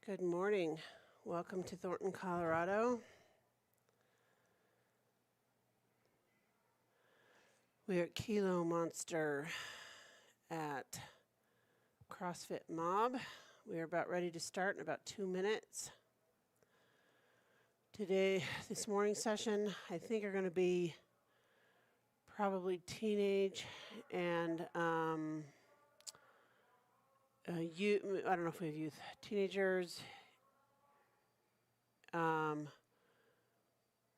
Good morning. Welcome to Thornton, Colorado. We're at Kilo Monster at CrossFit Mob. We are about ready to start in about 2 minutes. This morning session, I think are going to be probably teenage and youth. I don't know if we have youth, teenagers,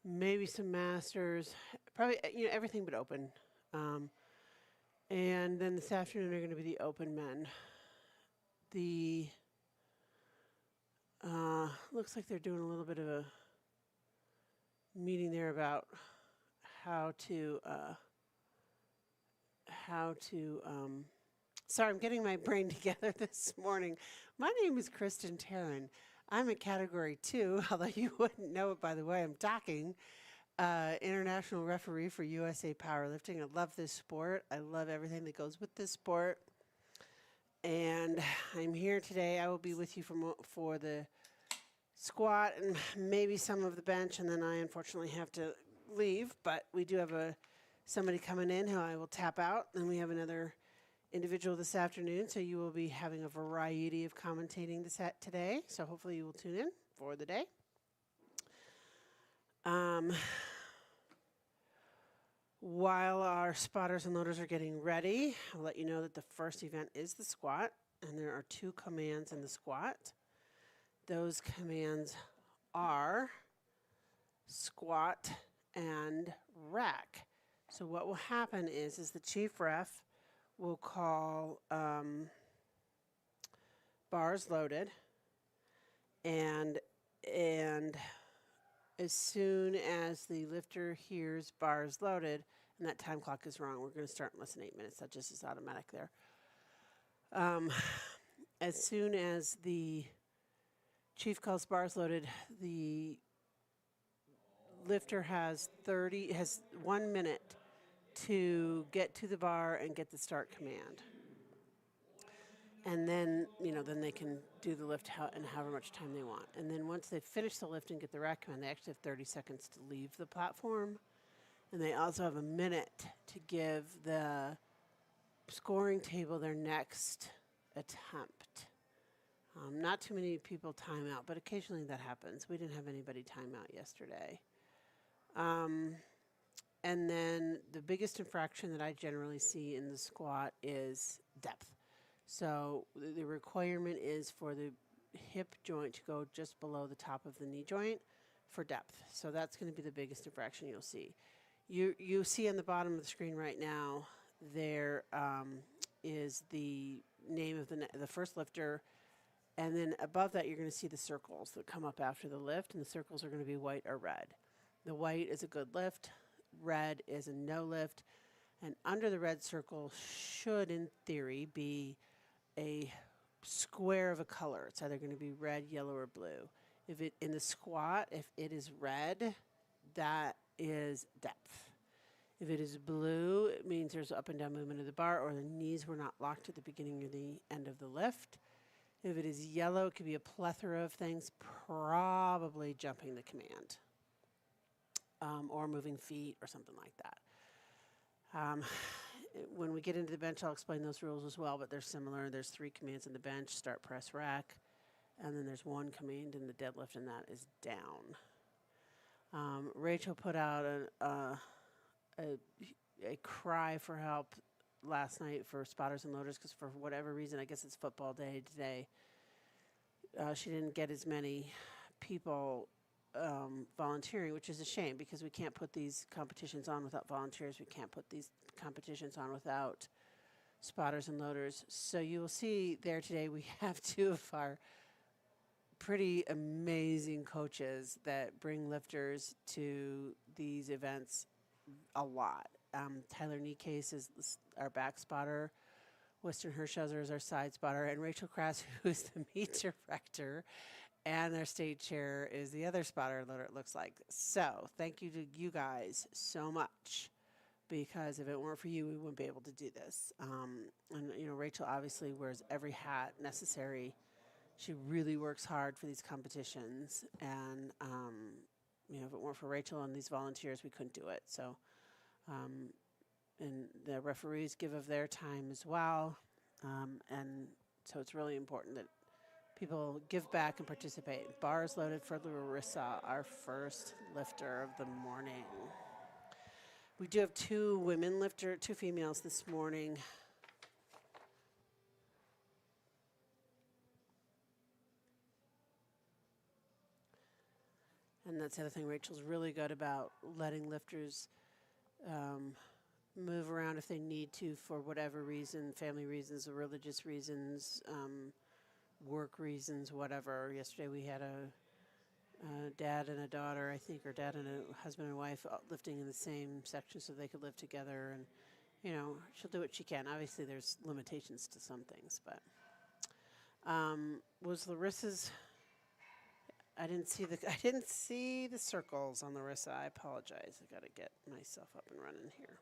maybe some masters, probably everything but open. And then this afternoon are going to be the open men. The looks like they're doing a little bit of a meeting there about how to sorry, I'm getting my brain together this morning. My name is Kristen Tarrin. I'm at category 2, although you wouldn't know it by the way I'm talking. International referee for USA Powerlifting. I love this sport. I love everything that goes with this sport. And I'm here today. I will be with you for the squat and maybe some of the bench, and then I unfortunately have to leave. But we do have somebody coming in who I will tap out. Then we have another individual this afternoon, so you will be having a variety of commentating today. So hopefully you will tune in for the day. While our spotters and loaders are getting ready, I'll let you know that the first event is the squat, and there are 2 commands in the squat. Those commands are squat and rack. So what will happen is the chief ref will call bars loaded, and as soon as the lifter hears bars loaded, and that time clock is wrong, we're going to start in less than 8 minutes. That just is automatic there. As soon as the chief calls bars loaded, the lifter has 1 minute to get to the bar and get the start command. And then, then they can do the lift and however much time they want. And then once they finish the lift and get the rack command, they actually have 30 seconds to leave the platform. And they also have a minute to give the scoring table their next attempt. Not too many people time out, but occasionally that happens. We didn't have anybody time out yesterday. And then the biggest infraction that I generally see in the squat is depth. So the requirement is for the hip joint to go just below the top of the knee joint for depth. So that's going to be the biggest infraction you'll see. You see on the bottom of the screen right now, there is the name of the first lifter. And then above that, you're going to see the circles that come up after the lift. And the circles are going to be white or red. The white is a good lift. Red is a no lift. And under the red circle should, in theory, be a square of a color. It's either going to be red, yellow, or blue. In the squat, if it is red, that is depth. If it is blue, it means there's up and down movement of the bar, or the knees were not locked at the beginning or the end of the lift. If it is yellow, it could be a plethora of things, probably jumping the command, or moving feet or something like that. When we get into the bench, I'll explain those rules as well, but they're similar. There's 3 commands in the bench: start, press, rack. And then there's 1 command in the deadlift, and that is down. Rachel put out a cry for help last night for spotters and loaders because for whatever reason, I guess it's football day today, she didn't get as many people volunteering, which is a shame because we can't put these competitions on without volunteers. We can't put these competitions on without spotters and loaders. So you will see there today we have 2 of our pretty amazing coaches that bring lifters to these events a lot. Tyler Niecase is our back spotter. Western Hirschhauser is our side spotter. And Rachel Krass, who is the meet director, and their state chair is the other spotter loader, it looks like. So thank you to you guys so much, because if it weren't for you, we wouldn't be able to do this. And Rachel obviously wears every hat necessary She really works hard for these competitions, and you know, if it weren't for Rachel and these volunteers, we couldn't do it. So, and the referees give of their time as well, and so it's really important that people give back and participate. Bar is loaded for Larissa, our first lifter of the morning. We do have two females this morning. And that's the other thing Rachel's really good about, letting lifters move around if they need to for whatever reason, family reasons, or religious reasons, work reasons, whatever. Yesterday we had a dad and a daughter, I think, or dad and a husband and wife lifting in the same section so they could live together. And, you know, she'll do what she can. Obviously there's limitations to some things, but was Larissa's... I didn't see the circles on Larissa. I apologize. I got to get myself up and running here.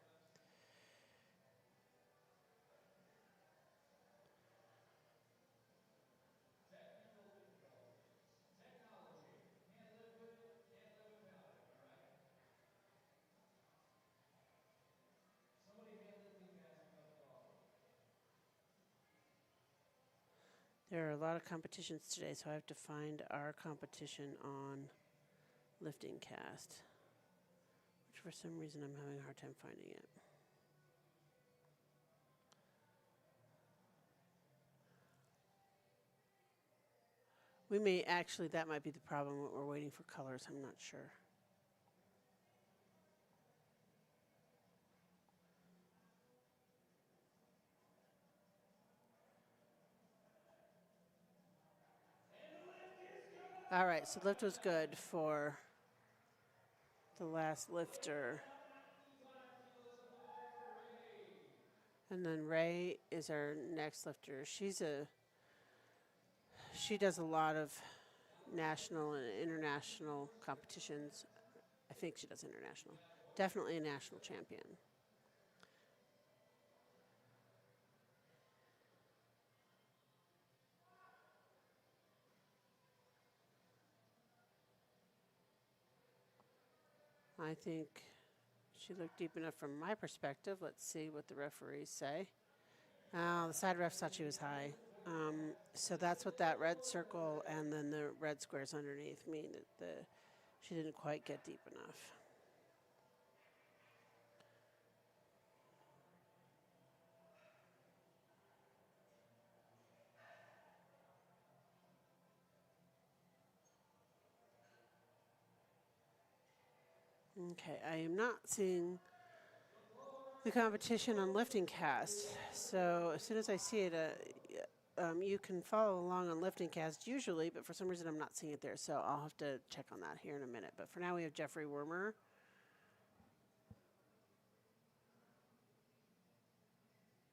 There are a lot of competitions today, so I have to find our competition on lifting cast, which for some reason I'm having a hard time finding it. We may actually, that might be the problem, we're waiting for colors, I'm not sure. All right, so lift was good for the last lifter. And then Ray is our next lifter. She does a lot of national and international competitions. I think she does international. Definitely a national champion. I think she looked deep enough from my perspective. Let's see what the referees say. The side ref thought she was high. So that's what that red circle and then the red squares underneath mean, that she didn't quite get deep enough. Okay, I am not seeing the competition on lifting cast. So as soon as I see it, you can follow along on lifting cast usually, but for some reason I'm not seeing it there. So I'll have to check on that here in a minute. But for now we have Jeffrey Wormer.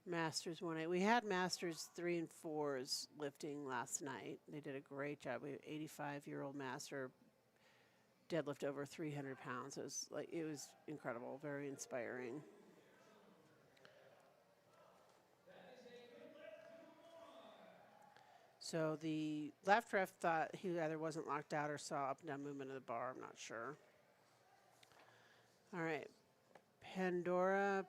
Masters 1A. We had Masters 3 and 4s lifting last night. They did a great job. We have 85-year-old master deadlift over 300 pounds. It was incredible, very inspiring. So the left ref thought he either wasn't locked out or saw up and down movement of the bar. I'm not sure. All right. Pandora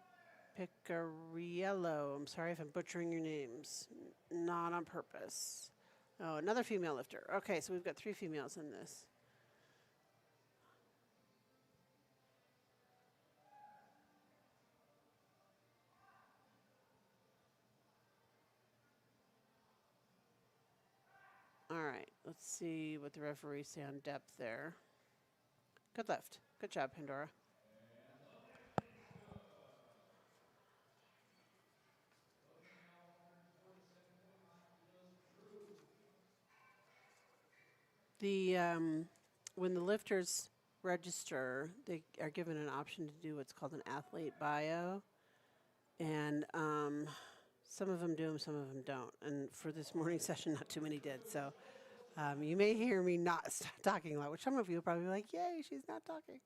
Picariello. I'm sorry if I'm butchering your names. Not on purpose. Oh, another female lifter. Okay, so we've got 3 females in this. All right, let's see what the referees say on depth there. Good lift. Good job, Pandora. When the lifters register, they are given an option to do what's called an athlete bio, and some of them do them, some of them don't. And for this morning session, not too many did. So you may hear me not talking a lot, which some of you will probably be like, "Yay, she's not talking."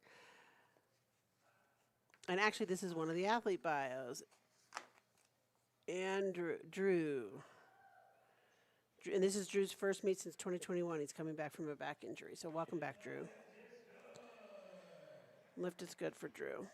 And actually, this is one of the athlete bios. Drew And this is Drew's first meet since 2021. He's coming back from a back injury. So welcome back, Drew. Lift is good for Drew.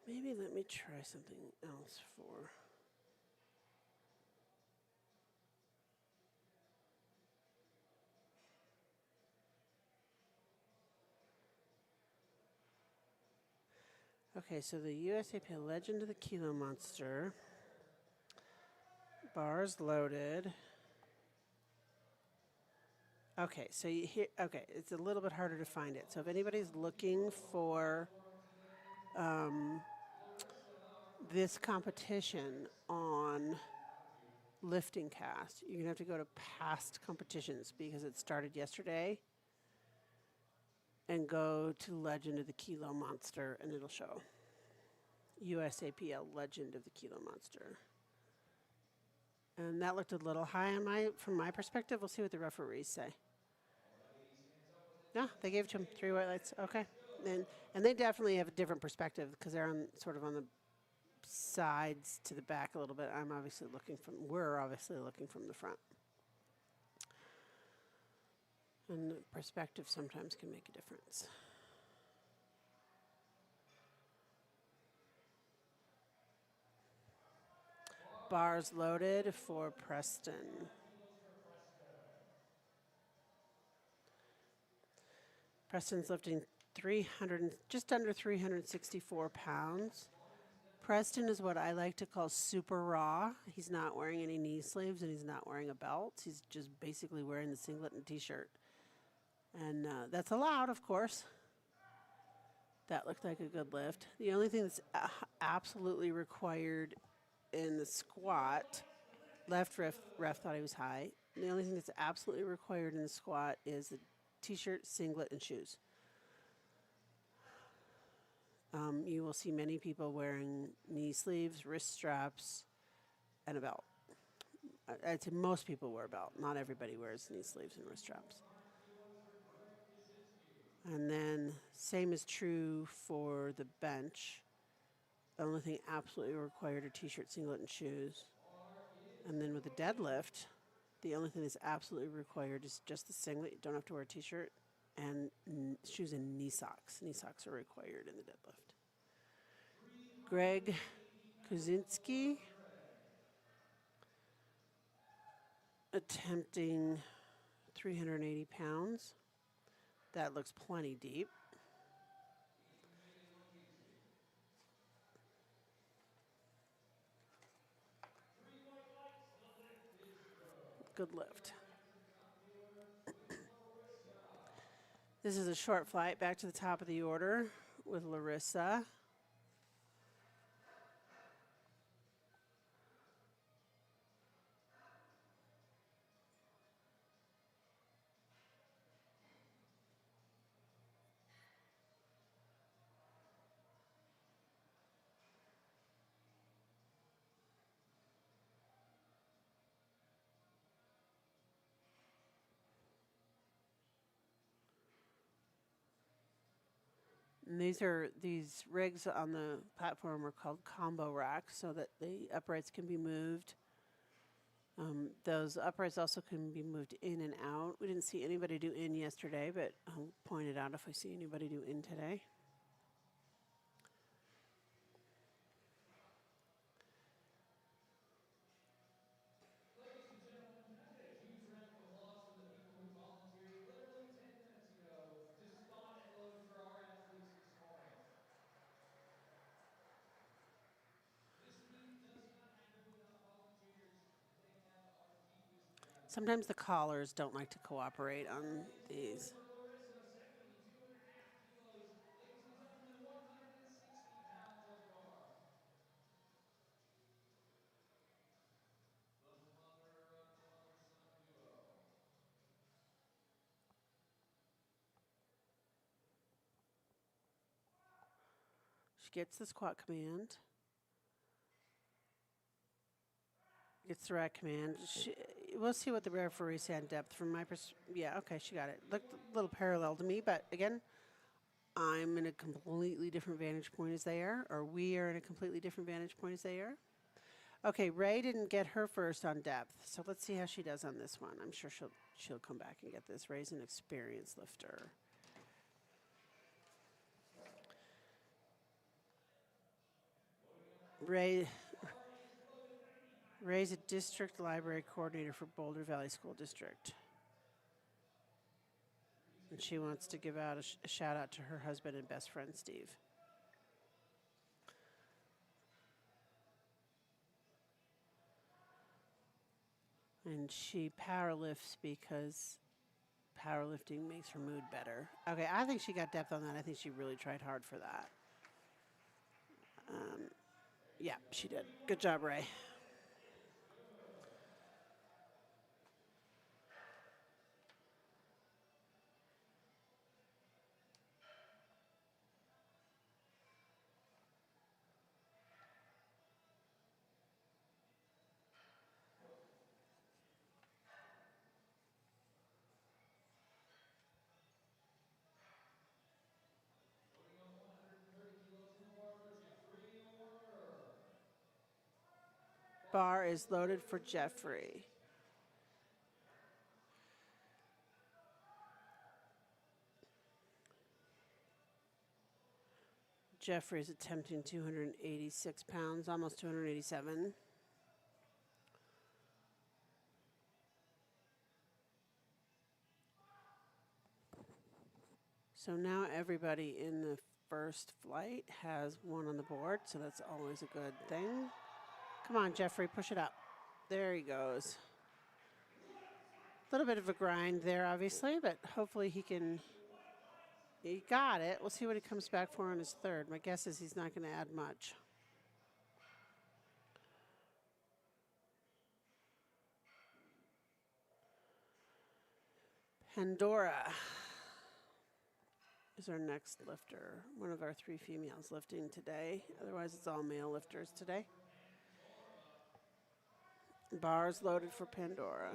Maybe let me try something else for. Okay, so the USAPL Legend of the Kilo Monster. Bars loaded. Okay, so you hear, okay, it's a little bit harder to find it. So if anybody's looking for this competition on Lifting Cast, you're gonna have to go to past competitions because it started yesterday, and go to Legend of the Kilo Monster, and it'll show USAPL Legend of the Kilo Monster. And that looked a little high on from my perspective. We'll see what the referees say. No, they gave it to him 3 white lights. Okay, and they definitely have a different perspective because they're on sort of on the sides to the back a little bit. We're obviously looking from the front. And perspective sometimes can make a difference. Bars loaded for Preston. Preston's lifting just under 364 pounds. Preston is what I like to call super raw. He's not wearing any knee sleeves and he's not wearing a belt. He's just basically wearing the singlet and t-shirt. And that's allowed, of course. That looked like a good lift. The only thing that's absolutely required in the squat, left ref thought he was high. The only thing that's absolutely required in the squat is a t-shirt, singlet, and shoes. You will see many people wearing knee sleeves, wrist straps, and a belt. I'd say most people wear a belt. Not everybody wears knee sleeves and wrist straps. And then same is true for the bench. The only thing absolutely required are t-shirt, singlet, and shoes. And then with the deadlift, the only thing that's absolutely required is just the singlet. You don't have to wear a t-shirt, and shoes and knee socks. Knee socks are required in the deadlift. Greg Kuzinski attempting 380 pounds. That looks plenty deep. Good lift. This is a short flight back to the top of the order with Larissa. And these rigs on the platform are called combo racks so that the uprights can be moved. Those uprights also can be moved in and out. We didn't see anybody do in yesterday, but I'll point it out if I see anybody do in today. Sometimes the callers don't like to cooperate on these. She gets the squat command. Gets the right command. We'll see what the referees say on depth from my yeah, okay, she got it. Looked a little parallel to me, but again, I'm in a completely different vantage point as they are, or we are in a completely different vantage point as they are. Okay, Ray didn't get her first on depth, so let's see how she does on this one. I'm sure she'll come back and get this. Ray's an experienced lifter. Ray's a district library coordinator for Boulder Valley School District. And she wants to give out a shout out to her husband and best friend, Steve. And she powerlifts because powerlifting makes her mood better. Okay, I think she got depth on that. I think she really tried hard for that. Yeah, she did. Good job, Ray. Bar is loaded for Jeffrey. Jeffrey is attempting 286 pounds, almost 287. So now everybody in the first flight has one on the board, so that's always a good thing. Come on, Jeffrey, push it up. There he goes. A little bit of a grind there, obviously, but hopefully he got it. We'll see what he comes back for on his third. My guess is he's not going to add much. Pandora is our next lifter. One of our 3 females lifting today. Otherwise, it's all male lifters today. Bars loaded for Pandora.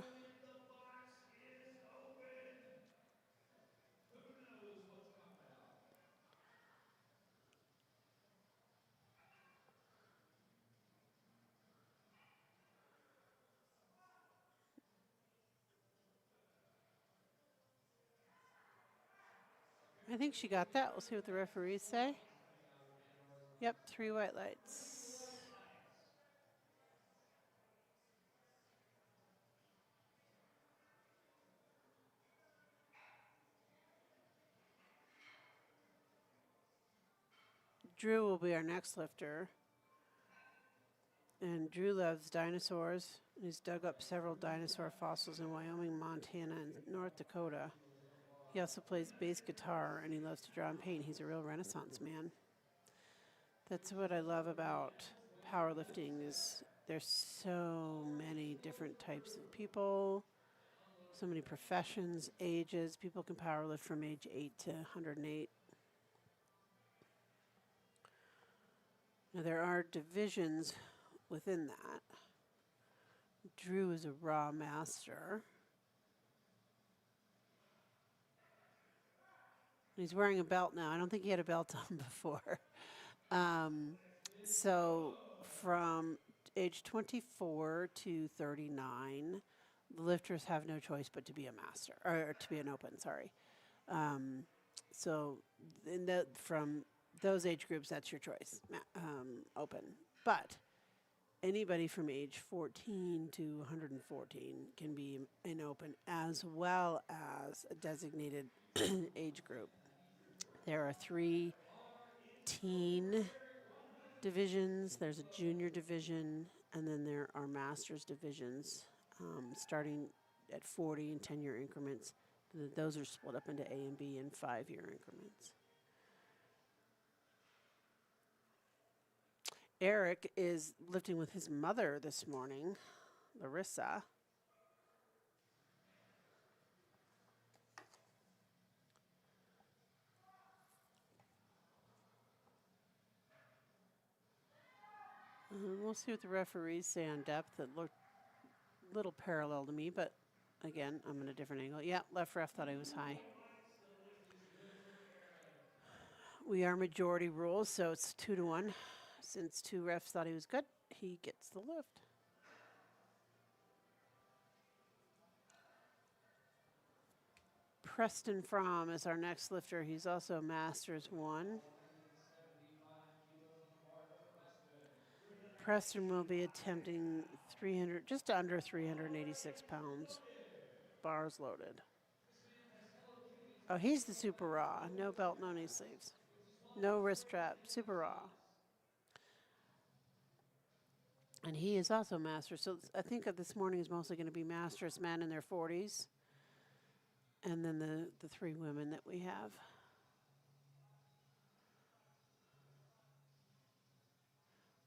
I think she got that. We'll see what the referees say. Yep, 3 white lights. Drew will be our next lifter. And Drew loves dinosaurs. He's dug up several dinosaur fossils in Wyoming, Montana, and North Dakota. He also plays bass guitar, and he loves to draw and paint. He's a real Renaissance man. That's what I love about powerlifting is there's so many different types of people, so many professions, ages. People can powerlift from age 8 to 108. Now, there are divisions within that. Drew is a raw master. He's wearing a belt now. I don't think he had a belt on before. So from age 24 to 39, the lifters have no choice but to be a master, or to be an open, sorry. So from those age groups, that's your choice, open. But anybody from age 14 to 114 can be an open, as well as a designated age group. There are 3 teen divisions, there's a junior division, and then there are master's divisions starting at 40 and 10-year increments. Those are split up into A and B in 5-year increments. Eric is lifting with his mother this morning, Larissa. We'll see what the referees say on depth. It looked little parallel to me, but again, I'm in a different angle. Yeah, left ref thought I was high. We are majority rules, so it's 2-1. Since 2 refs thought he was good, he gets the lift. Preston Fromm is our next lifter. He's also Masters 1. Preston will be attempting 300, just under 386 pounds. Bars loaded. Oh, he's the super raw. No belt, no knee sleeves. No wrist strap, super raw. And he is also Masters. So I think this morning is mostly going to be Masters men in their 40s. And then the 3 women that we have.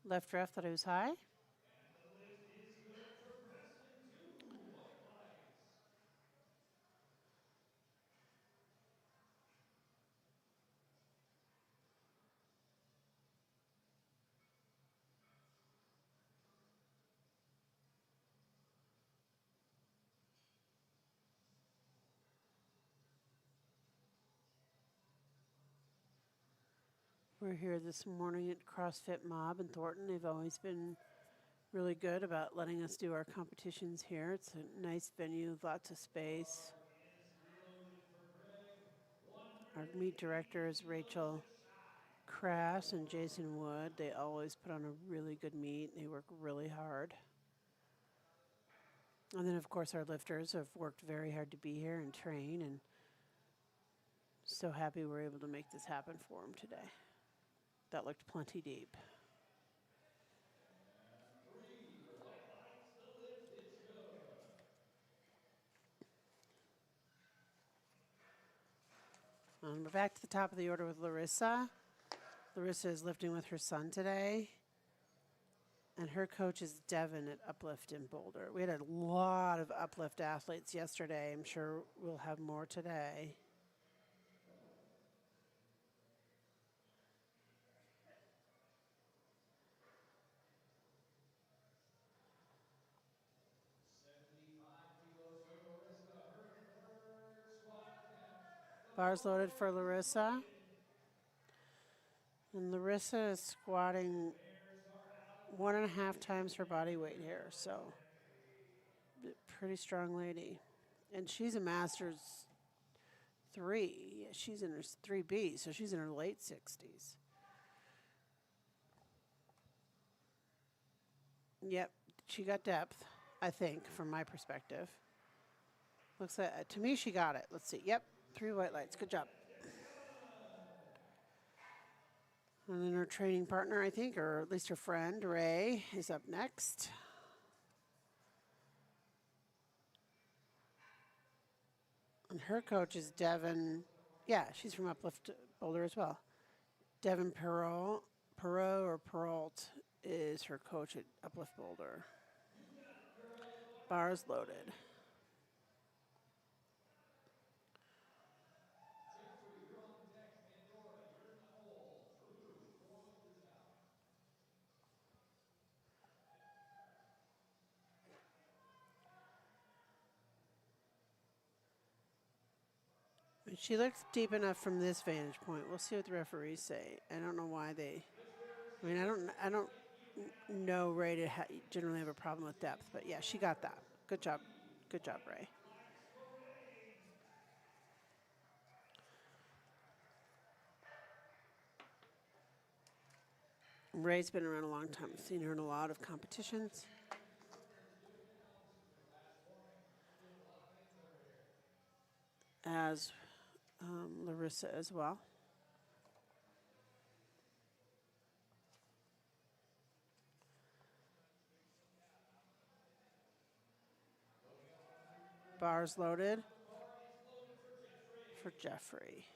Left ref thought it was high. We're here this morning at CrossFit Mob in Thornton. They've always been really good about letting us do our competitions here. It's a nice venue, lots of space. Our meet director is Rachel Crass and Jason Wood. They always put on a really good meet. They work really hard. And then, of course, our lifters have worked very hard to be here and train, and so happy we're able to make this happen for them today. That looked plenty deep. And we're back to the top of the order with Larissa. Larissa is lifting with her son today. And her coach is Devin at Uplift in Boulder. We had a lot of Uplift athletes yesterday. I'm sure we'll have more today. Bars loaded for Larissa. And Larissa is squatting 1.5 times her body weight here, so pretty strong lady. And she's a Masters 3. She's in her 3B, so she's in her late 60s. Yep, she got depth, I think, from my perspective. Looks like, to me, she got it. Let's see. Yep, 3 white lights. Good job. And then her training partner, I think, or at least her friend, Ray, is up next. And her coach is Devin. Yeah, she's from Uplift Boulder as well. Devin Perot is her coach at Uplift Boulder. Bars loaded. She looks deep enough from this vantage point. We'll see what the referees say. I don't know why they. I mean, I don't know Ray to generally have a problem with depth, but yeah, she got that. Good job, Ray. Ray's been around a long time. I've seen her in a lot of competitions. As Larissa as well. Bars loaded for Jeffrey.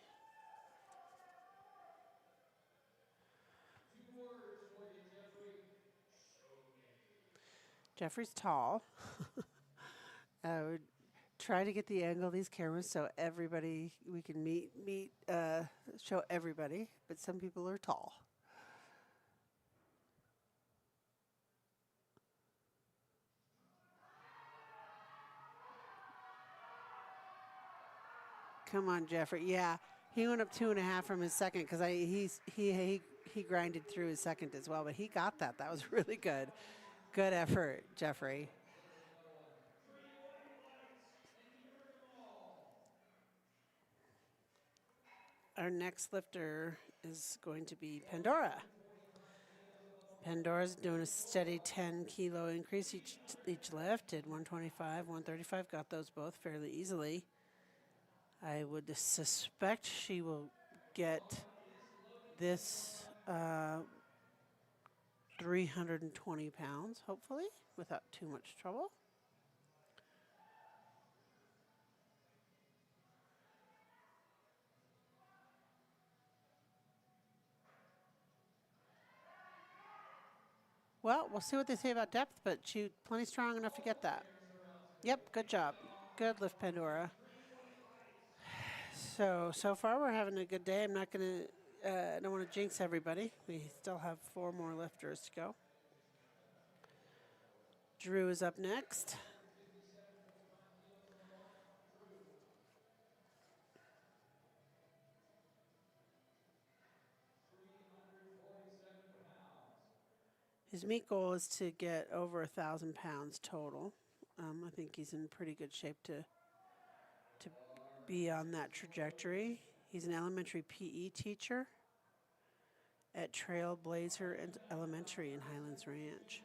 Jeffrey's tall. I would try to get the angle of these cameras so everybody, we can show everybody, but some people are tall. Come on, Jeffrey. Yeah, he went up 2.5 from his second because he grinded through his second as well, but he got that. That was really good. Good effort, Jeffrey. Our next lifter is going to be Pandora. Pandora's doing a steady 10-kilo increase each lift. Did 125, 135. Got those both fairly easily. I would suspect she will get this 320 pounds, hopefully, without too much trouble. Well, we'll see what they say about depth, but she's plenty strong enough to get that. Yep, good job. Good lift, Pandora. So far we're having a good day. I'm not going to, I don't want to jinx everybody. We still have 4 more lifters to go. Drew is up next. His meet goal is to get over 1,000 pounds total. I think he's in pretty good shape to be on that trajectory. He's an elementary PE teacher at Trailblazer Elementary in Highlands Ranch.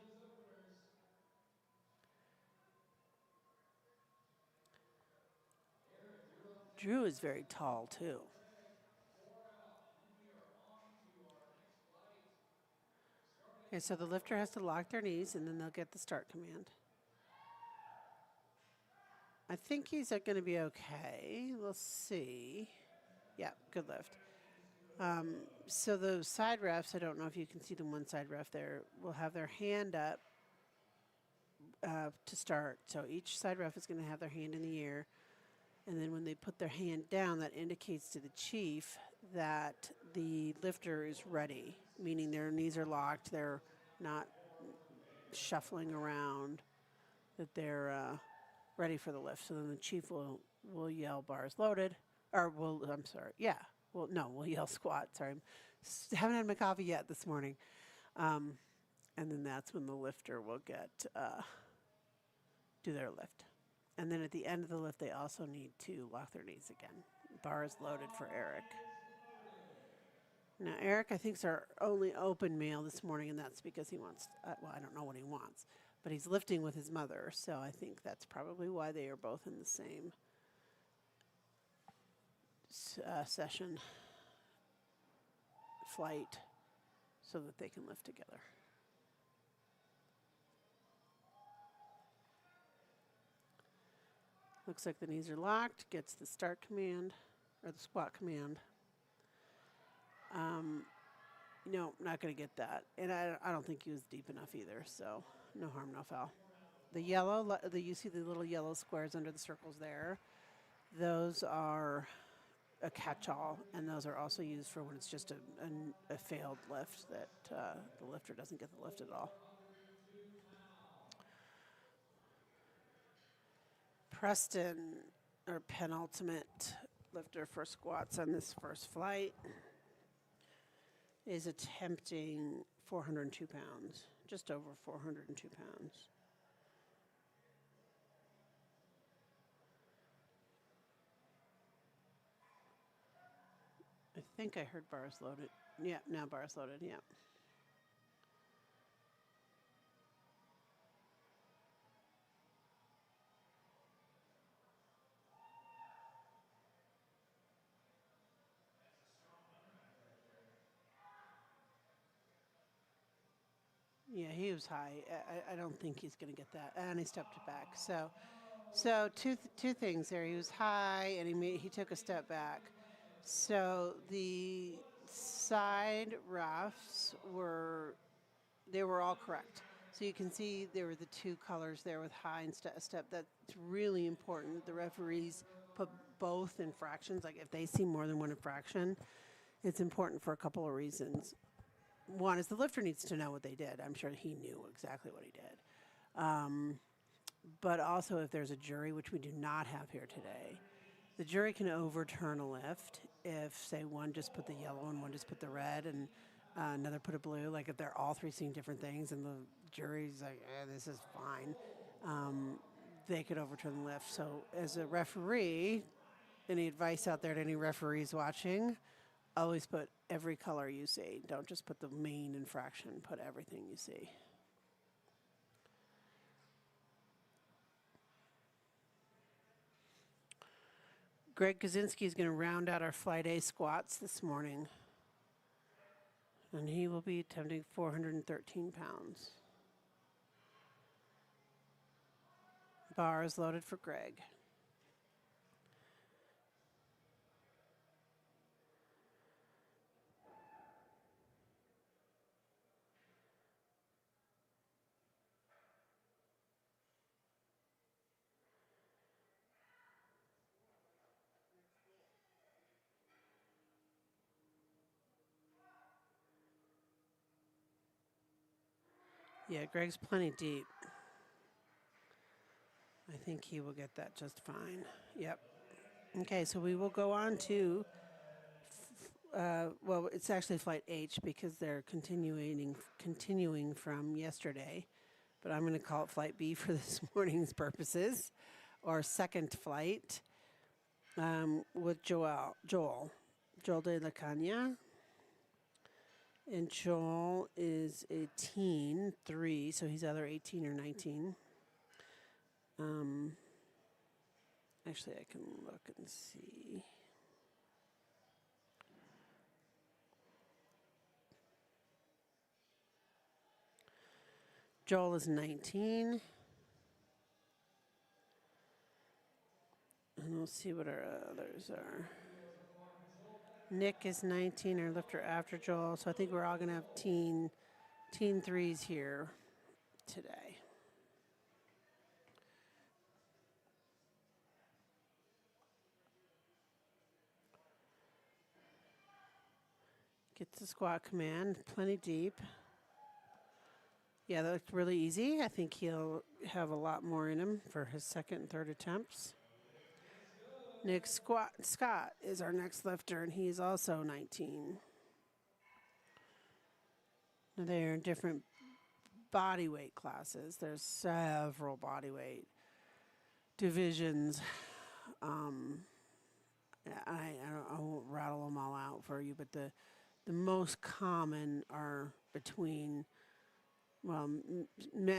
Drew is very tall too. Okay, so the lifter has to lock their knees and then they'll get the start command. I think he's going to be okay. We'll see. Yeah, good lift. So the side refs, I don't know if you can see the one side ref there, will have their hand up to start. So each side ref is going to have their hand in the air. And then when they put their hand down, that indicates to the chief that the lifter is ready, meaning their knees are locked, they're not shuffling around, that they're ready for the lift. So then the chief will yell bars loaded, or we'll yell squat. Sorry, haven't had my coffee yet this morning. And then that's when the lifter will do their lift. And then at the end of the lift, they also need to lock their knees again. Bar is loaded for Eric. Now, Eric, I think, is our only open male this morning, and that's because he wants, I don't know what he wants, but he's lifting with his mother, so I think that's probably why they are both in the same session flight so that they can lift together. Looks like the knees are locked, gets the start command, or the squat command. No, not going to get that. And I don't think he was deep enough either, so no harm, no foul. The yellow, you see the little yellow squares under the circles there. Those are a catch-all, and those are also used for when it's just a failed lift that the lifter doesn't get the lift at all. Preston, our penultimate lifter for squats on this first flight, is attempting 402 pounds, just over 402 pounds. I think I heard bars loaded. Yeah, now bars loaded, yeah. Yeah, he was high. I don't think he's going to get that. And he stepped it back. So two things there. He was high, and he took a step back. So the side refs were all correct. So you can see there were the two colors there with high and step. That's really important. The referees put both infractions. Like if they see more than one infraction, it's important for a couple of reasons. One is the lifter needs to know what they did. I'm sure he knew exactly what he did. But also if there's a jury, which we do not have here today, The jury can overturn a lift if, say, one just put the yellow and one just put the red and another put a blue. Like if they're all three seeing different things and the jury's like, this is fine, they could overturn the lift. So as a referee, any advice out there to any referees watching, always put every color you see. Don't just put the main infraction, put everything you see. Greg Kaczynski is going to round out our Flight A squats this morning. And he will be attempting 413 pounds. Bar is loaded for Greg. Yeah, Greg's plenty deep. I think he will get that just fine. Yep. Okay, so we will go on to, well, it's actually Flight H because they're continuing from yesterday. But I'm going to call it Flight B for this morning's purposes, or second flight with Joel de la Caña. And Joel is a teen 3, so he's either 18 or 19. Actually, I can look and see. Joel is 19. And we'll see what our others are. Nick is 19, our lifter after Joel. So I think we're all going to have teen 3s here today. Gets the squat command, plenty deep. Yeah, that looked really easy. I think he'll have a lot more in him for his second and third attempts. Nick Scott is our next lifter, and he's also 19. Now they're in different body weight classes. There's several body weight divisions. I won't rattle them all out for you, but the most common are between, well,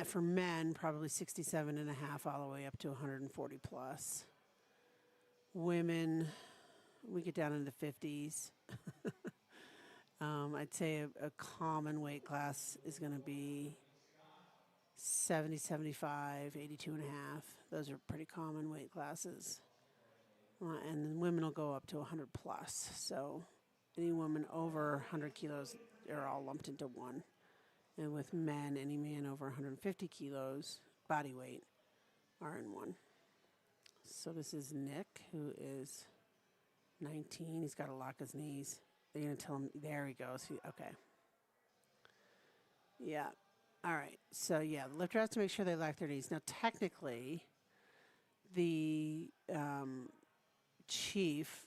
for men, probably 67 and a half all the way up to 140 plus. Women, we get down into the 50s. I'd say a common weight class is going to be 70, 75, 82 and a half. Those are pretty common weight classes. And then women will go up to 100 plus. So any woman over 100 kilos are all lumped into one. And with men, any man over 150 kilos body weight are in one. So this is Nick, who is 19. He's got to lock his knees. They're going to tell him, there he goes. Okay. Yeah. All right. So, yeah, the lifter has to make sure they lock their knees. Now, technically, the chief,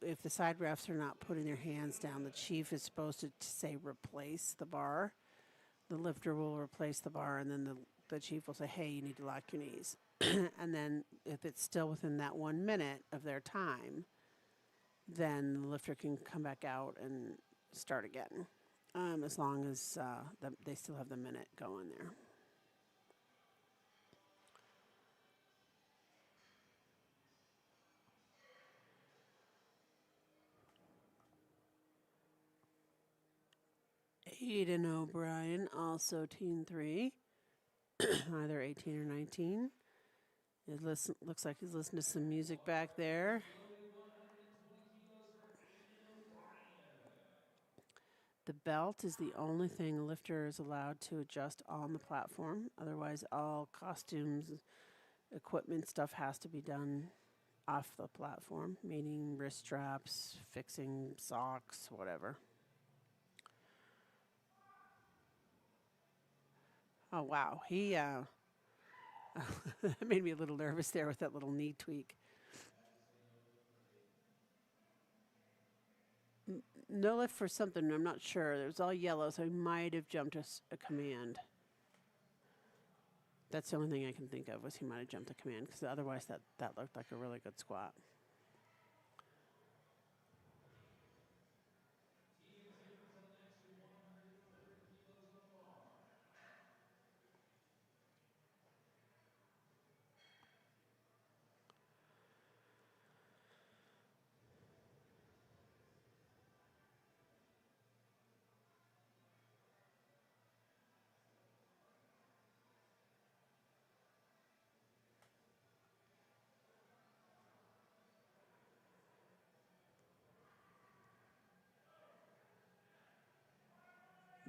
if the side refs are not putting their hands down, the chief is supposed to say replace the bar. The lifter will replace the bar, and then the chief will say, hey, you need to lock your knees. And then if it's still within that 1 minute of their time, then the lifter can come back out and start again, as long as they still have the minute going there. Aiden O'Brien, also teen 3, either 18 or 19. Looks like he's listening to some music back there. The belt is the only thing a lifter is allowed to adjust on the platform. Otherwise, all costumes, equipment stuff has to be done off the platform, meaning wrist straps, fixing socks, whatever. Oh, wow. He that made me a little nervous there with that little knee tweak. No lift for something, I'm not sure. It was all yellow, so he might have jumped a command. That's the only thing I can think of was he might have jumped a command, because otherwise that looked like a really good squat.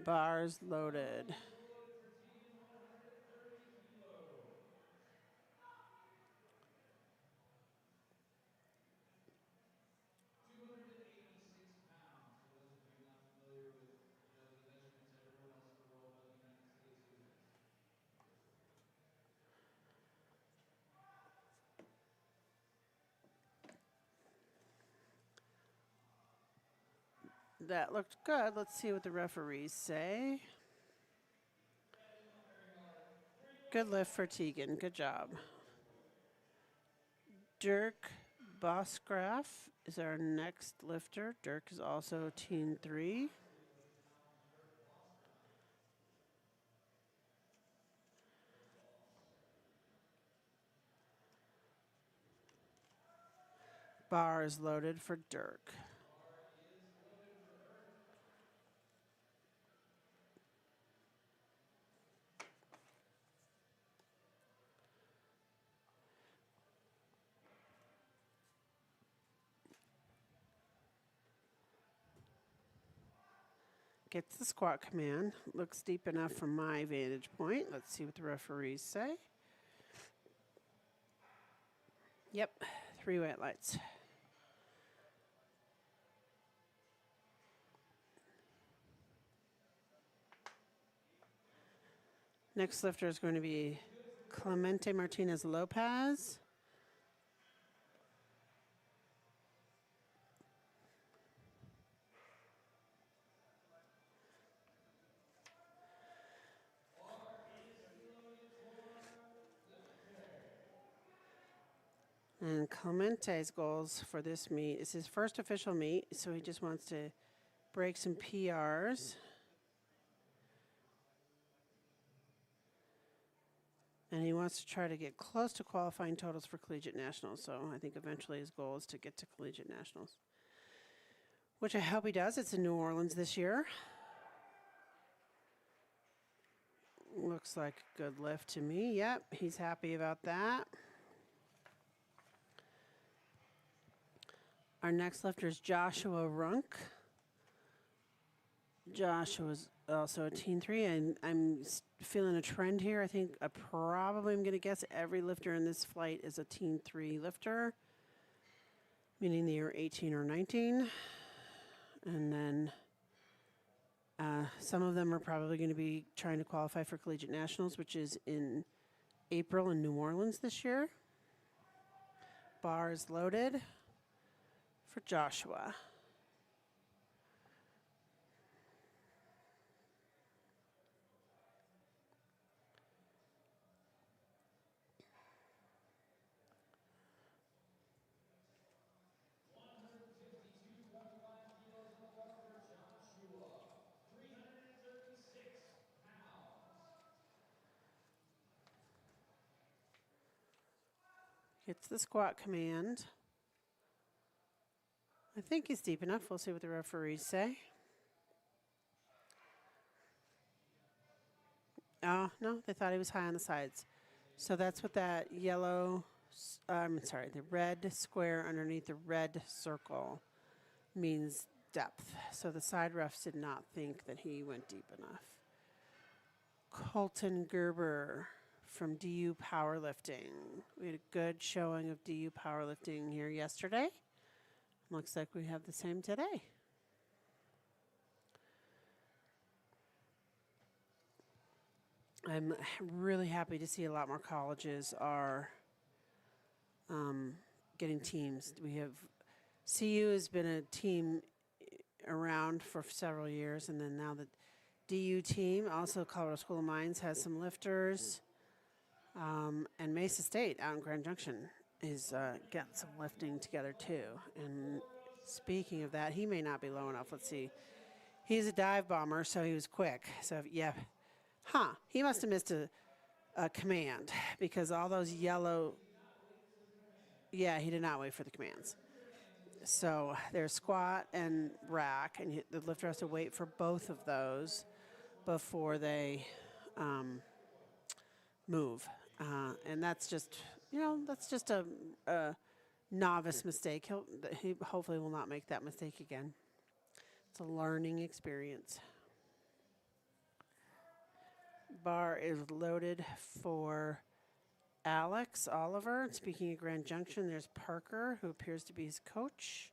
Bars loaded. That looked good. Let's see what the referees say. Good lift for Tegan. Good job. Dirk Bosgraff is our next lifter. Dirk is also Team 3. Bar is loaded for Dirk. Gets the squat command. Looks deep enough from my vantage point. Let's see what the referees say. Yep, 3 white lights. Next lifter is going to be Clemente Martinez Lopez. And Clemente's goals for this meet is his first official meet, so he just wants to break some PRs. And he wants to try to get close to qualifying totals for collegiate nationals. So I think eventually his goal is to get to collegiate nationals, which I hope he does. It's in New Orleans this year. Looks like a good lift to me. Yep, he's happy about that. Our next lifter is Joshua Runk. Joshua's also a Team 3, and I'm feeling a trend here. I think I probably am going to guess every lifter in this flight is a Team 3 lifter, meaning they are 18 or 19. And then some of them are probably going to be trying to qualify for collegiate nationals, which is in April in New Orleans this year. Bar is loaded for Joshua. Gets the squat command. I think he's deep enough. We'll see what the referees say. Oh, no, they thought he was high on the sides. So that's what that yellow, the red square underneath the red circle means depth. So the side refs did not think that he went deep enough. Colton Gerber from DU Powerlifting. We had a good showing of DU Powerlifting here yesterday. Looks like we have the same today. I'm really happy to see a lot more colleges are getting teams. We have CU has been a team around for several years, and then now the DU team, also Colorado School of Mines, has some lifters. And Mesa State out in Grand Junction is getting some lifting together too. And speaking of that, he may not be low enough. Let's see. He's a dive bomber, so he was quick. So yeah, he must have missed a command because all those yellow. Yeah, he did not wait for the commands. So there's squat and rack, and the lifter has to wait for both of those before they move. And that's just, a novice mistake. He hopefully will not make that mistake again. It's a learning experience. Bar is loaded for Alex Oliver. Speaking of Grand Junction, there's Parker, who appears to be his coach.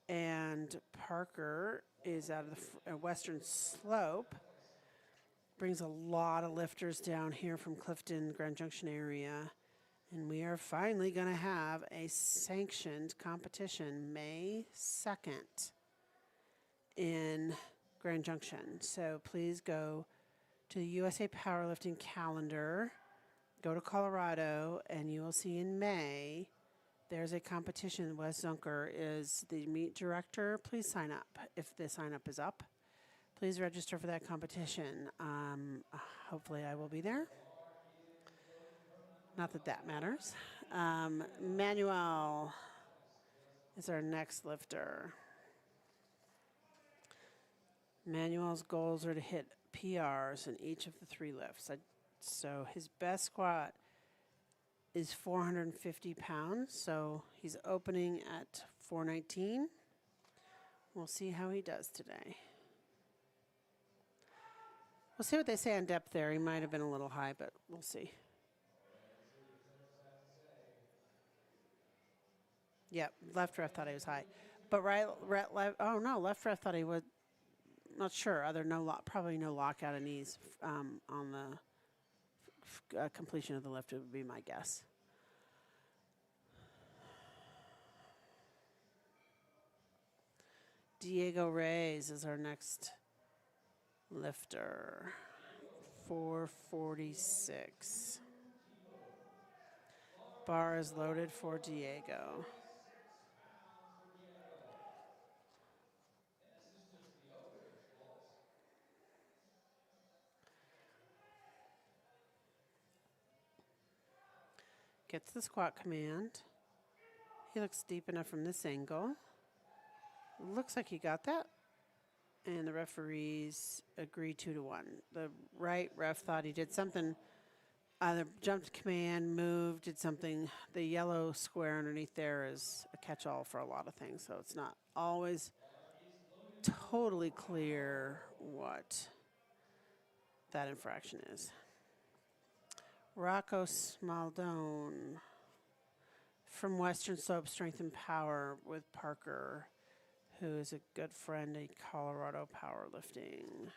And Parker is out of the Western Slope. Brings a lot of lifters down here from Clifton, Grand Junction area. And we are finally going to have a sanctioned competition May 2nd in Grand Junction. So please go to the USA Powerlifting calendar. Go to Colorado, and you will see in May there's a competition. Wes Zunker is the meet director. Please sign up if the sign up is up. Please register for that competition. Hopefully I will be there. Not that that matters. Manuel is our next lifter. Manuel's goals are to hit PRs in each of the 3 lifts. So his best squat is 450 pounds. So he's opening at 419. We'll see how he does today. We'll see what they say on depth there. He might have been a little high, but we'll see. Yep, left ref thought he was high. But left ref thought he was, not sure. Probably no lockout of knees on the completion of the lift, it would be my guess. Diego Reyes is our next lifter. 446. Bar is loaded for Diego. Gets the squat command. He looks deep enough from this angle. Looks like he got that. And the referees agree 2-1. The right ref thought he did something, either jumped command, moved, did something. The yellow square underneath there is a catch-all for a lot of things, so it's not always totally clear what that infraction is. Rocco Smaldone from Western Slope Strength and Power with Parker, who is a good friend of Colorado Powerlifting.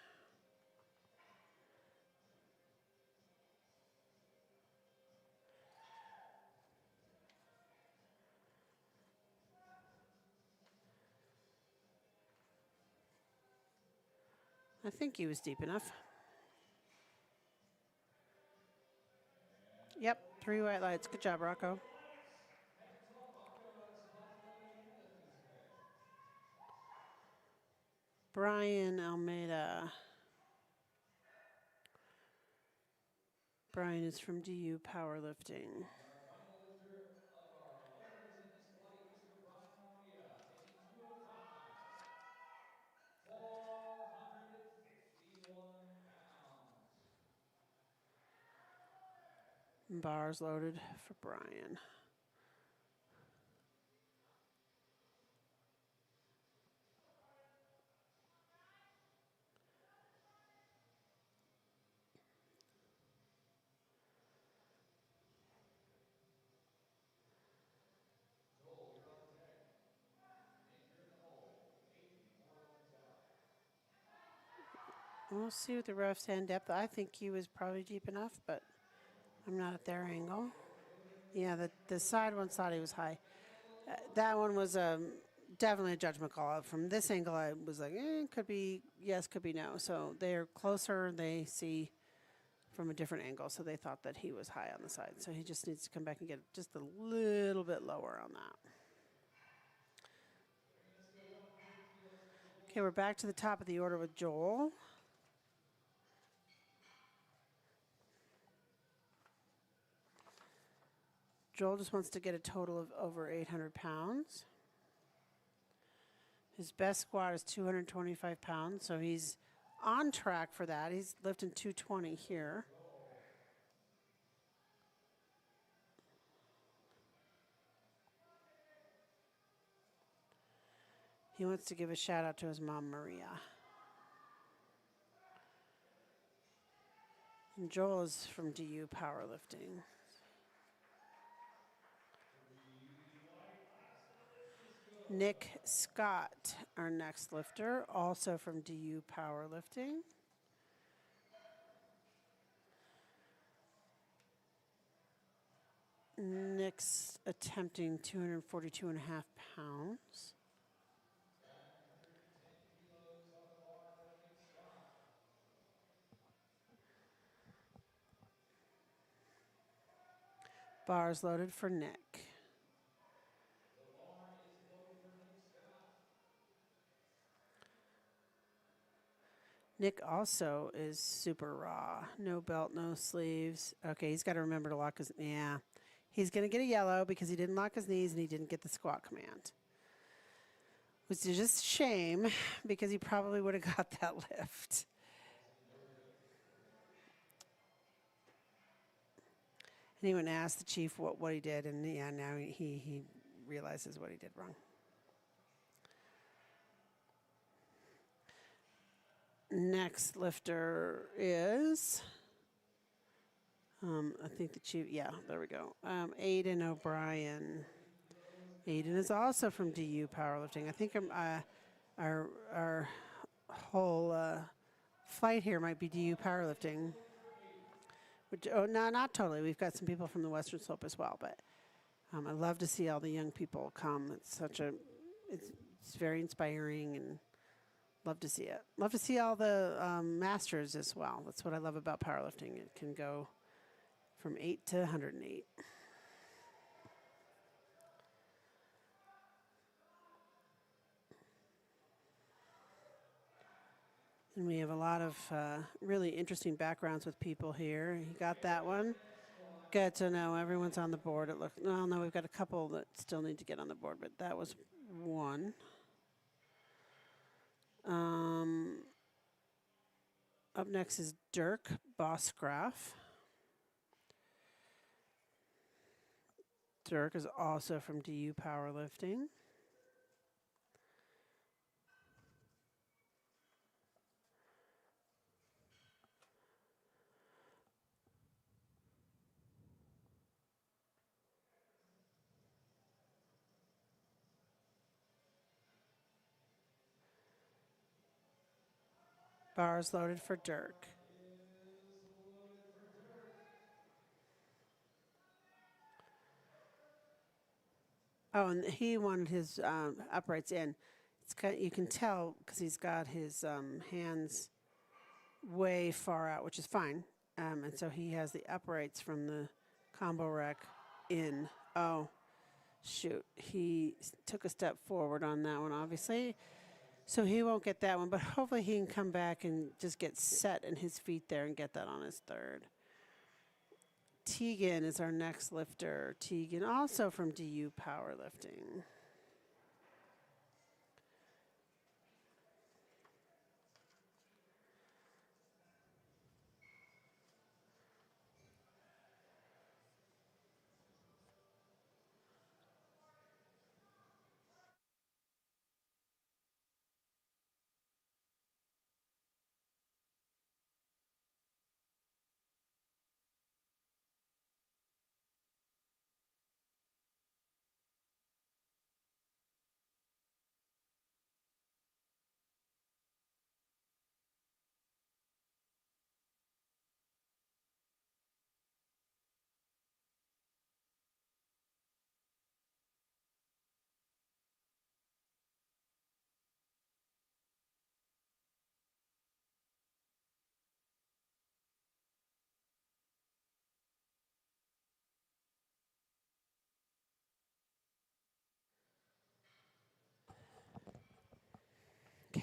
I think he was deep enough. Yep, 3 white lights. Good job, Rocco. Brian Almeida. Brian is from DU Powerlifting. Bars loaded for Brian. We'll see what the refs hand depth. I think he was probably deep enough, but I'm not at their angle. Yeah, the side one thought he was high. That one was definitely a judgment call. From this angle, I was like, could be yes, could be no. So they're closer. They see from a different angle, so they thought that he was high on the side. So he just needs to come back and get just a little bit lower on that. Okay, we're back to the top of the order with Joel. Joel just wants to get a total of over 800 pounds. His best squat is 225 pounds, so he's on track for that. He's lifting 220 here. He wants to give a shout out to his mom, Maria. And Joel is from DU Powerlifting. Nick Scott, our next lifter, also from DU Powerlifting. Nick's attempting 242.5 pounds. Bars loaded for Nick. Nick also is super raw. No belt, no sleeves. Okay, he's got to remember to lock his... Yeah. He's going to get a yellow because he didn't lock his knees and he didn't get the squat command. Which is just a shame because he probably would have got that lift. And he went and asked the chief what he did, and yeah, now he realizes what he did wrong. Next lifter is, I think the chief, yeah, there we go. Aiden O'Brien. Aiden is also from DU Powerlifting. I think our whole fight here might be DU Powerlifting. Which, oh, no, not totally. We've got some people from the Western Slope as well, but I love to see all the young people come. It's it's very inspiring and love to see it. Love to see all the masters as well. That's what I love about powerlifting. It can go from 8 to 108. And we have a lot of really interesting backgrounds with people here. You got that one? Good to know everyone's on the board. It looks, no, we've got a couple that still need to get on the board, but that was one. Up next is Dirk Bosgraff. Dirk is also from DU Powerlifting. Bars loaded for Dirk. Oh, and he wanted his uprights in. It's you can tell because he's got his hands way far out, which is fine. And so he has the uprights from the combo rack in. Oh, shoot. He took a step forward on that one, obviously. So he won't get that one, but hopefully he can come back and just get set in his feet there and get that on his third. Tegan is our next lifter. Tegan, also from DU Powerlifting.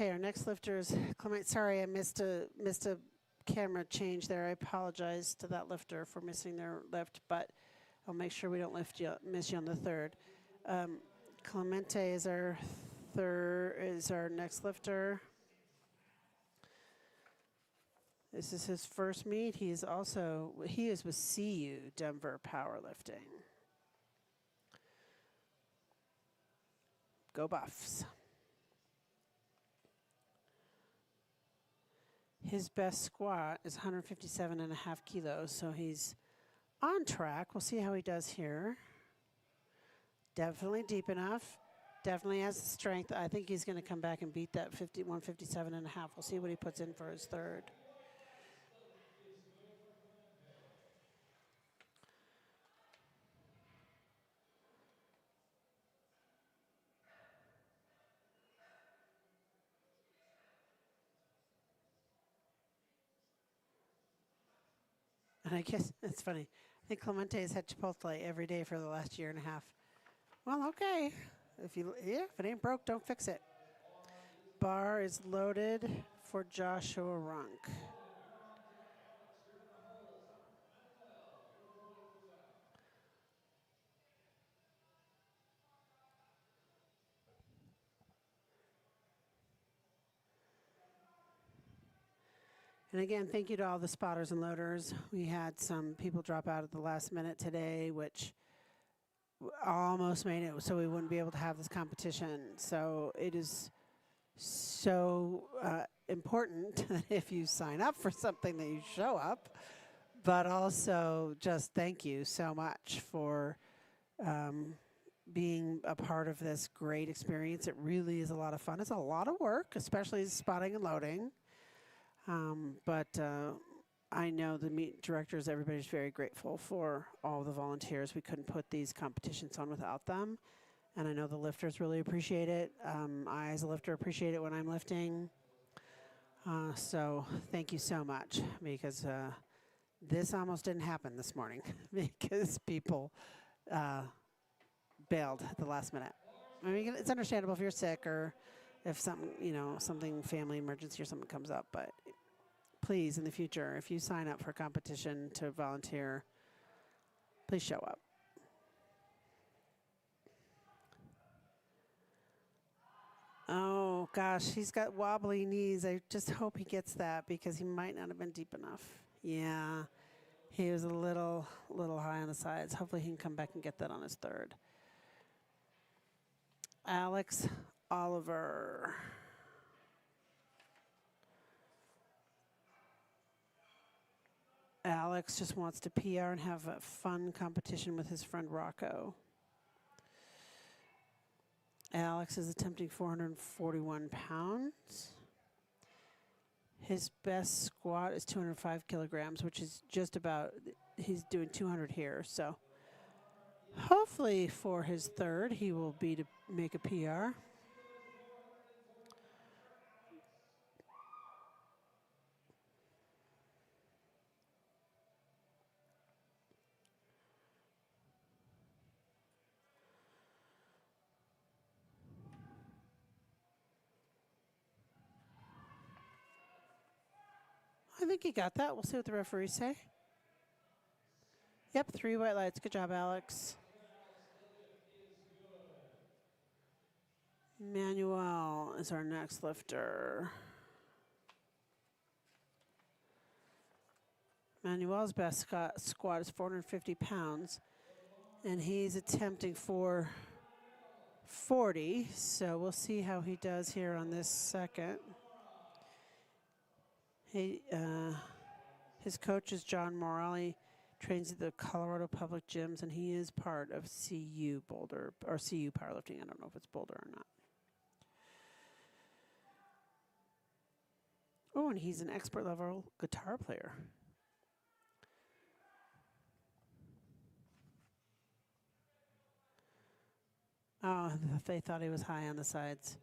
Okay, our next lifter is Clement. Sorry, I missed a camera change there. I apologize to that lifter for missing their lift, but I'll make sure we don't miss you on the third. Clemente is our next lifter. This is his first meet. He is with CU Denver Powerlifting. Go Buffs. His best squat is 157.5 kilos, so he's on track. We'll see how he does here. Definitely deep enough. Definitely has the strength. I think he's going to come back and beat that 157.5. We'll see what he puts in for his third. And I guess it's funny. I think Clemente has had Chipotle every day for the last year and a half. Well, okay. If it ain't broke, don't fix it. Bar is loaded for Joshua Runk. And again, thank you to all the spotters and loaders. We had some people drop out at the last minute today, which almost made it so we wouldn't be able to have this competition. So it is so important that if you sign up for something that you show up, but also just thank you so much for being a part of this great experience. It really is a lot of fun. It's a lot of work, especially spotting and loading. But I know the meet directors, everybody's very grateful for all the volunteers. We couldn't put these competitions on without them. And I know the lifters really appreciate it. I, as a lifter, appreciate it when I'm lifting. So thank you so much, because this almost didn't happen this morning because people bailed at the last minute. I mean, it's understandable if you're sick or if something, something family emergency or something comes up, but please, in the future, if you sign up for a competition to volunteer, please show up. Oh, gosh, he's got wobbly knees. I just hope he gets that because he might not have been deep enough. Yeah, he was a little high on the sides. Hopefully he can come back and get that on his third. Alex Oliver. Alex just wants to PR and have a fun competition with his friend Rocco. Alex is attempting 441 pounds. His best squat is 205 kilograms, which is just about, he's doing 200 here. So hopefully for his third, he will be to make a PR. I think he got that. We'll see what the referees say. Yep, 3 white lights. Good job, Alex. Manuel is our next lifter. Manuel's best squat is 450 pounds, and he's attempting 440. So we'll see how he does here on this second. His coach is John Morelli, trains at the Colorado Public Gyms, and he is part of CU Boulder, or CU Powerlifting. I don't know if it's Boulder or not. Oh, and he's an expert level guitar player. Oh, they thought he was high on the sides.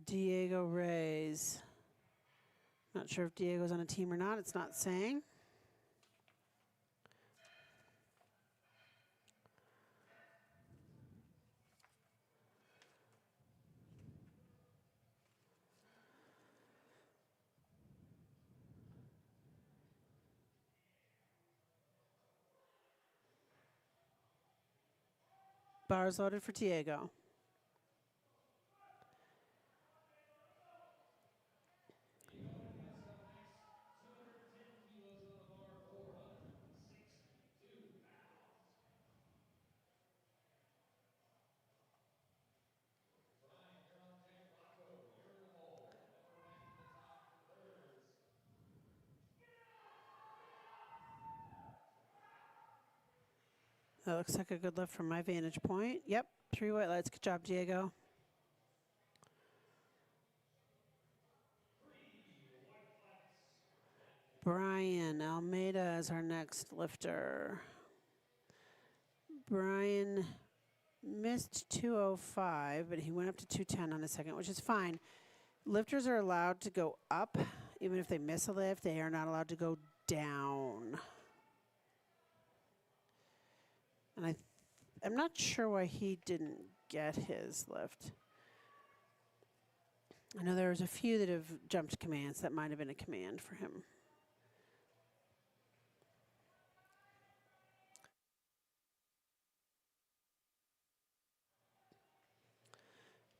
Diego Reyes. Not sure if Diego's on a team or not. It's not saying. Bars loaded for Diego. That looks like a good lift from my vantage point. Yep, 3 white lights. Good job, Diego. Brian Almeida is our next lifter. Brian missed 205, but he went up to 210 on the second, which is fine. Lifters are allowed to go up. Even if they miss a lift, they are not allowed to go down. And I'm not sure why he didn't get his lift. I know there was a few that have jumped commands. That might have been a command for him.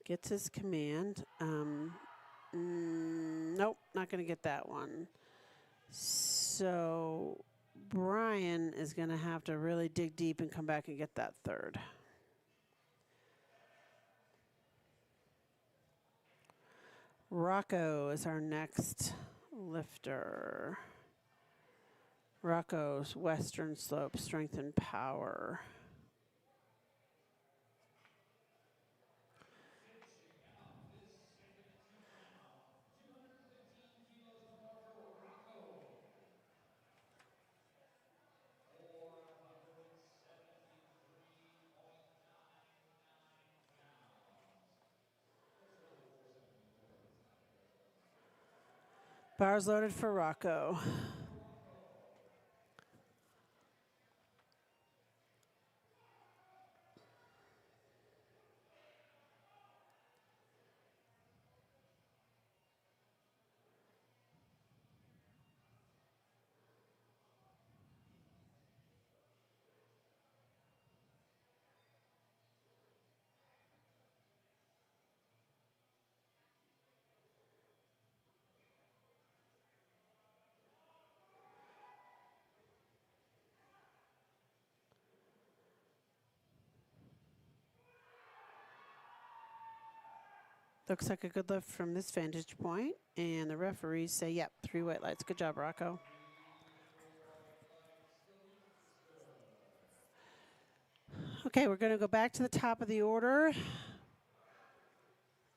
Gets his command. Nope, not going to get that one. So Brian is going to have to really dig deep and come back and get that third. Rocco is our next lifter. Rocco's Western Slope Strength and Power. Bars loaded for Rocco. Looks like a good lift from this vantage point, and the referees say, yep, 3 white lights. Good job, Rocco. Okay, we're going to go back to the top of the order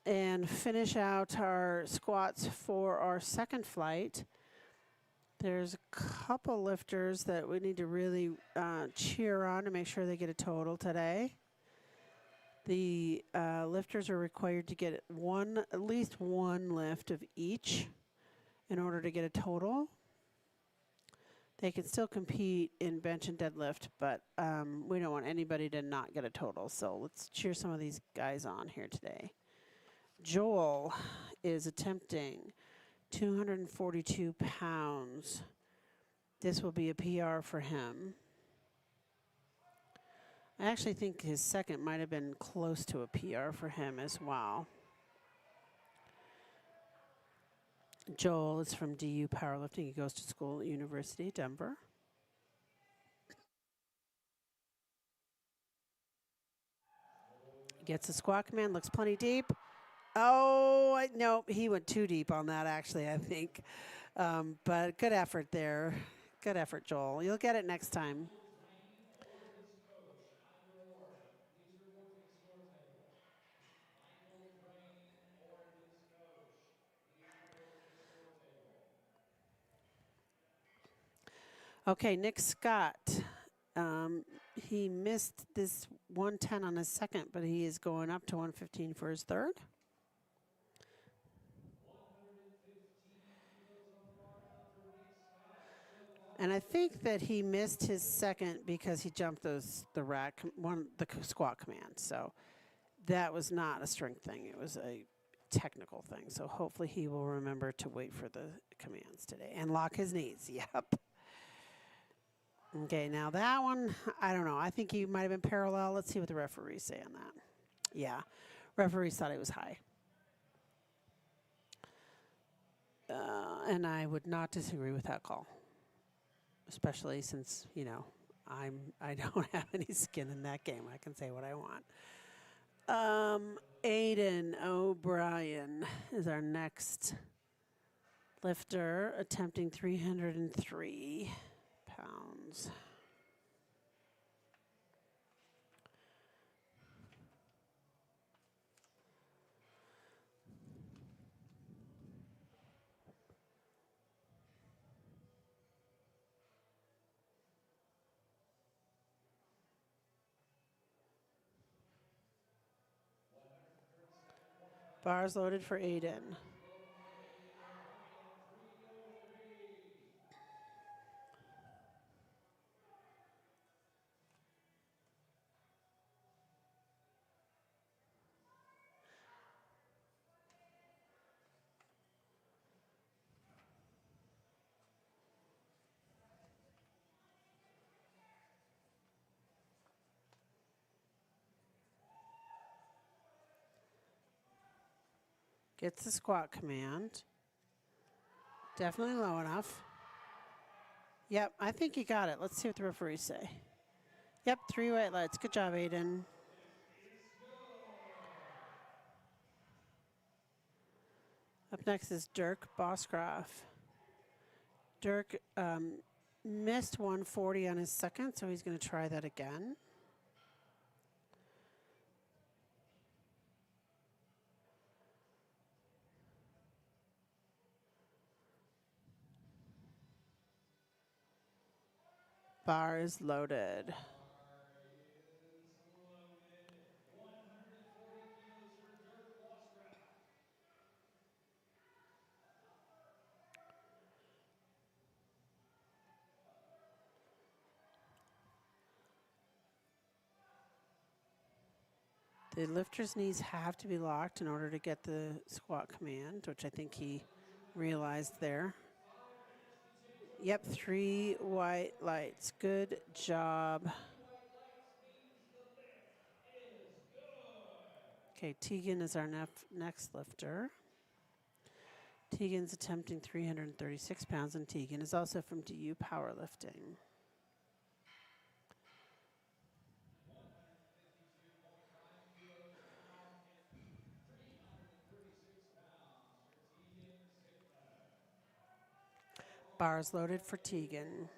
and finish out our squats for our second flight. There's a couple lifters that we need to really cheer on to make sure they get a total today. The lifters are required to get at least one lift of each in order to get a total. They can still compete in bench and deadlift, but we don't want anybody to not get a total. So let's cheer some of these guys on here today. Joel is attempting 242 pounds. This will be a PR for him. I actually think his second might have been close to a PR for him as well. Joel is from DU Powerlifting. He goes to school at University of Denver. Gets a squat command, looks plenty deep. Oh, no, he went too deep on that, actually, I think. But good effort there. Good effort, Joel. You'll get it next time. Okay, Nick Scott. He missed this 110 on his second, but he is going up to 115 for his third. And I think that he missed his second because he jumped the squat command. So that was not a strength thing. It was a technical thing. So hopefully he will remember to wait for the commands today and lock his knees. Yep. Okay, now that one, I don't know. I think he might have been parallel. Let's see what the referees say on that. Yeah, referees thought it was high. And I would not disagree with that call, especially since, you know, I don't have any skin in that game. I can say what I want. Aiden O'Brien is our next lifter, attempting 303 pounds. Bars loaded for Aiden. Gets the squat command. Definitely low enough. Yep, I think he got it. Let's see what the referees say. Yep, 3 white lights. Good job, Aiden. Up next is Dirk Boscroft. Dirk missed 140 on his second, so he's going to try that again. Bar is loaded. The lifter's knees have to be locked in order to get the squat command, which I think he realized there. Yep, 3 white lights. Good job. Okay, Tegan is our next lifter. Tegan's attempting 336 pounds, and Tegan is also from DU Powerlifting. Bars loaded for Tegan.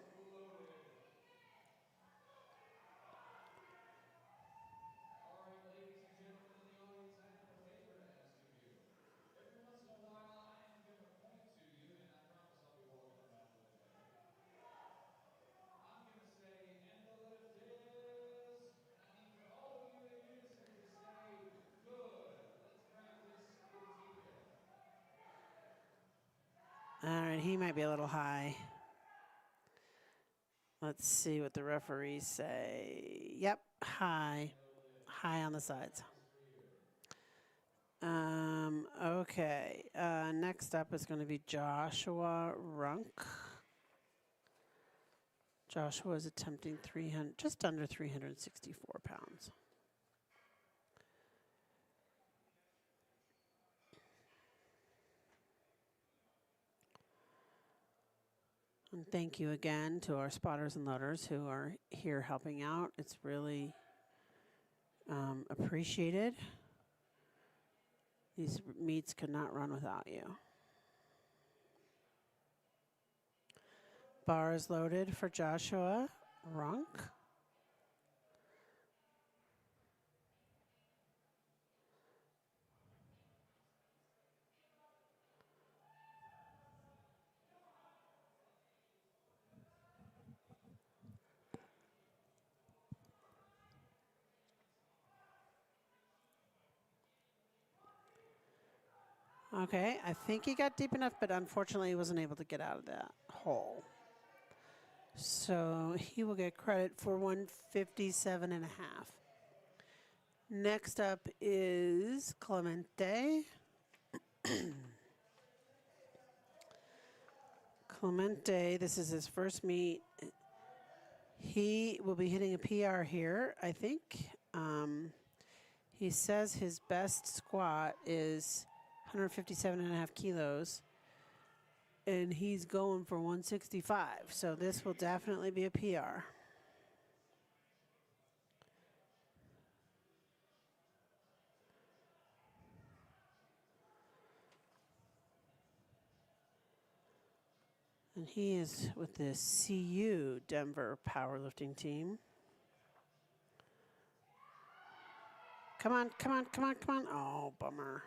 All right, he might be a little high. Let's see what the referees say. Yep, high. High on the sides. Okay, next up is going to be Joshua Runk. Joshua is attempting just under 364 pounds. And thank you again to our spotters and loaders who are here helping out. It's really appreciated. These meets could not run without you. Bars loaded for Joshua Runk. Okay, I think he got deep enough, but unfortunately he wasn't able to get out of that hole. So he will get credit for 157 and a half. Next up is Clemente. Clemente, this is his first meet. He will be hitting a PR here, I think. He says his best squat is 157.5 kilos, and he's going for 165. So this will definitely be a PR. And he is with the CU Denver powerlifting team. Come on, come on, come on, come on. Oh, bummer.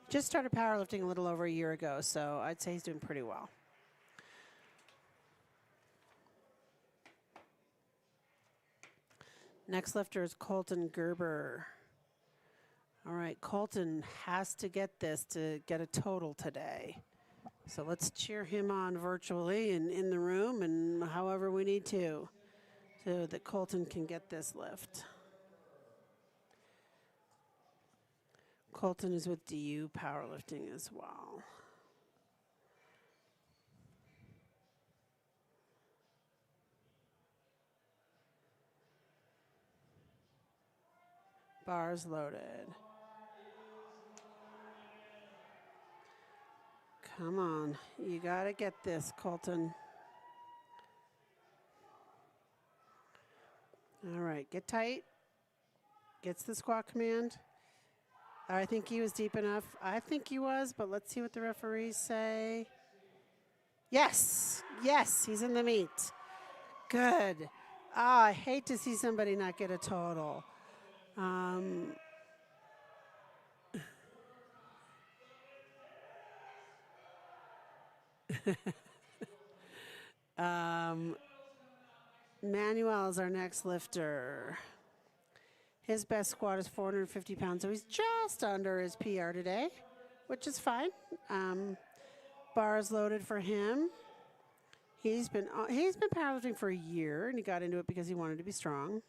Just started powerlifting a little over a year ago, so I'd say he's doing pretty well. Next lifter is Colton Gerber. All right, Colton has to get this to get a total today. So let's cheer him on virtually and in the room and however we need to, so that Colton can get this lift. Colton is with DU Powerlifting as well. Bars loaded. Come on, you gotta get this, Colton. All right, get tight. Gets the squat command. I think he was deep enough. I think he was, but let's see what the referees say. Yes, yes, he's in the meet. Good. I hate to see somebody not get a total. Manuel is our next lifter. His best squat is 450 pounds, so he's just under his PR today, which is fine. Bars loaded for him. He's been powerlifting for a year, and he got into it because he wanted to be strong.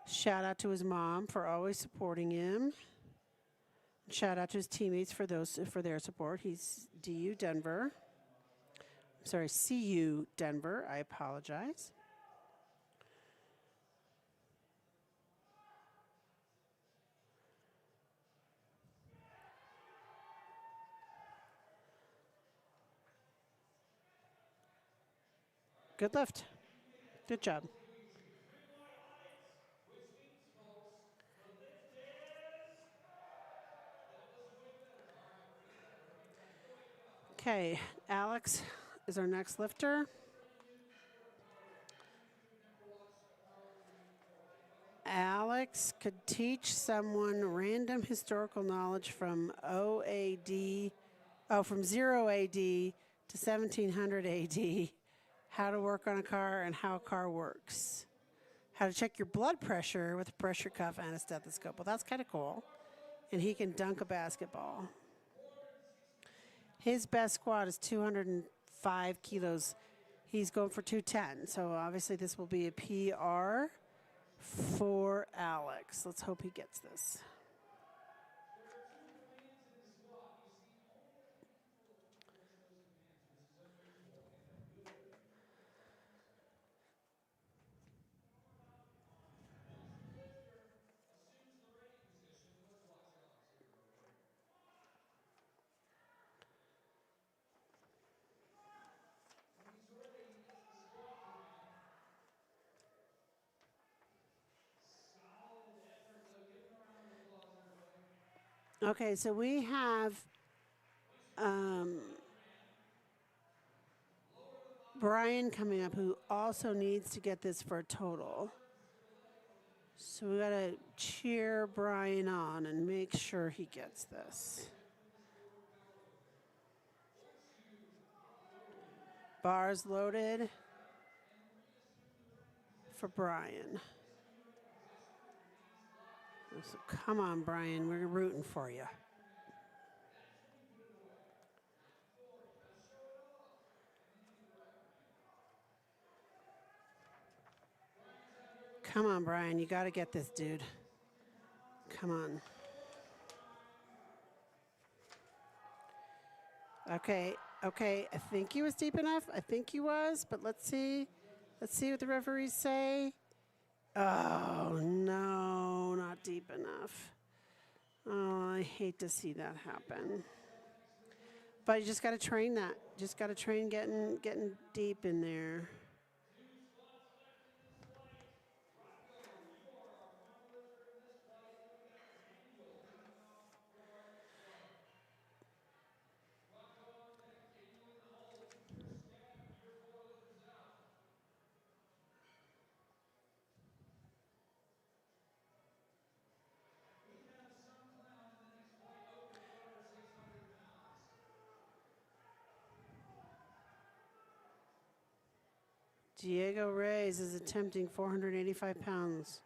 Shout out to his mom for always supporting him. Shout out to his teammates for their support. He's DU Denver. Sorry, CU Denver. I apologize. Good lift. Good job. Okay, Alex is our next lifter. Alex could teach someone random historical knowledge from from 0 AD to 1700 AD, how to work on a car and how a car works, how to check your blood pressure with a pressure cuff and a stethoscope. Well, that's kind of cool. And he can dunk a basketball. His best squat is 205 kilos. He's going for 210. So obviously this will be a PR for Alex. Let's hope he gets this. Okay, so we have Brian coming up, who also needs to get this for a total. So we gotta cheer Brian on and make sure he gets this. Bars loaded for Brian. So come on, Brian, we're rooting for you. Come on, Brian, you gotta get this, dude. Come on. Okay, I think he was deep enough. I think he was, but let's see. Let's see what the referees say. Oh, no, not deep enough. Oh, I hate to see that happen. But you just got to train that. Just got to train getting deep in there. Diego Reyes is attempting 485 pounds.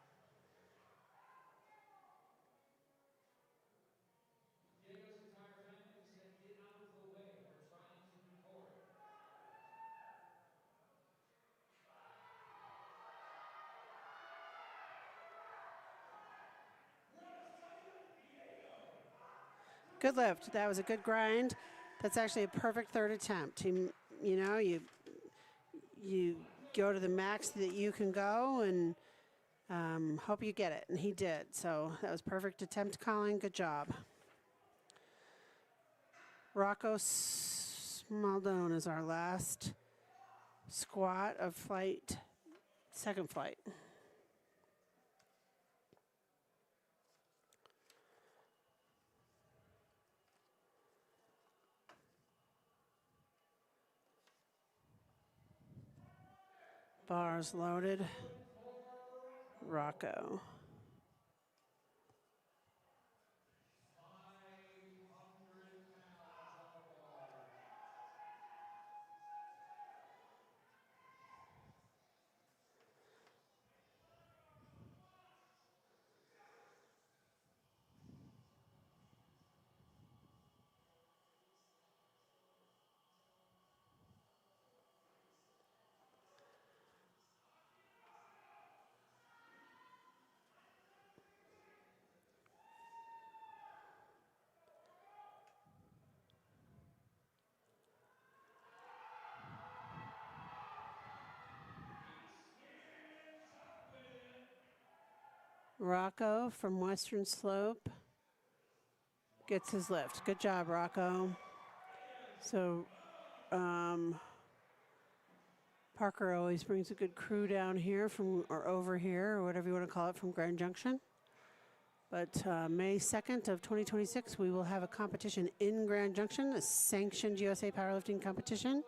Good lift. That was a good grind. That's actually a perfect third attempt. You know, you go to the max that you can go and hope you get it. And he did. So that was perfect attempt, Colin. Good job. Rocco Smaldone is our last squat of flight, second flight. Bars loaded. Rocco. Rocco from Western Slope gets his lift. Good job, Rocco. So Parker always brings a good crew down here from, or over here, or whatever you want to call it, from Grand Junction. But May 2nd of 2026, we will have a competition in Grand Junction, a sanctioned USA powerlifting competition.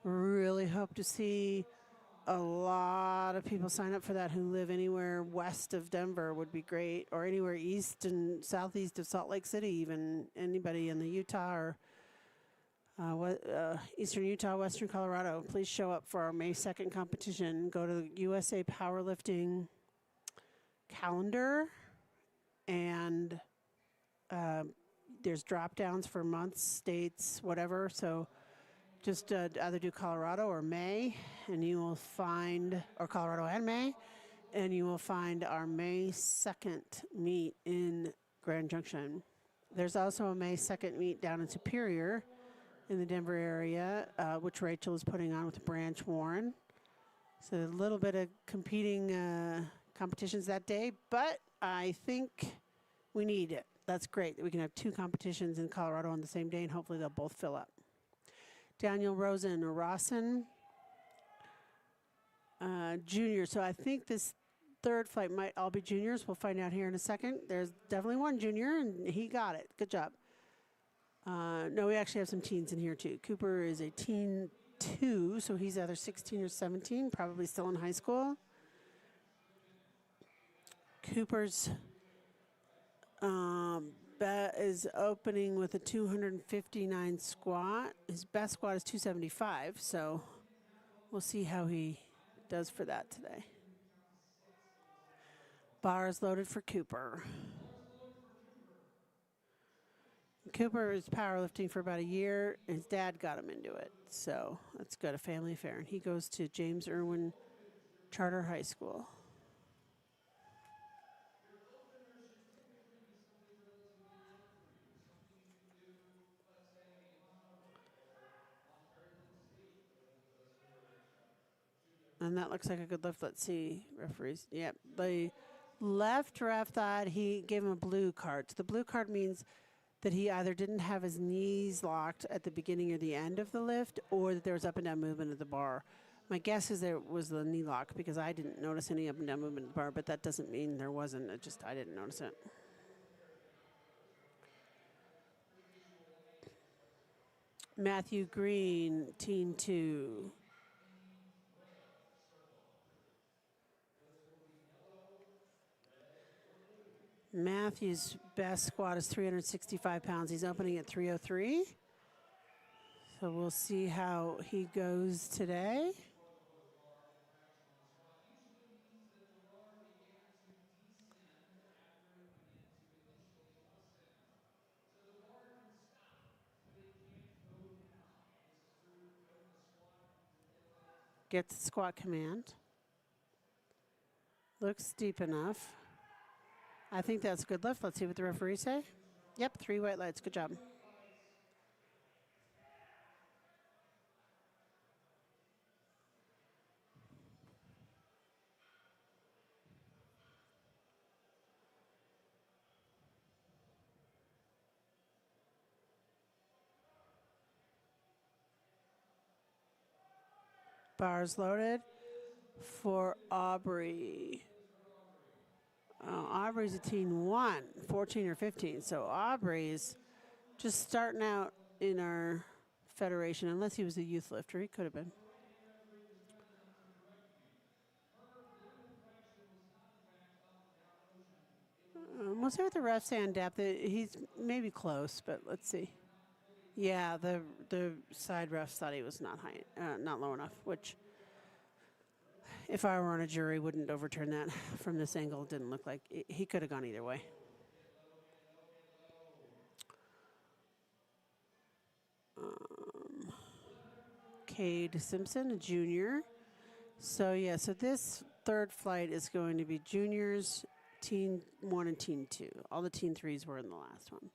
Really hope to see a lot of people sign up for that who live anywhere west of Denver would be great, or anywhere east and southeast of Salt Lake City, even anybody in the Utah or eastern Utah, western Colorado. Please show up for our May 2nd competition. Go to the USA Powerlifting calendar, and there's drop downs for months, states, whatever. So just either do Colorado or May, and you will find, or Colorado and May, and you will find our May 2nd meet in Grand Junction. There's also a May 2nd meet down in Superior in the Denver area, which Rachel is putting on with Branch Warren. So a little bit of competing competitions that day, but I think we need it. That's great that we can have two competitions in Colorado on the same day, and hopefully they'll both fill up. Daniel Rosen, or Rawson, junior. So I think this third flight might all be juniors. We'll find out here in a second. There's definitely one junior, and he got it. Good job. No, we actually have some teens in here, too. Cooper is a teen 2, so he's either 16 or 17, probably still in high school. Cooper's bet is opening with a 259 squat. His best squat is 275, so we'll see how he does for that today. Bars loaded for Cooper. Cooper is powerlifting for about a year. His dad got him into it, so that's good, a family affair. And he goes to James Irwin Charter High School. And that looks like a good lift. Let's see, referees. Yep, the left ref thought he gave him a blue card. So the blue card means that he either didn't have his knees locked at the beginning or the end of the lift, or that there was up and down movement of the bar. My guess is there was the knee lock because I didn't notice any up and down movement of the bar, but that doesn't mean there wasn't. It just, I didn't notice it. Matthew Green, Teen 2. Matthew's best squat is 365 pounds. He's opening at 303. So we'll see how he goes today. Gets the squat command. Looks deep enough. I think that's a good lift. Let's see what the referees say. Yep, 3 white lights. Good job. Bars loaded for Aubrey. Aubrey's a teen 1, 14 or 15. So Aubrey's just starting out in our federation, unless he was a youth lifter. He could have been. We'll see what the refs say on depth. He's maybe close, but let's see. Yeah, the side refs thought he was not high, not low enough, which if I were on a jury, wouldn't overturn that. From this angle, it didn't look like he could have gone either way. Cade Simpson, a junior. So yeah, so this third flight is going to be juniors, teen 1 and teen 2. All the teen 3s were in the last one.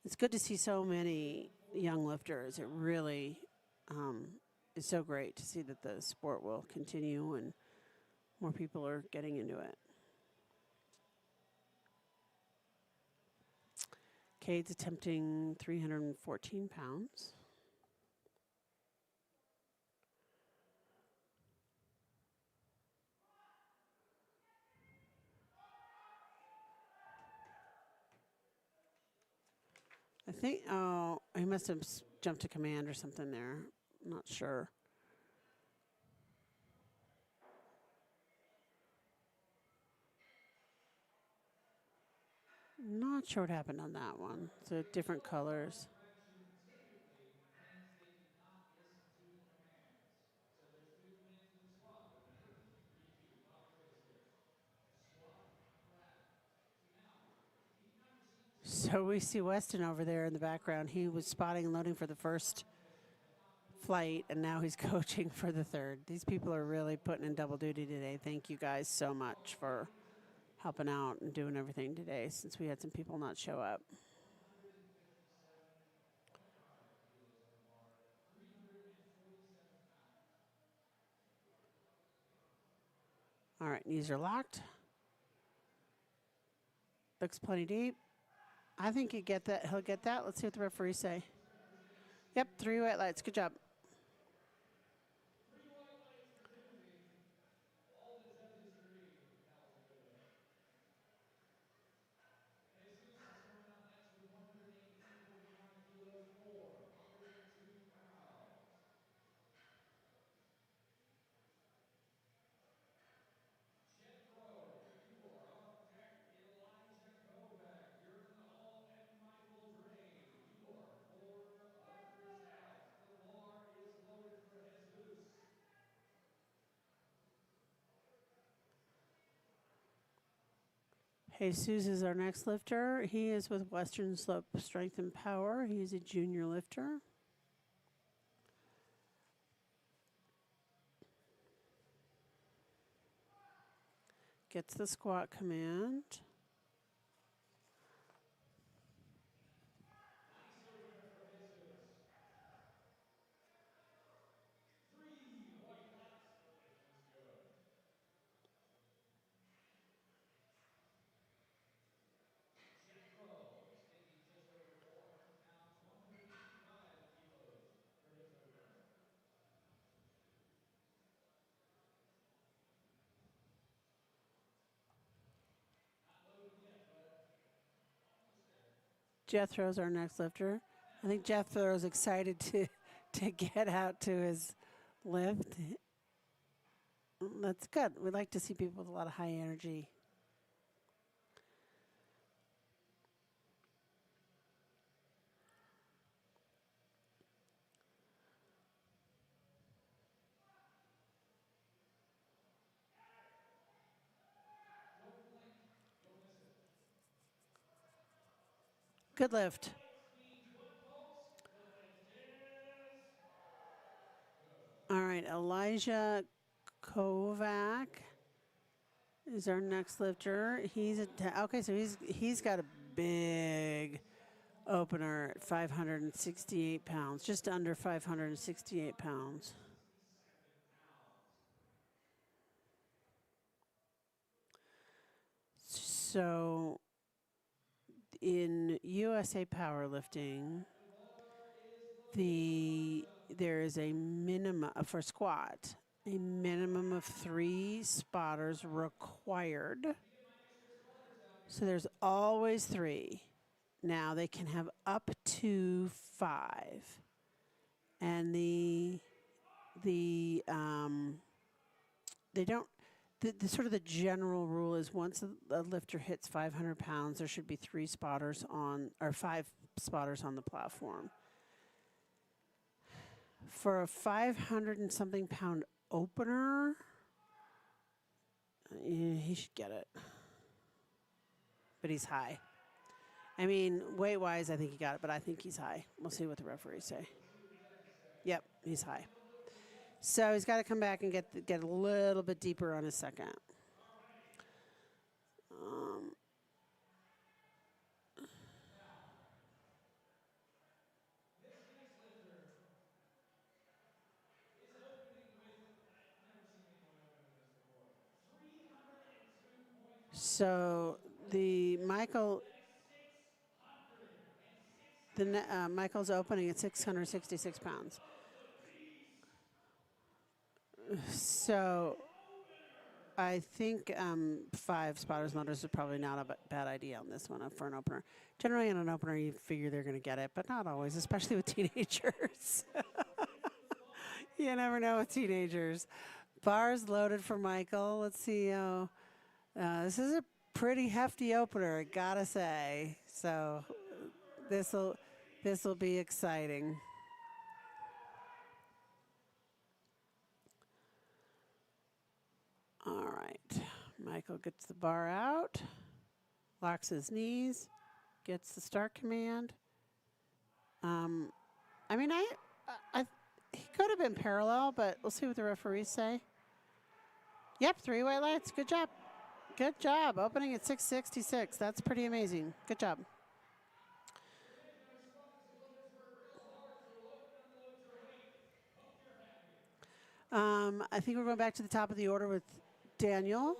It's good to see so many young lifters. It really is so great to see that the sport will continue and more people are getting into it. Cade's attempting 314 pounds. I think, oh, he must have jumped to command or something there. I'm not sure. Not sure what happened on that one. So different colors. So we see Weston over there in the background. He was spotting and loading for the first flight, and now he's coaching for the third. These people are really putting in double duty today. Thank you guys so much for helping out and doing everything today since we had some people not show up. All right, knees are locked. Looks plenty deep. I think he'll get that. He'll get that. Let's see what the referees say. Yep, 3 white lights. Good job. Jesus is our next lifter. He is with Western Slope Strength and Power. He's a junior lifter. Gets the squat command. Jethro's our next lifter. I think Jethro's excited to get out to his lift. That's good. We like to see people with a lot of high energy. Good lift. All right, Elijah Kovac is our next lifter. Okay, so he's got a big opener at 568 pounds, just under 568 pounds. So in USA powerlifting, there is a minimum for squat, a minimum of 3 spotters required. So there's always 3. Now they can have up to 5, and they don't. The sort of the general rule is once a lifter hits 500 pounds, there should be 3 spotters on, or 5 spotters on the platform. For a 500 and something pound opener, he should get it. But he's high. I mean, weight-wise, I think he got it, but I think he's high. We'll see what the referees say. Yep, he's high. So he's got to come back and get a little bit deeper on his second. So the Michael's opening at 666 pounds. So I think 5 spotters and loaders is probably not a bad idea on this one for an opener. Generally, in an opener, you figure they're going to get it, but not always, especially with teenagers. You never know with teenagers. Bars loaded for Michael. Let's see. This is a pretty hefty opener, I gotta say. So this will be exciting. All right, Michael gets the bar out, locks his knees, gets the start command. I mean, he could have been parallel, but we'll see what the referees say. Yep, 3 white lights. Good job. Good job. Opening at 666. That's pretty amazing. Good job. I think we're going back to the top of the order with Daniel.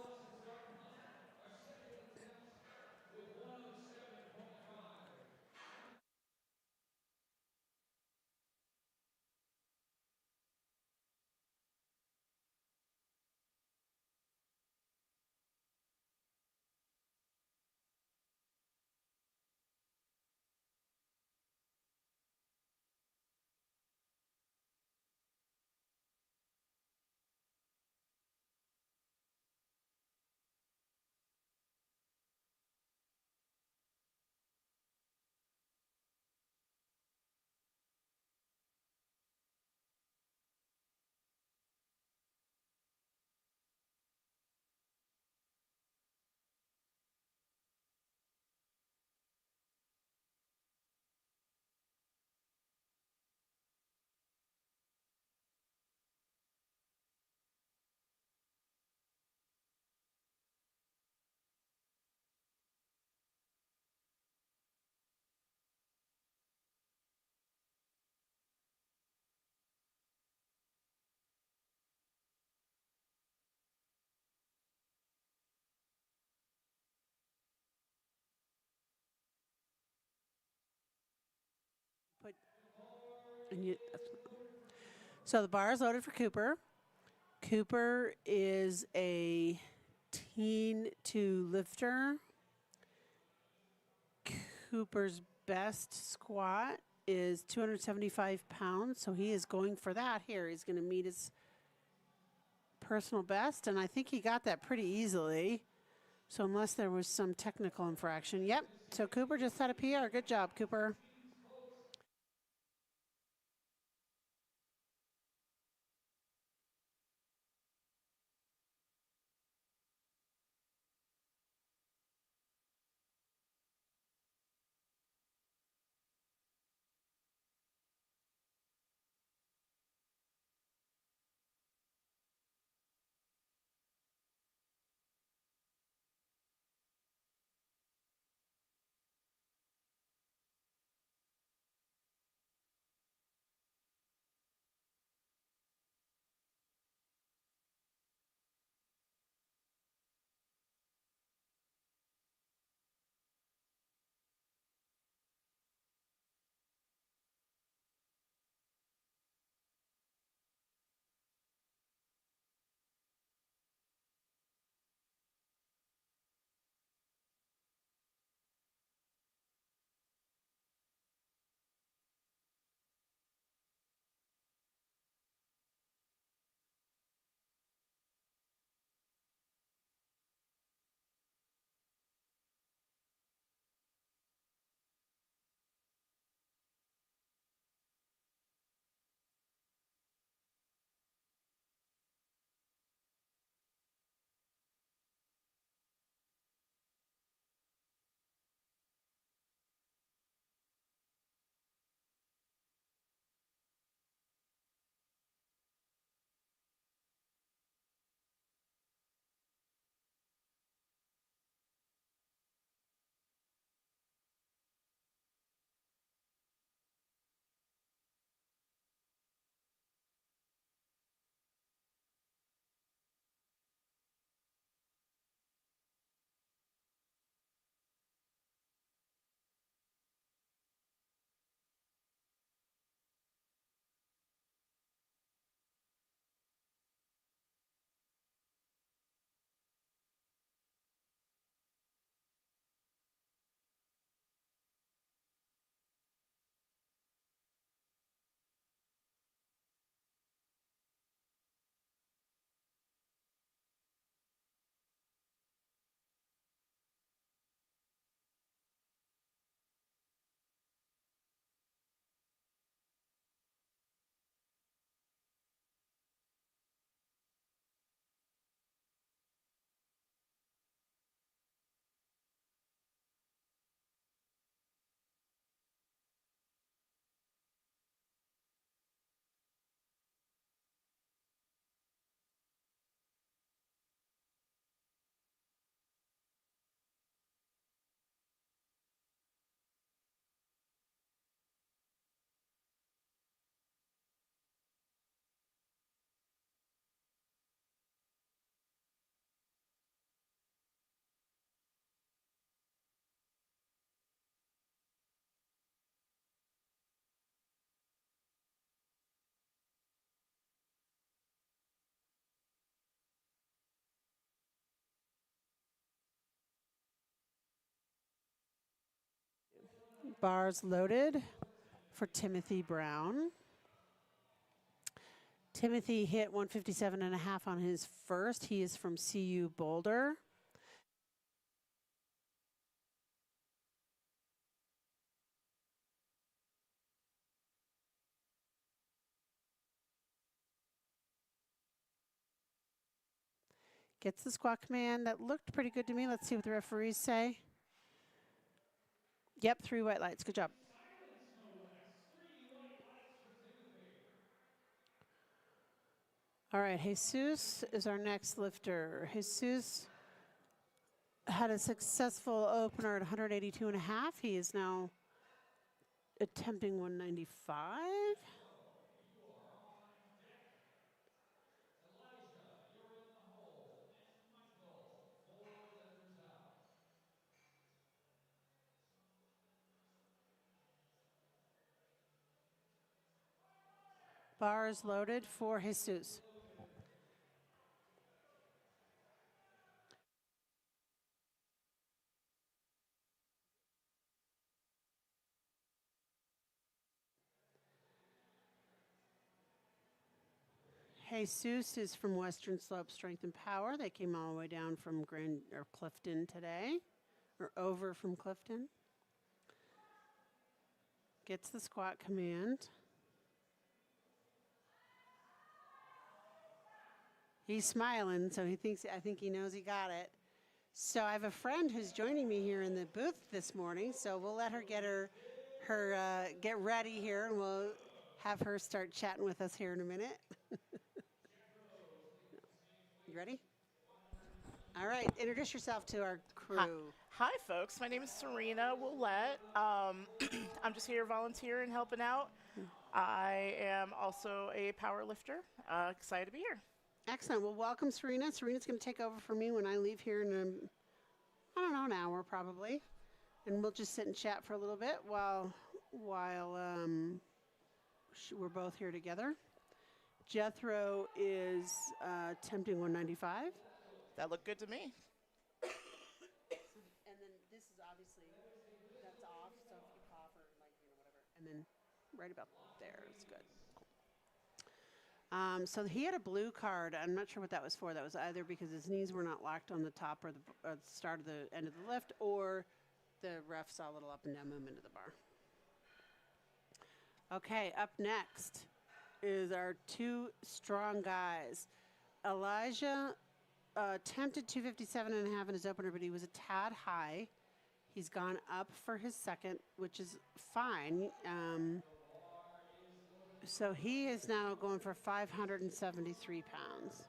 So the bar is loaded for Cooper. Cooper is a teen to lifter. Cooper's best squat is 275 pounds, so he is going for that here. He's going to meet his personal best, and I think he got that pretty easily. So unless there was some technical infraction. Yep, so Cooper just had a PR. Good job, Cooper. Bars loaded for Timothy Brown. Timothy hit 157.5 on his first. He is from CU Boulder. Gets the squat command. That looked pretty good to me. Let's see what the referees say. Yep, 3 white lights. Good job. All right, Jesus is our next lifter. Jesus had a successful opener at 182.5. He is now attempting 195. Bars loaded for Jesus. Jesus is from Western Slope Strength and Power. They came all the way down from Clifton today, or over from Clifton. Gets the squat command. He's smiling, so I think he knows he got it. So I have a friend who's joining me here in the booth this morning, so we'll let her get ready here, and we'll have her start chatting with us here in a minute. You ready? All right, introduce yourself to our crew. Hi, folks. My name is Serena Willette. I'm just here volunteering, helping out. I am also a power lifter. Excited to be here. Excellent. Well, welcome, Serena. Serena's going to take over for me when I leave here in, an hour probably. And we'll just sit and chat for a little bit while we're both here together. Jethro is attempting 195. That looked good to me. And then this is obviously, that's off, so if you cough or whatever. And then right about there is good. So he had a blue card. I'm not sure what that was for. That was either because his knees were not locked on the top or the start of the end of the lift, or the ref saw a little up and down movement of the bar. Okay, up next is our two strong guys. Elijah attempted 257.5 in his opener, but he was a tad high. He's gone up for his second, which is fine. So he is now going for 573 pounds.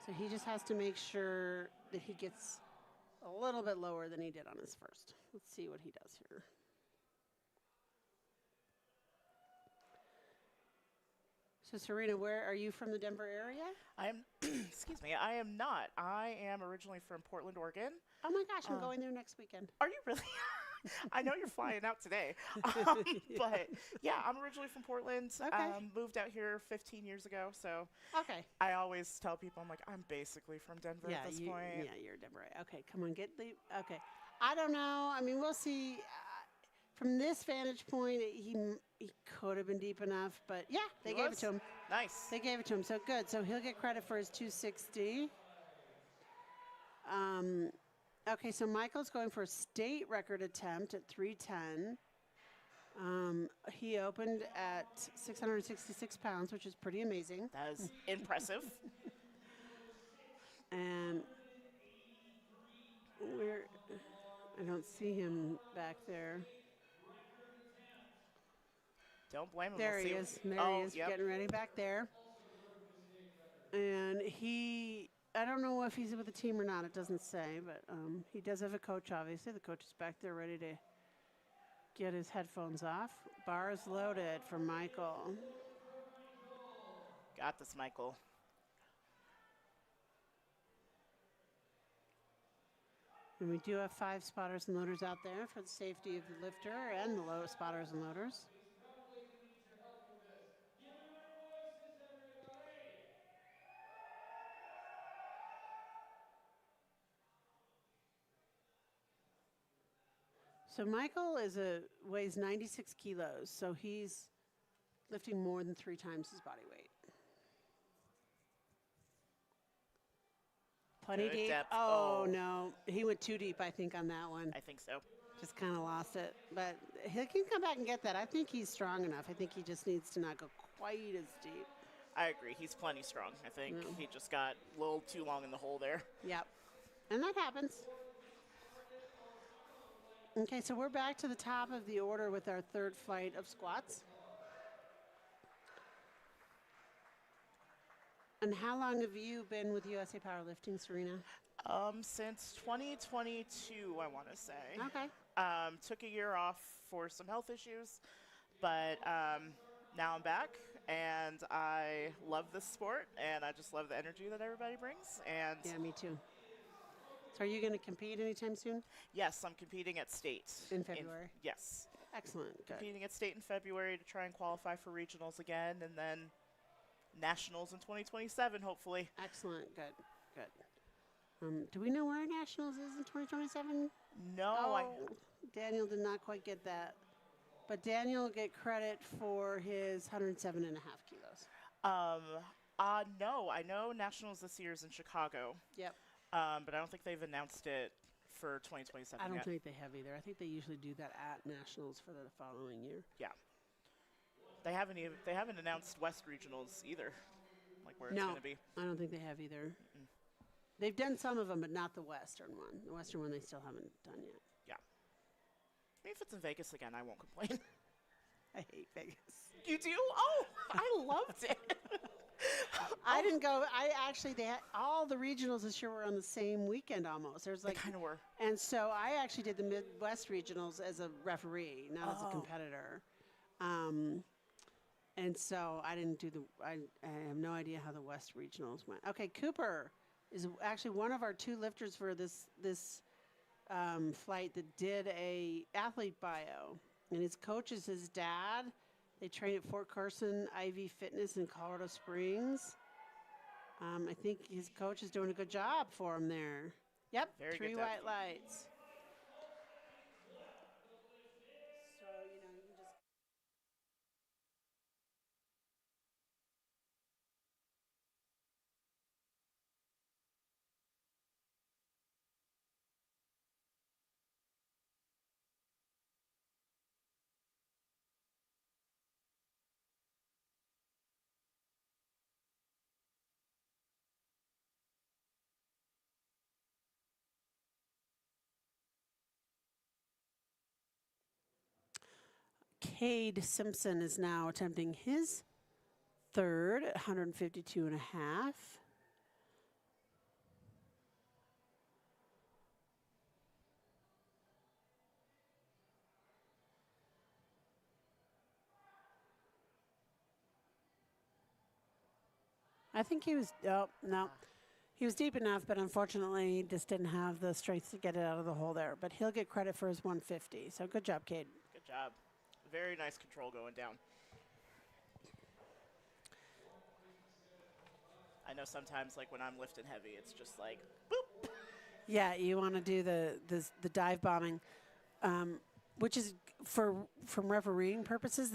So he just has to make sure that he gets a little bit lower than he did on his first. Let's see what he does here. So Serena, where are you from, the Denver area? I am, excuse me, I am not. I am originally from Portland, Oregon. Oh my gosh, I'm going there next weekend. Are you really? I know you're flying out today. But yeah, I'm originally from Portland. Okay. Moved out here 15 years ago. So okay. I always tell people, I'm like, I'm basically from Denver at this point. Yeah, you're Denver. Okay, come on, okay. I don't know. I mean, we'll see. From this vantage point, he could have been deep enough, but yeah, they gave it to him. Nice. They gave it to him, so good. So he'll get credit for his 260. Okay, so Michael's going for a state record attempt at 310. He opened at 666 pounds, which is pretty amazing. That is impressive. And I don't see him back there. Don't blame him. There he is. There he is, getting ready back there. And I don't know if he's with the team or not. It doesn't say, but he does have a coach, obviously. The coach is back there ready to get his headphones off. Bar is loaded for Michael. Got this, Michael. And we do have 5 spotters and loaders out there for the safety of the lifter and the low spotters and loaders. So Michael weighs 96 kilos, so he's lifting more than 3 times his body weight. Plenty deep. Depth. Oh, no. He went too deep, I think, on that one. I think so. Just kind of lost it. But he can come back and get that. I think he's strong enough. I think he just needs to not go quite as deep. I agree. He's plenty strong. I think he just got a little too long in the hole there. Yep. And that happens. Okay, so we're back to the top of the order with our third flight of squats. And how long have you been with USA Powerlifting, Serena? Since 2022, I want to say. Okay. Took a year off for some health issues, but now I'm back, and I love this sport, and I just love the energy that everybody brings. And yeah, me too. So are you going to compete anytime soon? Yes, I'm competing at state. In February? Yes. Excellent. Good. Competing at state in February to try and qualify for regionals again, and then nationals in 2027, hopefully. Excellent. Good. Do we know where nationals is in 2027? No. Daniel did not quite get that. But Daniel will get credit for his 107.5 kilos. No, I know Nationals this year is in Chicago, Yep. but I don't think they've announced it for I 2027 don't yet. think they have either. I think they usually do that at nationals for the following year. Yeah, they haven't announced West Regionals either, like where it's No, going to be. I don't think they have either. Mm-mm. They've done some of them, but not the Western one. The Western one they still haven't done yet. Yeah, I mean, if it's in Vegas again, I won't complain. I hate Vegas. You do? Oh, I loved it. I didn't go. I actually they had all the regionals this year were on the same weekend almost. There's They like, kind of were. and so I actually did the Midwest regionals as a referee, not as a Oh, competitor. Um, and so I didn't do the. I have no idea how the West regionals went. Okay, Cooper is actually one of our two lifters for this flight that did a athlete bio, and his coach is his dad. They train at Fort Carson IV Fitness in Colorado Springs. I think his coach is doing a good job for him there. Yep, very three good white depth. lights. So, you know, you can just. Cade Simpson is now attempting his third at 152 and a half. I think he was, oh, no. Ah, He was deep enough, but unfortunately he just didn't have the strength to get it out of the hole there. But he'll get credit for his 150. So good job, Cade. good job. Very nice control going down. I know sometimes, like when I'm lifting heavy, it's just like, boop. Yeah, you want to do the dive bombing, which is for from refereeing purposes.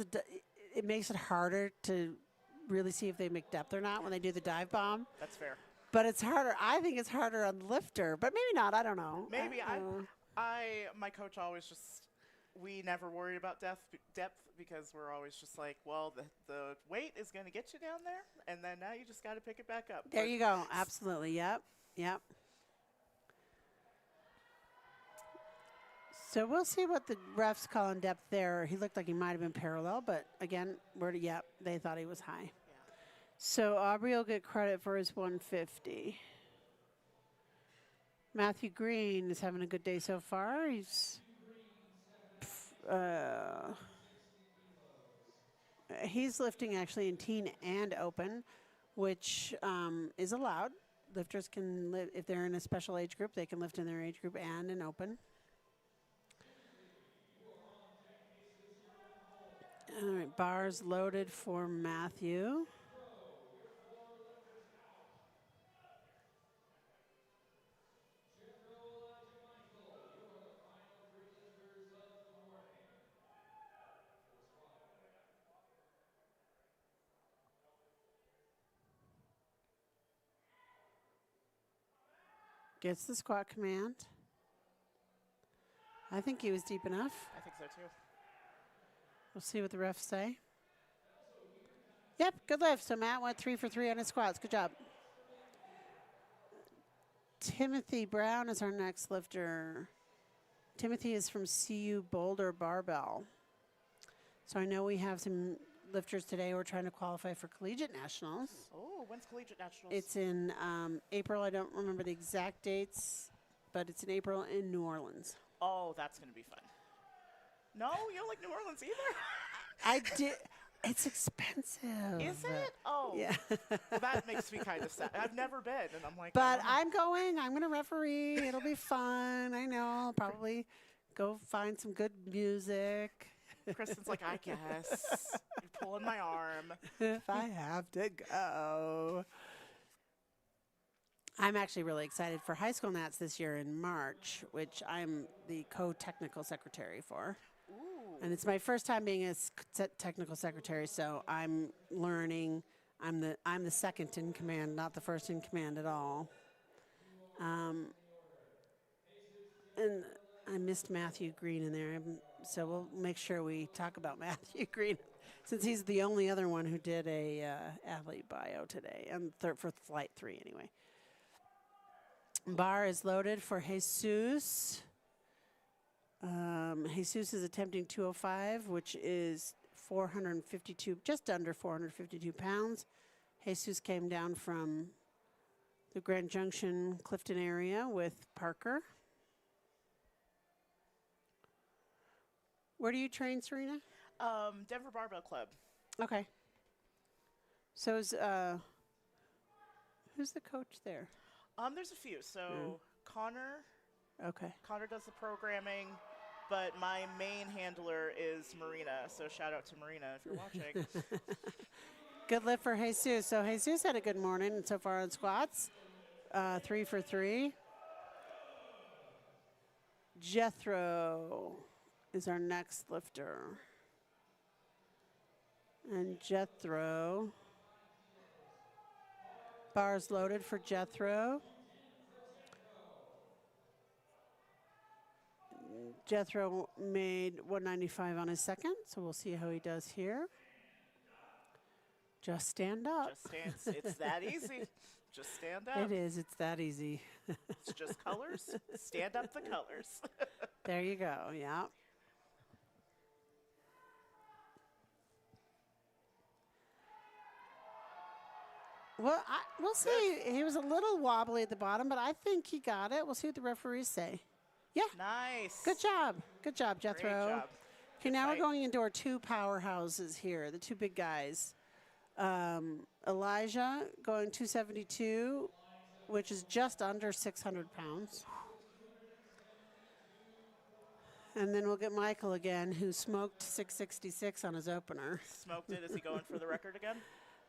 It makes it harder to really see if they make depth or not when they do the dive bomb. That's fair. But it's harder. I think it's harder on the lifter, but maybe not. I don't know. Maybe I don't know. my coach always just, we never worried about depth because we're always just like, well, the weight is going to get you down there, and then now you just got to pick it back up. There But you go. Absolutely. Yep. Yep. So we'll see what the refs call in depth there. He looked like he might have been parallel, but again, yep, they thought he was high. Yeah. So Aubrey will get credit for his 150. Matthew Green is having a good day so far. He's lifting actually in teen and open, which is allowed. Lifters can live if they're in a special age group. They can lift in their age group and in open. All right, bars loaded for Matthew. Gets the squat command. I think he was deep enough. I think so too. We'll see what the refs say. Yep, good lift. So Matt went 3 for 3 on his squats. Good job. Timothy Brown is our next lifter. Timothy is from CU Boulder Barbell. So I know we have some lifters today. We're trying to qualify for collegiate nationals. Oh, when's collegiate nationals? It's in April. I don't remember the exact dates, but it's in April in New Orleans. Oh, that's going to be fun. No, you don't like New Orleans either? I did. It's expensive. Is it? Oh. Yeah. Well, that makes me kind of sad. I've never been, and I'm like, But oh. I'm going. I'm going to referee. It'll be fun. I know. I'll probably go find some good music. Kristen's like, I guess. You're pulling my arm. If I have to go. I'm actually really excited for high school Nats this year in March, which I'm the co-technical secretary for. Ooh. And it's my first time being a technical secretary, so I'm learning. I'm the second in command, not the first in command at all. And I missed Matthew Green in there, so we'll make sure we talk about Matthew Green, since he's the only other one who did a athlete bio today, and for flight 3 anyway. Bar is loaded for Jesus. Jesus is attempting 205, which is 452, just under 452 pounds. Jesus came down from the Grand Junction, Clifton area with Parker. Where do you train, Serena? Denver Barbell Club. Okay. So is who's the coach there? There's a few. So Connor. Okay. Connor does the programming, but my main handler is Marina. So shout out to Marina if you're watching. Good lift for Jesus. So Jesus had a good morning so far on squats. 3 for 3. Jethro is our next lifter. And Jethro. Bars loaded for Jethro. Jethro made 195 on his second, so we'll see how he does here. Just stand up. Just stand. It's that easy. Just stand up. It is. It's that easy. It's just colors. Stand up the colors. There you go. Yeah. Well, we'll see. He was a little wobbly at the bottom, but I think he got it. We'll see what the referees say. Yeah. Nice. Good job. Good job, Jethro. Great job. Okay, now we're going into our 2 powerhouses here, the 2 big guys. Elijah going 272, which is just under 600 pounds. And then we'll get Michael again, who smoked 666 on his opener. Smoked it. Is he going for the record again?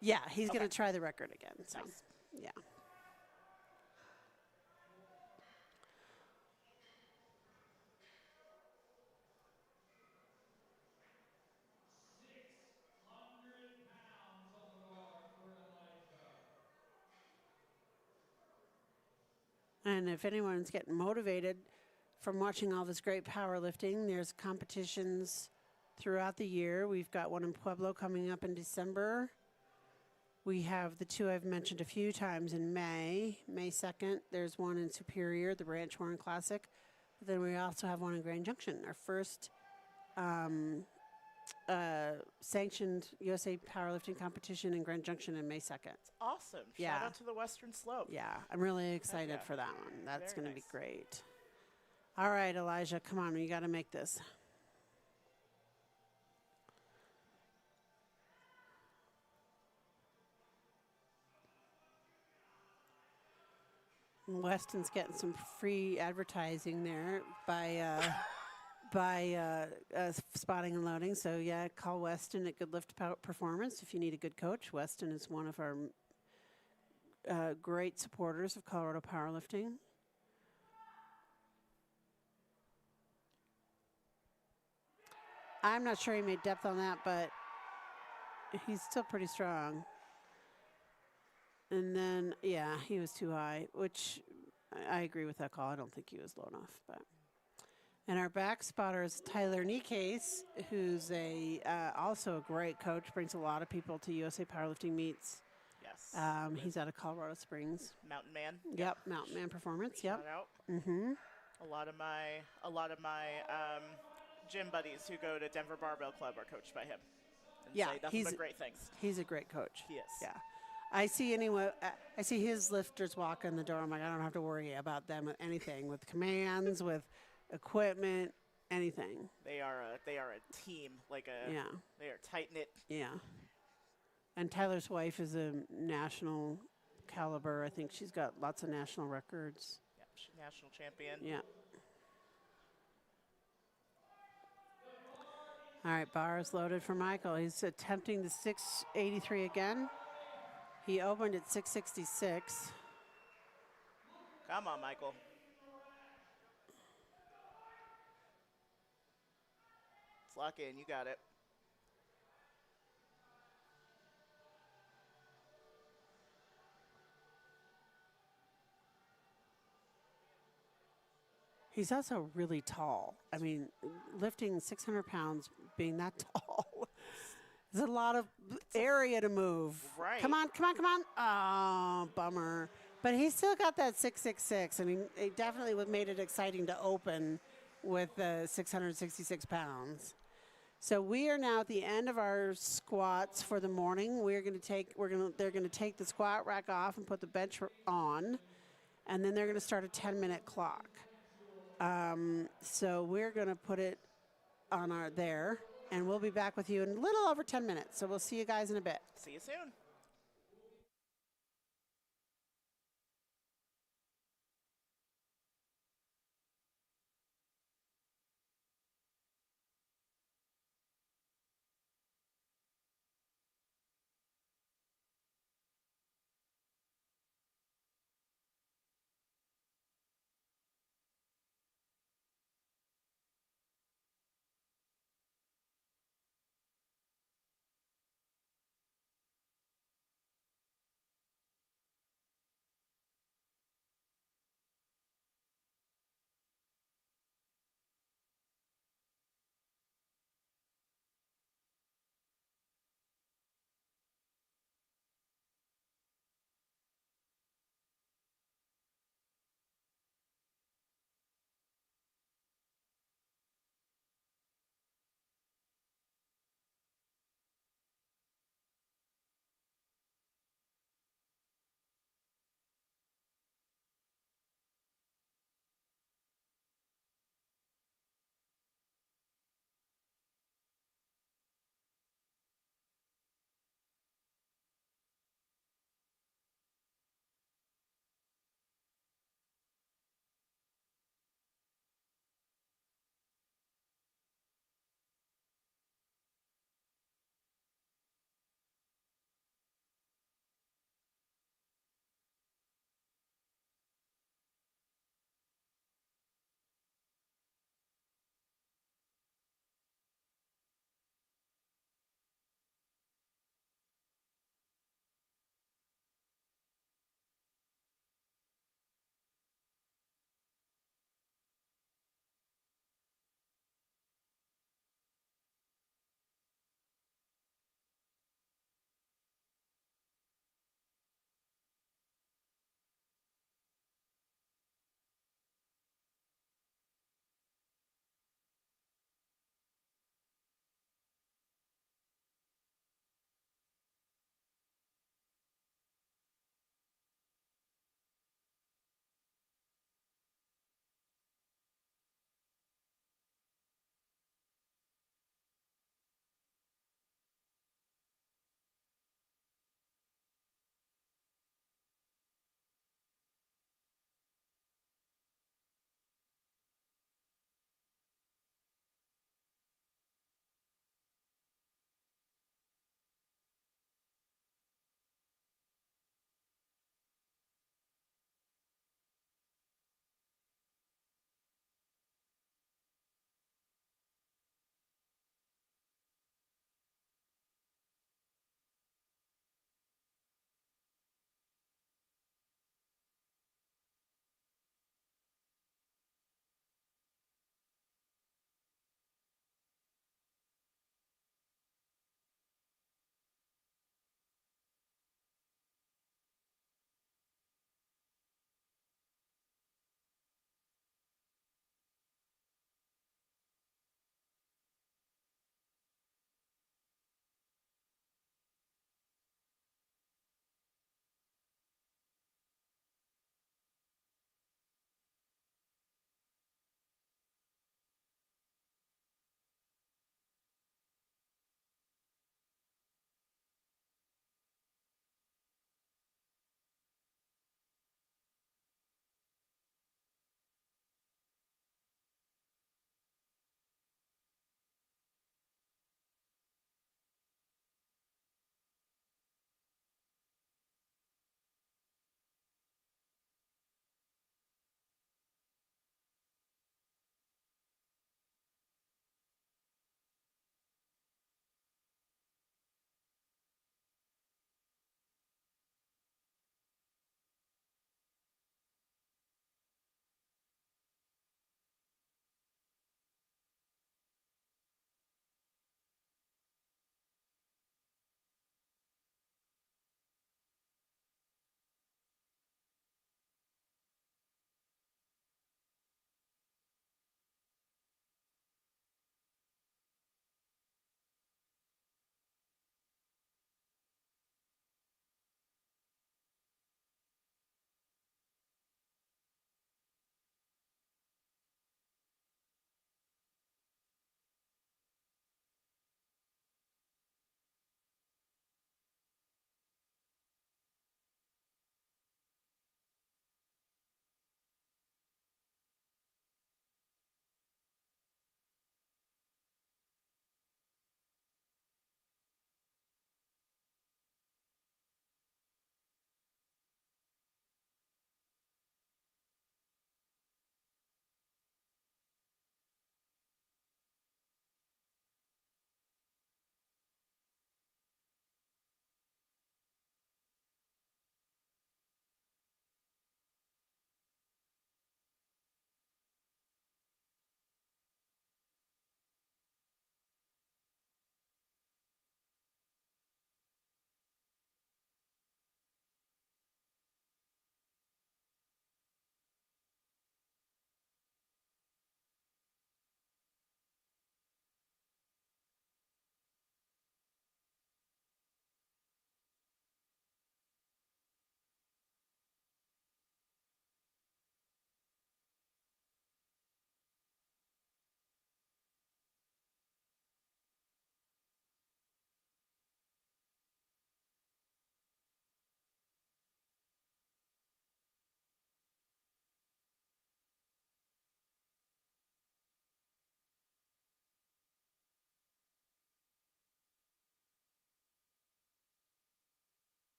Yeah, he's going to try the record again. So, Nice. yeah. And if anyone's getting motivated from watching all this great powerlifting, there's competitions throughout the year. We've got one in Pueblo coming up in December. We have the 2 I've mentioned a few times in May 2nd. There's one in Superior, the Ranch Horn Classic. But then we also have one in Grand Junction, our first sanctioned USA powerlifting competition in Grand Junction in May 2nd. Awesome. Yeah. Shout out to the Western Slope. Yeah, I'm really excited for that one. That's going to be great. All right, Elijah, come on. You got to make this. Weston's getting some free advertising there by spotting and loading. So, yeah, call Weston at Good Lift Performance if you need a good coach. Weston is one of our great supporters of Colorado powerlifting. I'm not sure he made depth on that, but he's still pretty strong. And then, yeah, he was too high, which I agree with that call. I don't think he was low enough. But and our back spotter is Tyler Nikase, who's also a great coach, brings a lot of people to USA Powerlifting meets. Yes. He's out of Colorado Springs. Mountain Man. Yep, Mountain Man Performance. Yep. Shout out. Mm-hmm. A lot of my gym buddies who go to Denver Barbell Club are coached by him. And Yeah, say nothing but great things. He's a great coach. He is. Yeah. I see his lifters walk in the door. I'm like, I don't have to worry about them with anything, with commands, with equipment, anything. They are a team, they are tight knit. Yeah. And Tyler's wife is a national caliber. I think she's got lots of national records. Yeah, she's national champion. Yeah. All right, bar is loaded for Michael. He's attempting the 683 again. He opened at 666. Come on, Michael. Let's lock in. You got it. He's also really tall. I mean, lifting 600 pounds, being that tall, there's a lot of area to move. Right. Come on, come on, come on. Oh, bummer. But he still got that 666, and he definitely made it exciting to open with the 666 pounds. So we are now at the end of our squats for the morning. They're going to take the squat rack off and put the bench on, and then they're going to start a 10-minute clock. So we're going to put it on there, and we'll be back with you in a little over 10 minutes. So we'll see you guys in a bit. See you soon.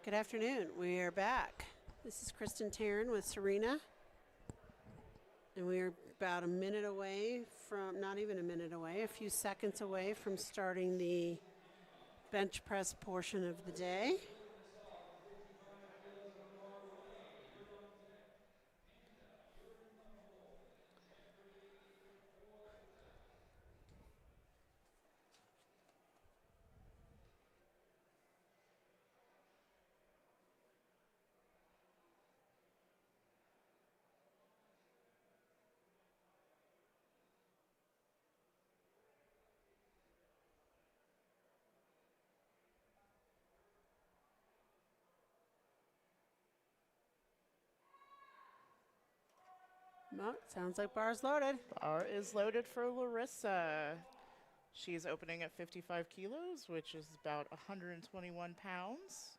Good afternoon. We are back. This is Kristen Taryn with Serena, and we are about a minute away from, not even a minute away, a few seconds away from starting the bench press portion of the day. Well, sounds like bar's loaded. Bar is loaded for Larissa. She's opening at 55 kilos, which is about 121 pounds.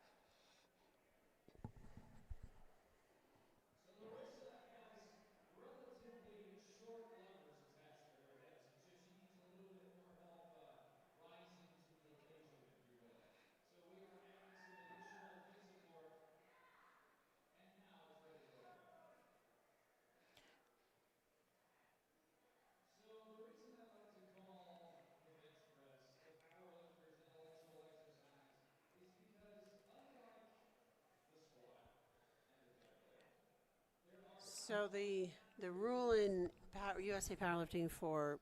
So the rule in USA powerlifting for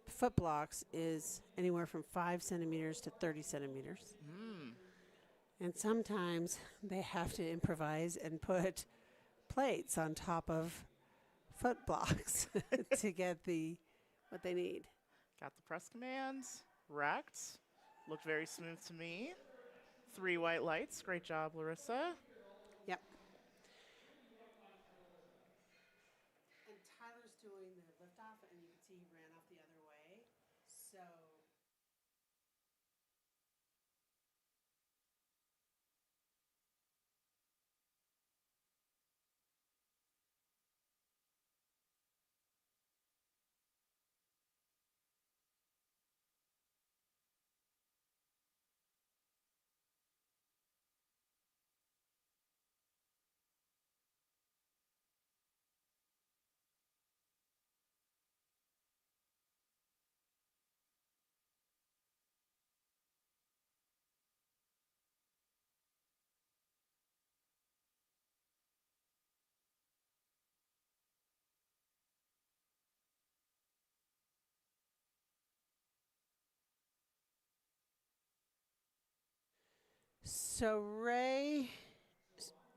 foot blocks is anywhere from 5 centimeters to 30 centimeters. And sometimes they have to improvise and put plates on top of foot blocks to get what they need. Got the press commands, racked. Looked very smooth to me. 3 white lights. Great job, Larissa. Yep. And Tyler's doing the lift off, and you can see he ran off the other way. So Ray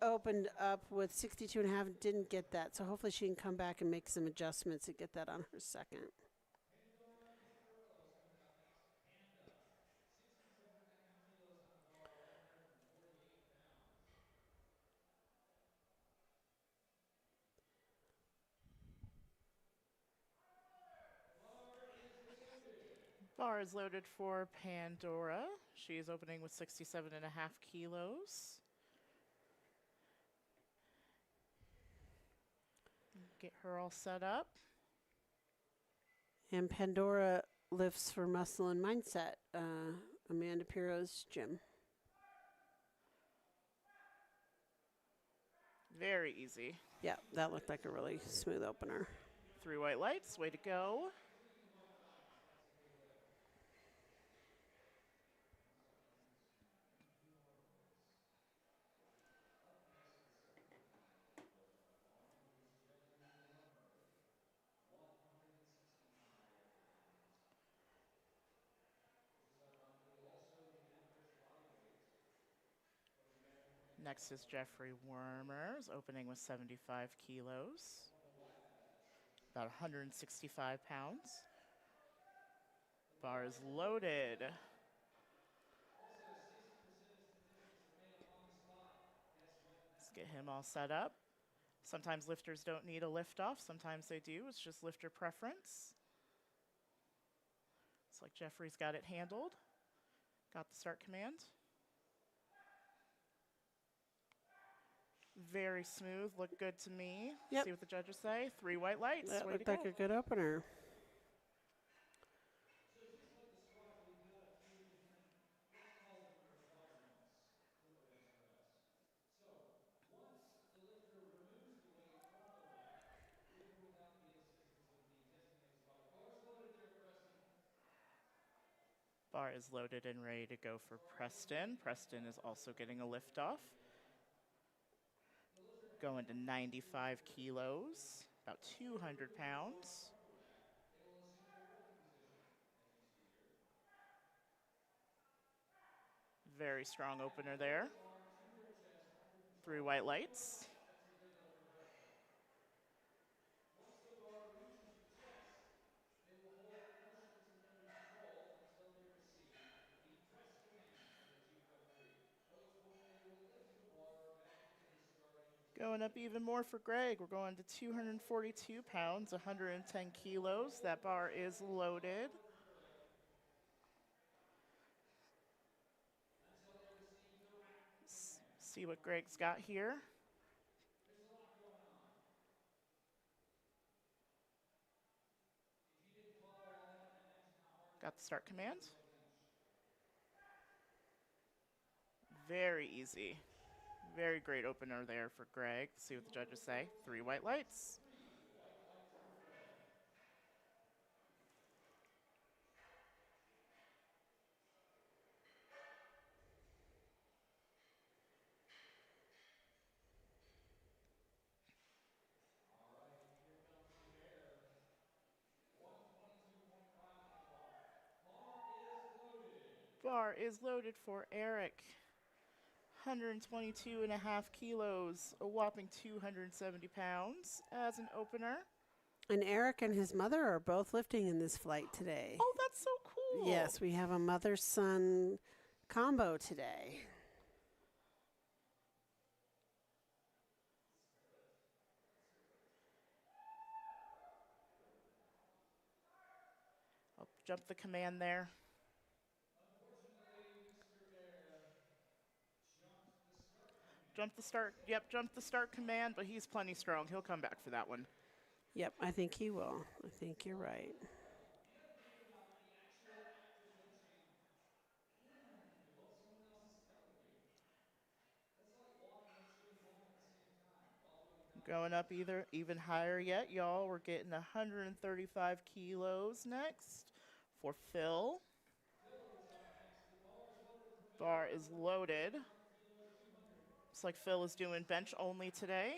opened up with 62 and a half, didn't get that. So hopefully she can come back and make some adjustments to get that on her second. Bar is loaded for Pandora. She is opening with 67.5 kilos. Get her all set up. And Pandora lifts for Muscle and Mindset, Amanda Piro's gym. Very easy. Yeah, that looked like a really smooth opener. 3 white lights. Way to go. Next is Jeffrey Wormers, opening with 75 kilos, about 165 pounds. Bar is loaded. Let's get him all set up. Sometimes lifters don't need a lift off, sometimes they do. It's just lifter preference. It's like Jeffrey's got it handled. Got the start command. Very smooth, looked good to me. Yep. See what the judges say. 3 white lights. That Way looked to like go. a good opener. Bar is loaded and ready to go for Preston. Preston is also getting a lift off. Going to 95 kilos, about 200 pounds. Very strong opener there. 3 white lights. Going up even more for Greg. We're going to 242 pounds, 110 kilos. That bar is loaded. See what Greg's got here. Got the start command. Very easy. Very great opener there for Greg. See what the judges say. 3 white lights. Bar is loaded for Eric. 122 and a half kilos, a whopping 270 pounds as an opener. And Eric and his mother are both lifting in this flight today. Oh, that's so cool. Yes, we have a mother-son combo today. I'll jump the command there. Jump the start. Yep, jump the start command, but he's plenty strong. He'll come back for that one. Yep, I think he will. I think you're right. Going up even higher yet, y'all. We're getting 135 kilos next for Phil. Bar is loaded. Looks like Phil is doing bench only today.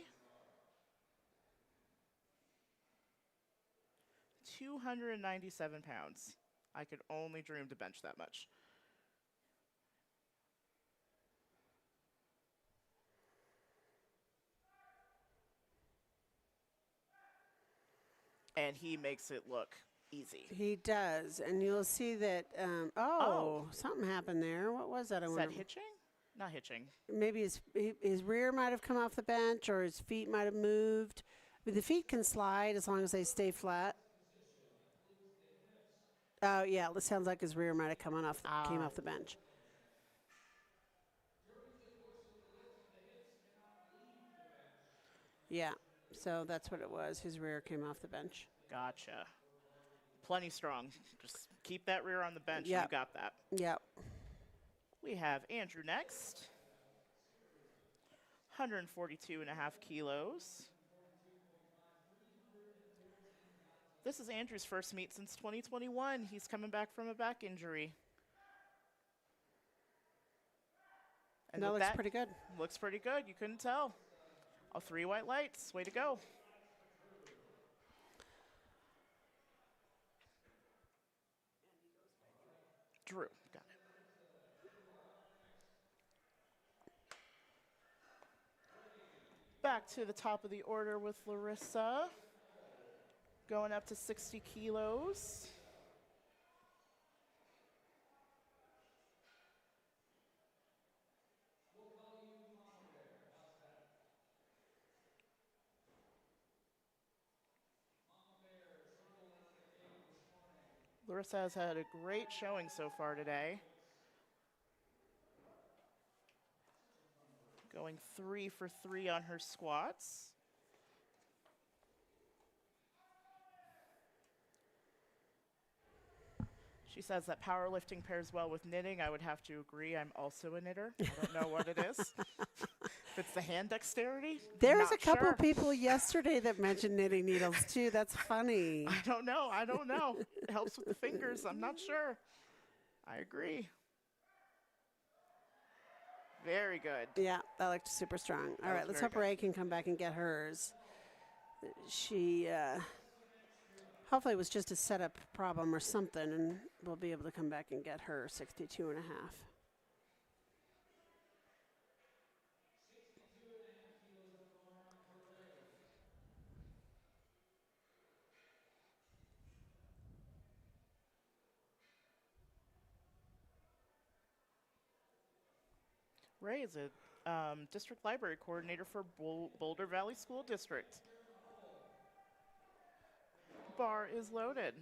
297 pounds. I could only dream to bench that much. And he makes it look easy. He does, and you'll see that. Something happened there. What was that? Is that hitching? Not hitching. Maybe his rear might have come off the bench, or his feet might have moved. But the feet can slide as long as they stay flat. Oh yeah, it sounds like his rear might have came off the bench. Yeah, so that's what it was. His rear came off the bench. Gotcha. Plenty strong. Just keep that rear on the bench. Yep. You got that. Yep. We have Andrew next. 142 and a half kilos. This is Andrew's first meet since 2021. He's coming back from a back injury. And that looks pretty good. Looks pretty good. You couldn't tell. All 3 white lights. Way to go. Drew. Got it. Back to the top of the order with Larissa. Going up to 60 kilos. Larissa has had a great showing so far today. Going 3 for 3 on her squats. She says that powerlifting pairs well with knitting. I would have to agree. I'm also a knitter. I don't know what it is. If it's the hand dexterity, There's a couple of people yesterday that mentioned knitting needles too. That's funny. I don't know. It helps with the fingers. I'm not sure. I agree. Very good. Yeah, that looked super strong. That All right, was let's very hope good. Ray can come back and get hers. She hopefully it was just a setup problem or something, and we'll be able to come back and get her 62 and a half. Ray is a district library coordinator for Boulder Valley School District. Bar is loaded.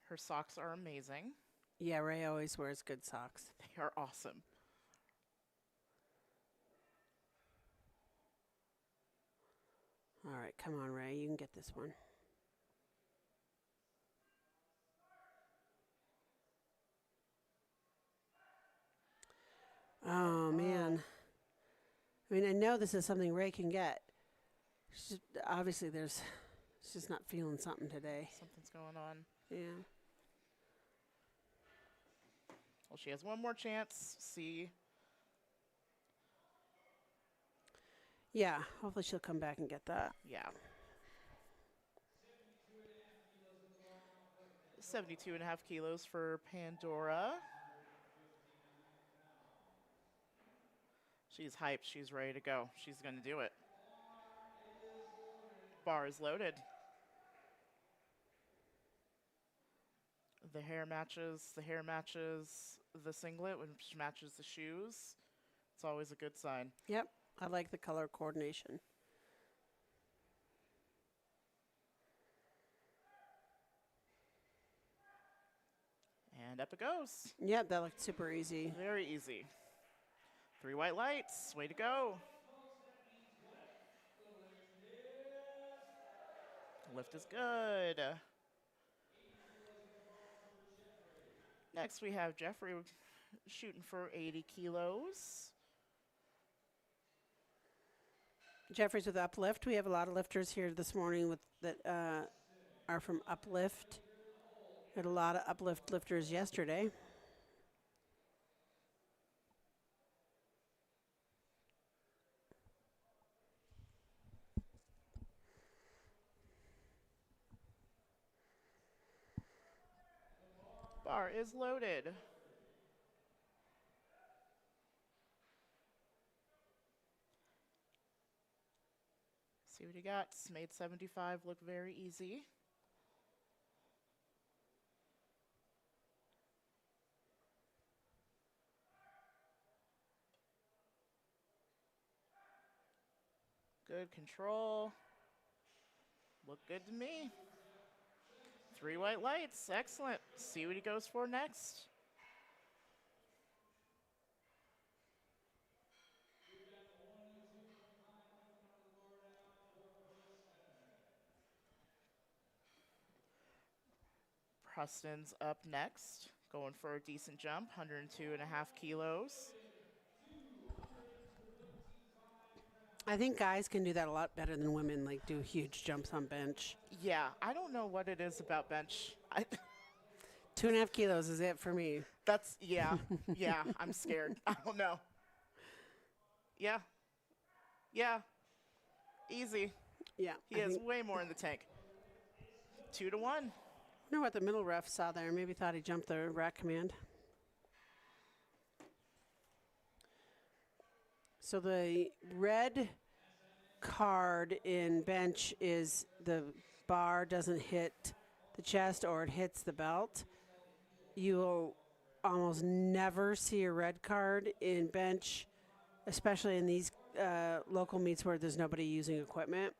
Her socks are amazing. Yeah, Ray always wears good socks. They are awesome. All right, come on, Ray. You can get this one. Oh, man. I mean, I know this is something Ray can get. Obviously, she's just not feeling something today. Something's going on. Yeah. Well, she has one more chance. See. Yeah, hopefully she'll come back and get that. Yeah. 72.5 kilos for Pandora. She's hyped. She's ready to go. She's going to do it. Bar is loaded. The hair matches the singlet, which matches the shoes. It's always a good sign. Yep, I like the color coordination. And up it goes. Yep, that looked super easy. Very easy. 3 white lights. Way to go. Lift is good. Next, we have Jeffrey shooting for 80 kilos. Jeffrey's with Uplift. We have a lot of lifters here this morning that are from Uplift. We had a lot of Uplift lifters yesterday. Bar is loaded. See what he got. Made 75 look very easy. Good control. Look good to me. 3 white lights. Excellent. See what he goes for next. Preston's up next, going for a decent jump, 102.5 kilos. I think guys can do that a lot better than women, like do huge jumps on bench. Yeah, I don't know what it is about bench. 2.5 kilos is it for me. That's, yeah, I'm scared. I don't know. Yeah, easy. Yeah. He has way more in the tank. 2 to 1. I wonder what the middle ref saw there. Maybe thought he jumped the rack command. So the red card in bench is the bar doesn't hit the chest or it hits the belt. You will almost never see a red card in bench, especially in these local meets where there's nobody using equipment.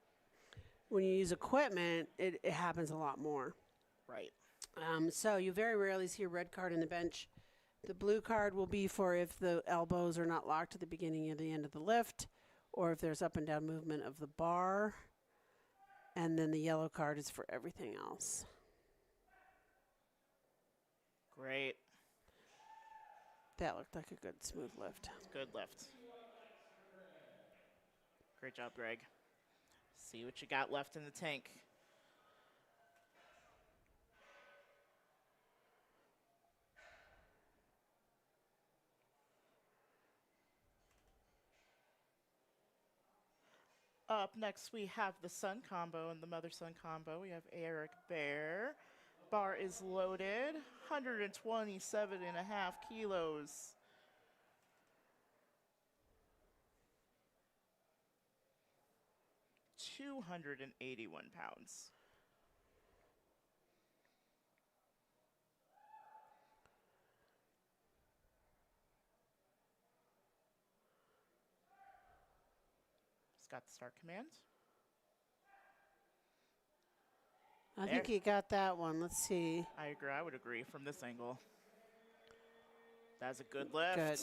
When you use equipment, it happens a lot more. Right. So you very rarely see a red card in the bench. The blue card will be for if the elbows are not locked at the beginning or the end of the lift, or if there's up and down movement of the bar. And then the yellow card is for everything else. Great. That looked like a good smooth lift. Good lift. Great job, Greg. See what you got left in the tank. Up next, we have the Sun Combo and the Mother Son Combo. We have Eric Bear. Bar is loaded, 127.5 kilos. £281. Just got the start command. I think he got that one. Let's see. I agree. I would agree from this angle. That's a good lift. Good.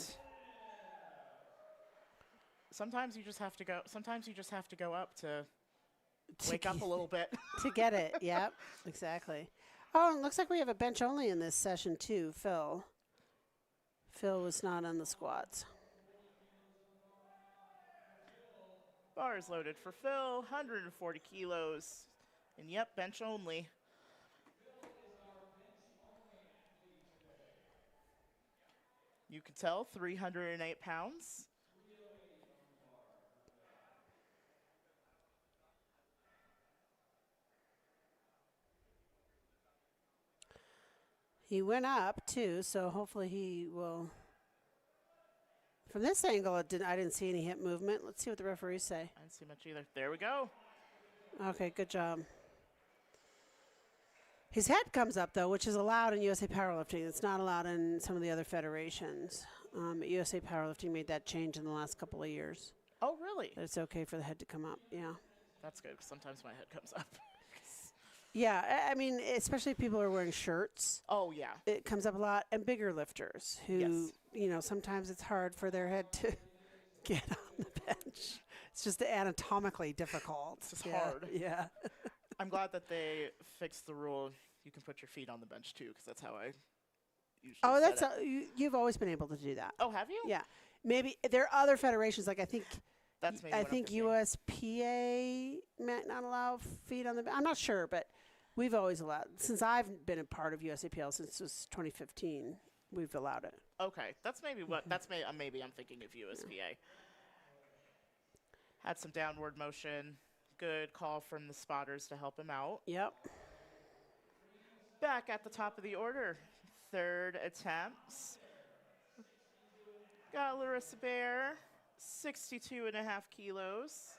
Sometimes you just have to go. Sometimes you just have to go up to wake up a little bit. To get it. Yep, exactly. Oh, and it looks like we have a bench only in this session too, Phil. Phil was not on the squats. Bar is loaded for Phil, 140 kilos. And yep, bench only. You can tell, 308 pounds. He went up too, so hopefully he will. From this angle, I didn't see any hip movement. Let's see what the referees say. I didn't see much either. There we go. Okay, good job. His head comes up, though, which is allowed in USA Powerlifting. It's not allowed in some of the other federations. USA Powerlifting made that change in the last couple of years. Oh, really? That it's okay for the head to come up, yeah. That's good, because sometimes my head comes up. Yeah, I mean, especially if people are wearing shirts. Oh, yeah. It comes up a lot. And bigger lifters who, Yes. you know, sometimes it's hard for their head to get on the bench. It's just anatomically difficult. It's just hard. Yeah. I'm glad that they fixed the rule. You can put your feet on the bench, too, because that's how I usually Oh, set that's it. you've always been able to do that. Oh, have you? Yeah. Maybe there are other federations, like I think That's maybe I what I'm think thinking. USPA might not allow feet on the bench. I'm not sure, but we've always allowed. Since I've been a part of USAPL since it was 2015, we've allowed it. Okay, that's maybe what. That's maybe I'm thinking of USPA. Had some downward motion. Good call from the spotters to help him out. Yep. Back at the top of the order, third attempts. Got Larissa Bear, 62.5 kilos.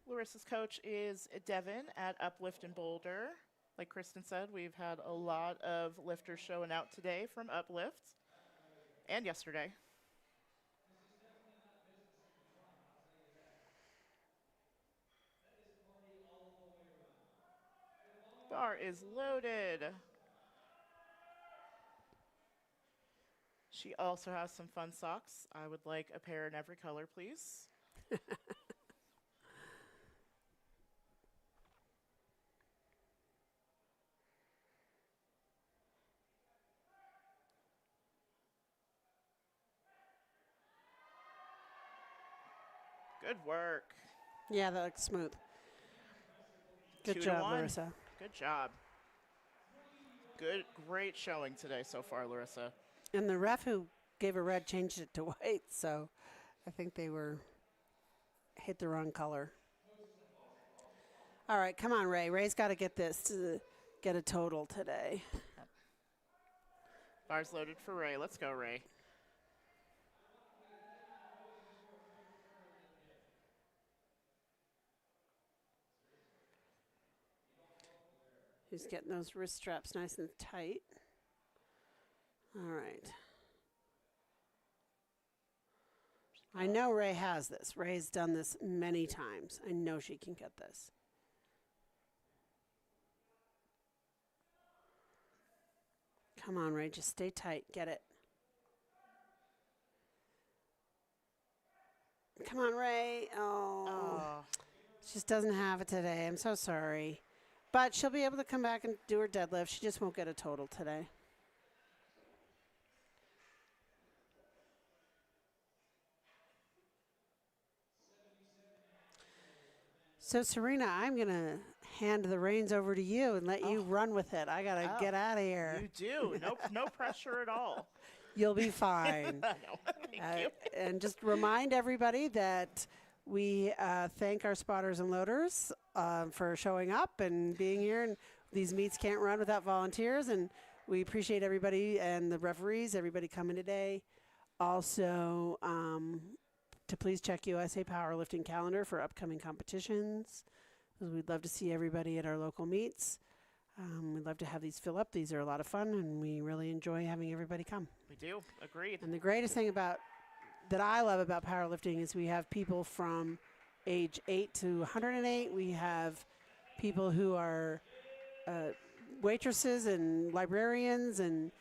Larissa's coach is Devin at Uplift in Boulder. Like Kristen said, we've had a lot of lifters showing out today from Uplift and yesterday. Bar is loaded. She also has some fun socks. I would like a pair in every color, please. Good work. Yeah, that looks smooth. Good 2 to job, 1. Larissa. Good job. Great showing today so far, Larissa. And the ref who gave a red changed it to white, so I think they hit the wrong color. All right, come on, Ray. Ray's got to get this to get a total today. Bar's loaded for Ray. Let's go, Ray. Who's getting those wrist straps nice and tight. All right. I know Ray has this. Ray's done this many times. I know she can get this. Come on, Ray. Just stay tight. Get it. Come on, Ray. Oh. She just doesn't have it today. I'm so sorry. But she'll be able to come back and do her deadlift. She just won't get a total today. So, Serena, I'm going to hand the reins over to you and let you Oh. run with it. I gotta Oh, get out of here. you do. No pressure at all. You'll be fine. No, thank you. And just remind everybody that we thank our spotters and loaders for showing up and being here. And these meets can't run without volunteers. And we appreciate everybody and the referees, everybody coming today. Also, to please check USA Powerlifting calendar for upcoming competitions. We'd love to see everybody at our local meets. We'd love to have these fill up. These are a lot of fun, and we really enjoy having everybody come. We do. Agreed. And the greatest thing that I love about powerlifting is we have people from age 8 to 108. We have people who are waitresses and librarians, and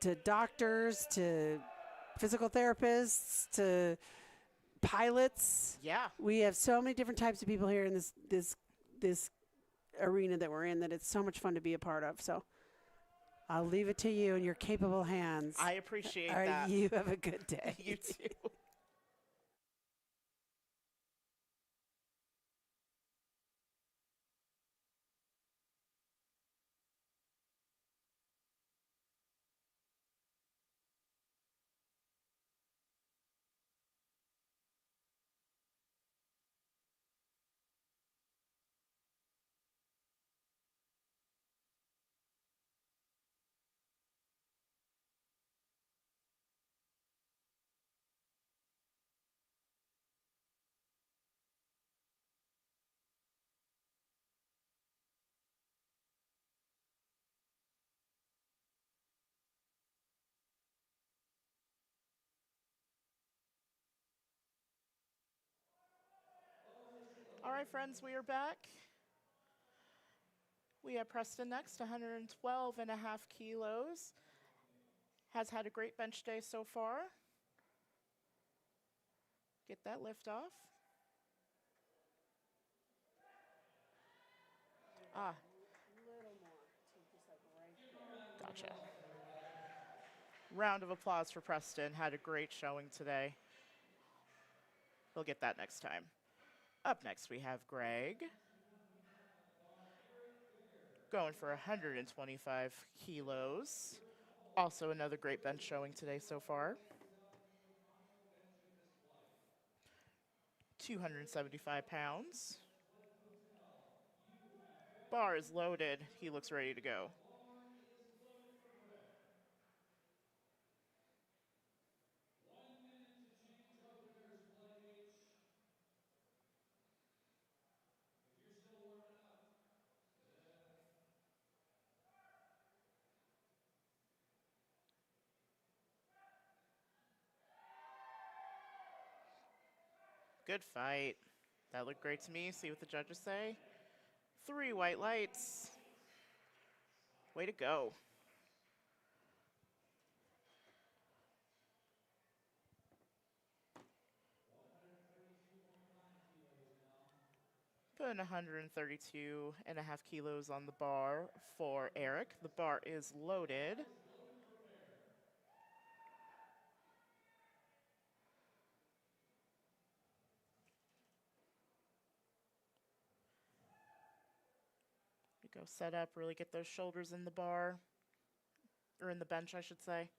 to doctors, to physical therapists, to pilots. Yeah. We have so many different types of people here in this arena that we're in that it's so much fun to be a part of. So I'll leave it to you in your capable hands. I appreciate All right, that. you have a good day. You too. All right, friends, we are back. We have Preston next, 112 and a half kilos. Has had a great bench day so far. Get that lift off. Ah. Gotcha. Round of applause for Preston. Had a great showing today. We'll get that next time. Up next, we have Greg. Going for 125 kilos. Also another great bench showing today so far. 275 pounds. Bar is loaded. He looks ready to go. Good fight. That looked great to me. See what the judges say. 3 white lights. Way to go. Putting 132 and a half kilos on the bar for Eric. The bar is loaded. Go set up, really get those shoulders in the bar, or in the bench, I should say.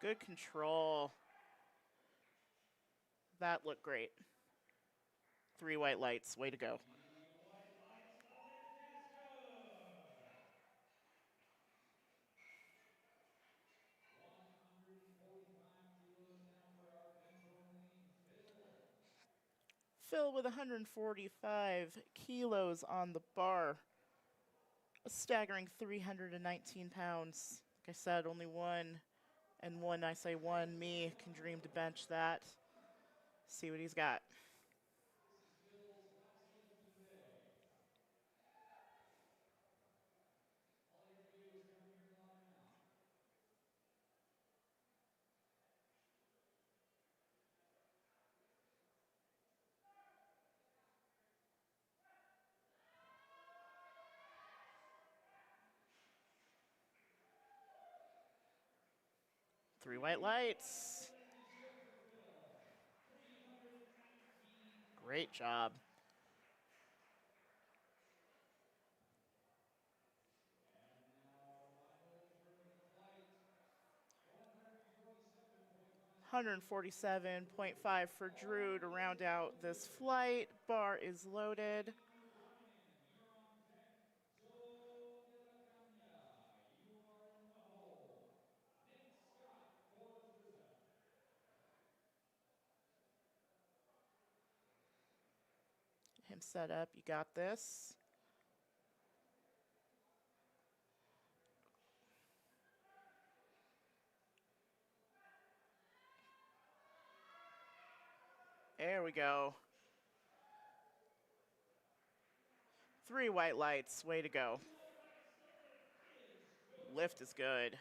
Good control. That looked great. 3 white lights, way to go. Phil with 145 kilos on the bar. A staggering 319 pounds. Like I said, only one, and one, I say one, me, can dream to bench that. See what he's got. 3 white lights. Great job. $147.5 for Drew to round out this flight. Bar is loaded. Him set up, you got this. There we go. 3 white lights, way to go. Lift is good.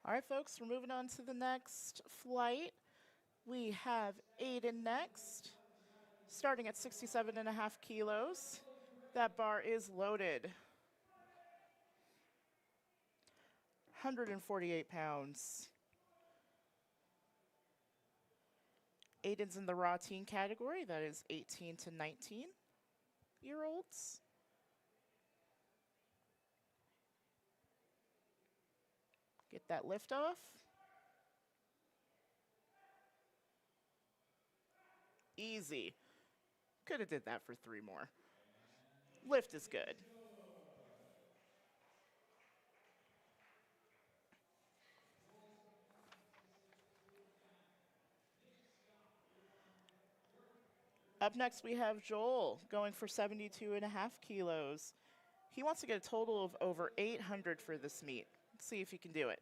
All right, folks, we're moving on to the next flight. We have Aiden next, starting at 67.5 kilos. That bar is loaded. 148 pounds. Aiden's in the raw teen category. That is 18 to 19-year-olds. Get that lift off. Easy. Could have did that for 3 more. Lift is good. Up next, we have Joel going for 72.5 kilos. He wants to get a total of over 800 for this meet. Let's see if he can do it.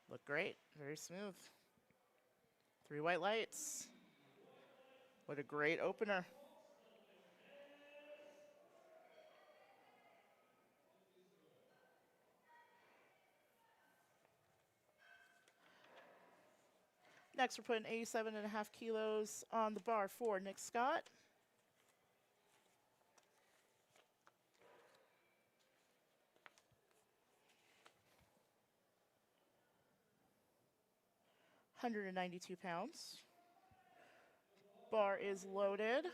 Look great, very smooth. 3 white lights. What a great opener. Next, we're putting 87.5 kilos on the bar for Nick Scott. £192. Bar is loaded.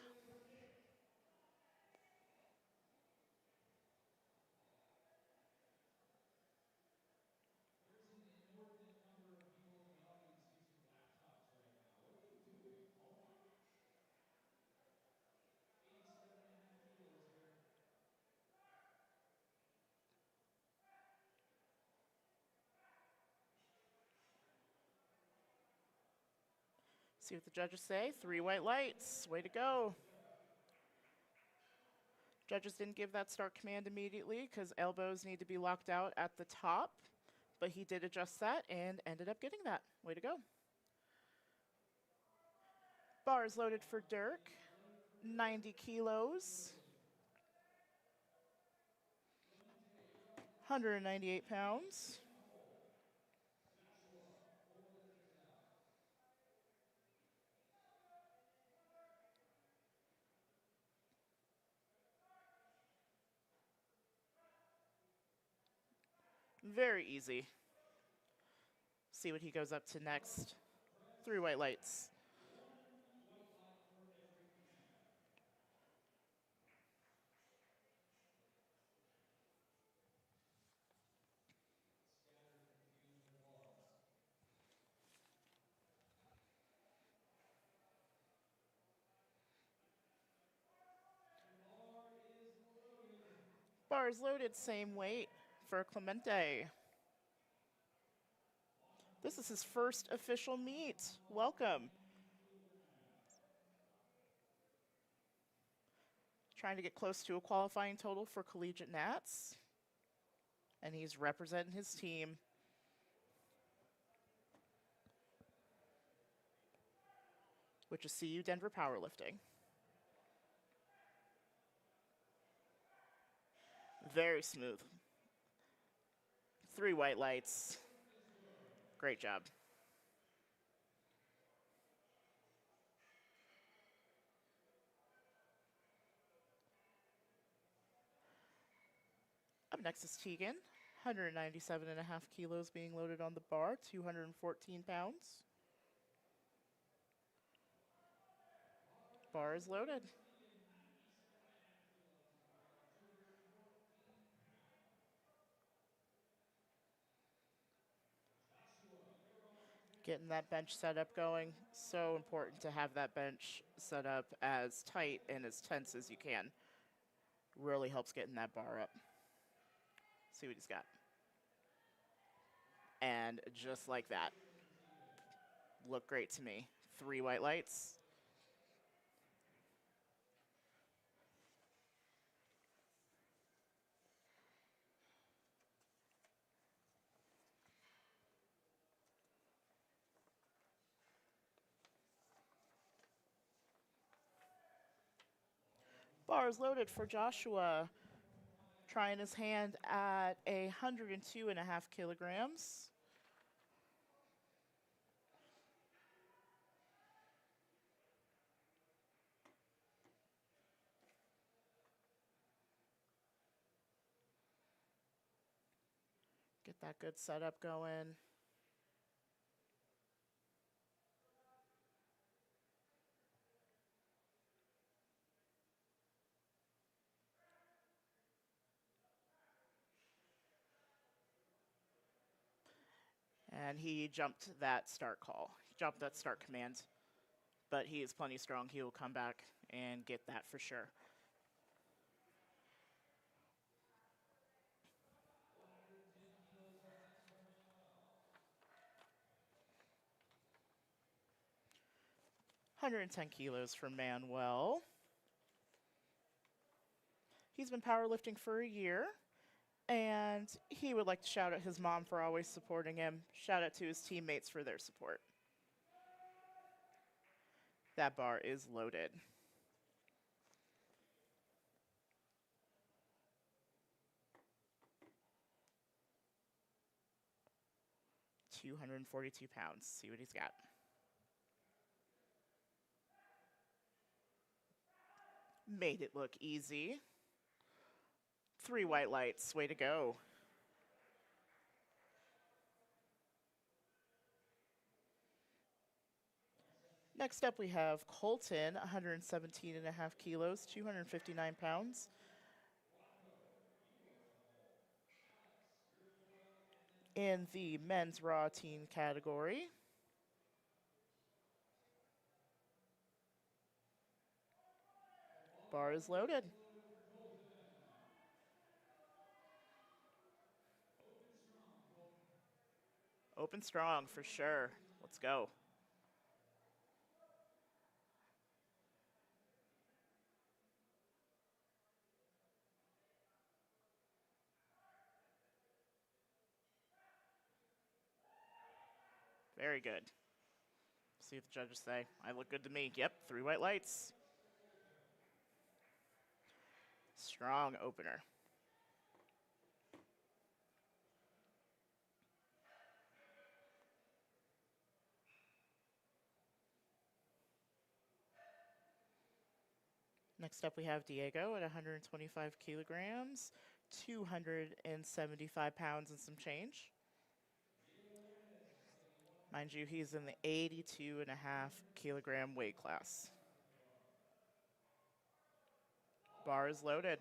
See what the judges say. 3 white lights. Way to go. Judges didn't give that start command immediately because elbows need to be locked out at the top, but he did adjust that and ended up getting that. Way to go. Bar is loaded for Dirk. 90 kilos. 198 pounds. Very easy. See what he goes up to next. 3 white lights. Bar is loaded, same weight for Clemente. This is his first official meet. Welcome. Trying to get close to a qualifying total for collegiate Nats. And he's representing his team. Which is CU Denver Powerlifting. Very smooth. 3 white lights. Great job. Up next is Tegan. 197.5 kilos being loaded on the bar, 214 pounds. Bar is loaded. Getting that bench setup going. So important to have that bench set up as tight and as tense as you can. Really helps getting that bar up. See what he's got. And just like that. Look great to me. 3 white lights. Bars loaded for Joshua. Trying his hand at 102.5 kilograms. Get that good setup going. And he jumped that start call. He jumped that start command. But he is plenty strong. He will come back and get that for sure. (110 kilos for Manuel. He's been powerlifting for a year. And he would like to shout out his mom for always supporting him. Shout out to his teammates for their support. That bar is loaded. (242 pounds. See what he's got. Made it look easy. 3 white lights. Way to go. Next up we have Colton, 117.5 kilos, 259 pounds. In the men's raw teen category. Bar is loaded. Open strong for sure. Let's go. Very good. See what the judges say. I look good to me. Yep, 3 white lights. Strong opener. Next up we have Diego at 125 kilograms, 275 pounds and some change. Mind you, he's in the 82.5 kilogram weight class. Bar is loaded.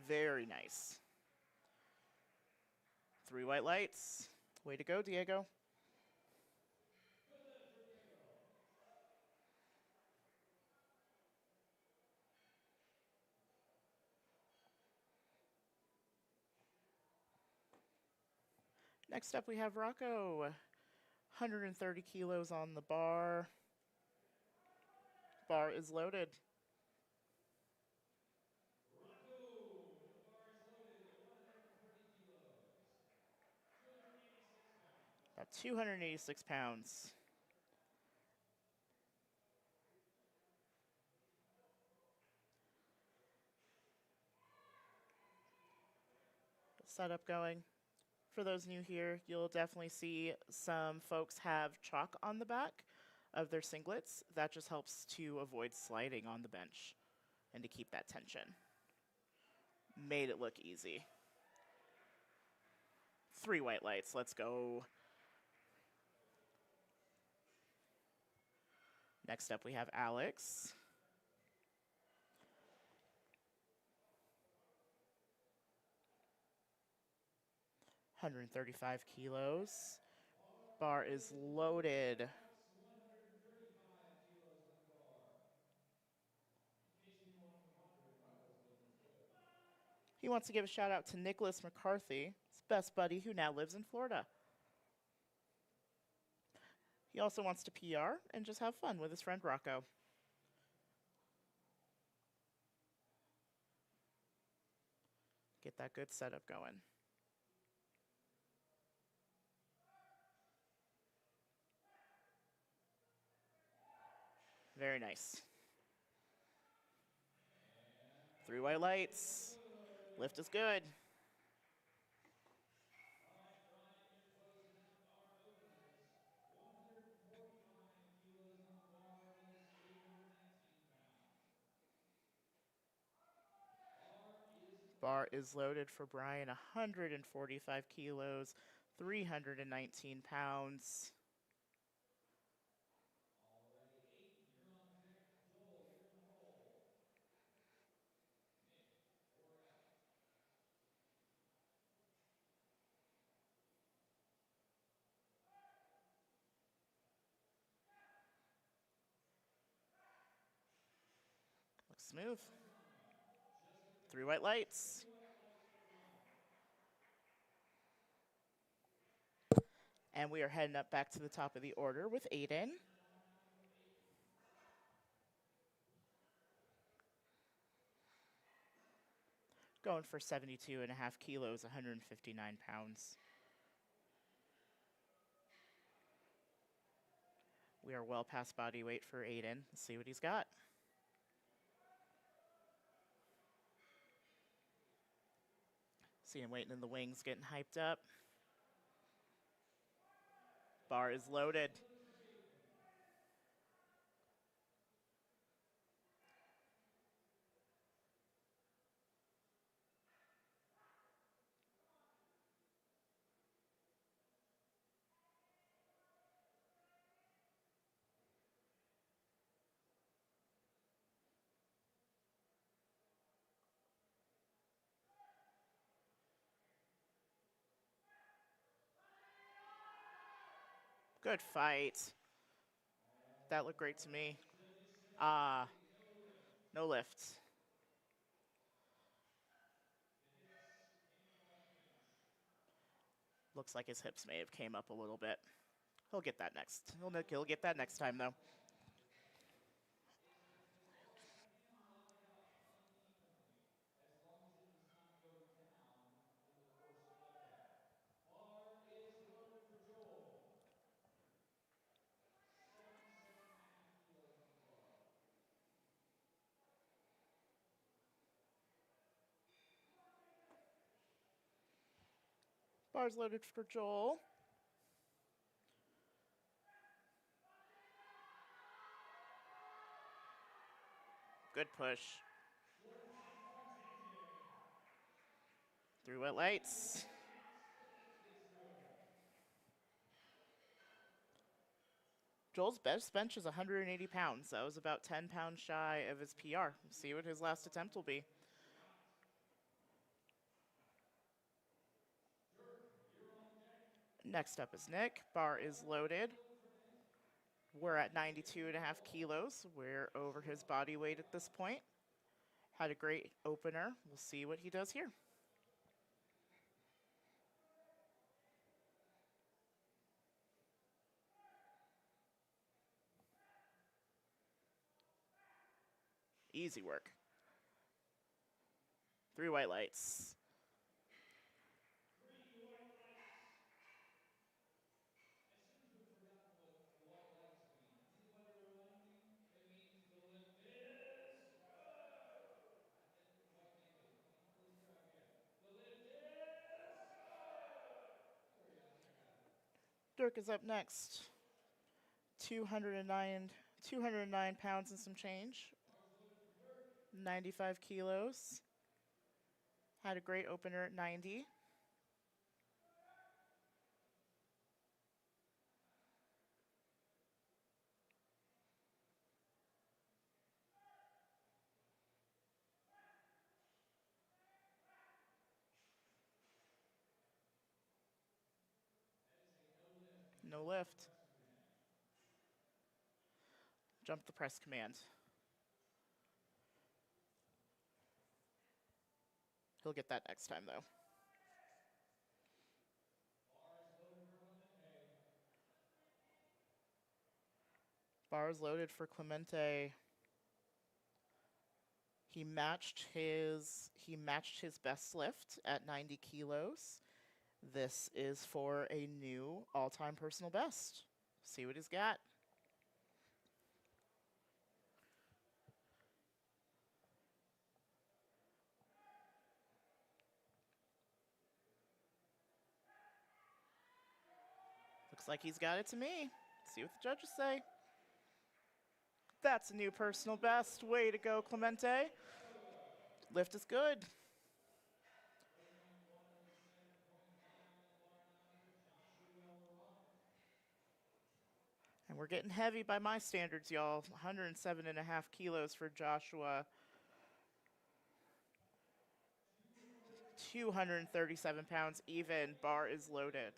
Very nice. 3 white lights. Way to go, Diego. Next up, we have Rocco. 130 kilos on the bar. Bar is loaded. About 286 pounds. Setup going. For those new here, you'll definitely see some folks have chalk on the back of their singlets. That just helps to avoid sliding on the bench and to keep that tension. Made it look easy. 3 white lights, let's go. Next up we have Alex. $135 kilos. Bar is loaded. He wants to give a shout out to Nicholas McCarthy, his best buddy who now lives in Florida. He also wants to PR and just have fun with his friend Rocco. Get that good setup going. Very nice. 3 white lights. Lift is good. Bar is loaded for Brian, 145 kilos, 319 pounds. Looks smooth. 3 white lights. And we are heading up back to the top of the order with Aiden. Going for 72.5 kilos, 159 pounds. We are well past body weight for Aiden. Let's see what he's got. See him waiting in the wings, getting hyped up. Bar is loaded. Good fight. That looked great to me. No lift. Looks like his hips may have came up a little bit. He'll get that next. He'll get that next time, though. Bar's loaded for Joel. Good push. 3 wet lights. Joel's best bench is 180 pounds. That was about 10 pounds shy of his PR. See what his last attempt will be. Next up is Nick. Bar is loaded. We're at 92.5 kilos. We're over his body weight at this point. Had a great opener. We'll see what he does here. Easy work. 3 white lights. Dirk is up next. 209 pounds and some change. 95 kilos. Had a great opener at 90. No lift. Jump the press command. He'll get that next time, though. Bars loaded for Clemente. He matched his best lift at 90 kilos. This is for a new all-time personal best. See what he's got. Looks like he's got it to me. See what the judges say. That's a new personal best. Way to go, Clemente. Lift is good. And we're getting heavy by my standards, y'all. 107.5 kilos for Joshua. 237 pounds even. Bar is loaded.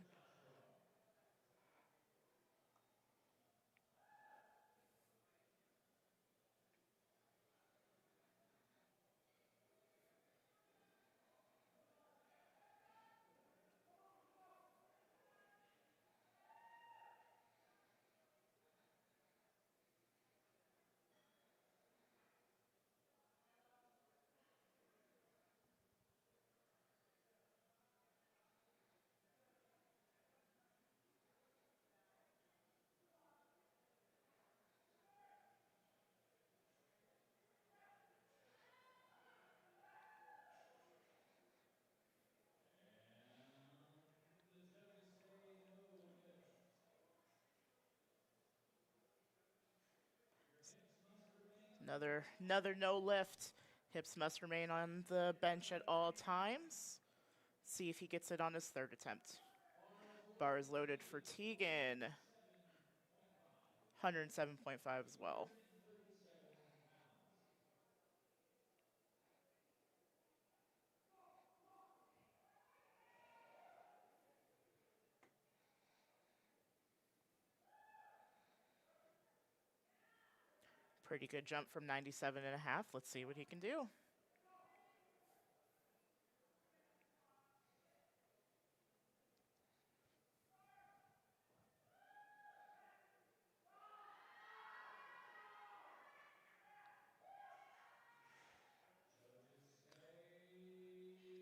Another no lift. Hips must remain on the bench at all times. See if he gets it on his third attempt. Bar is loaded for Tegan. 107.5 as well. Pretty good jump from 97.5. Let's see what he can do.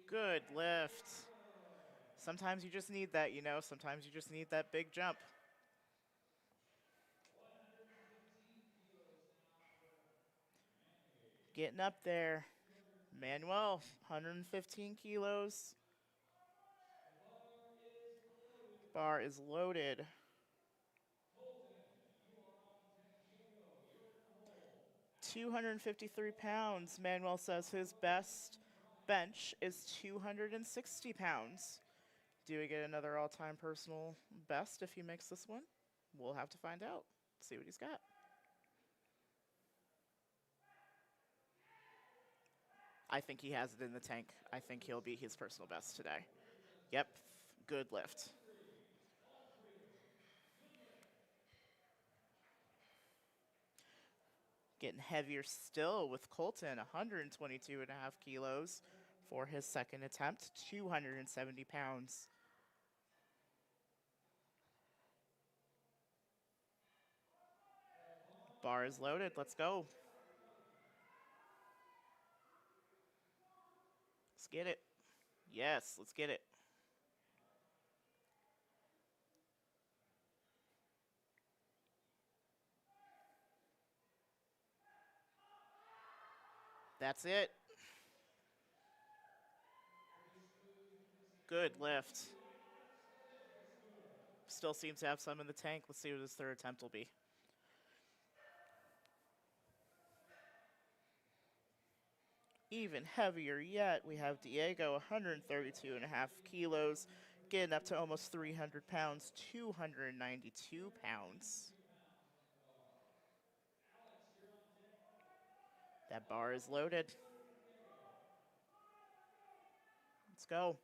Good lift. Sometimes you just need that, you know. Sometimes you just need that big jump. Getting up there. Manuel, 115 kilos. Bar is loaded. 253 pounds. Manuel says his best bench is 260 pounds. Do we get another all-time personal best if he makes this one? We'll have to find out. See what he's got. I think he has it in the tank. I think he'll be his personal best today. Yep, good lift. Getting heavier still with Colton, 122.5 kilos for his second attempt, 270 pounds. Bar is loaded. Let's go. get it. Yes, let's get it. That's it. Good lift. Still seems to have some in the tank. Let's see what his third attempt will be. Even heavier yet, we have Diego, 132 and a half kilos, getting up to almost 300 pounds, 292 pounds. That bar is loaded. Let's go.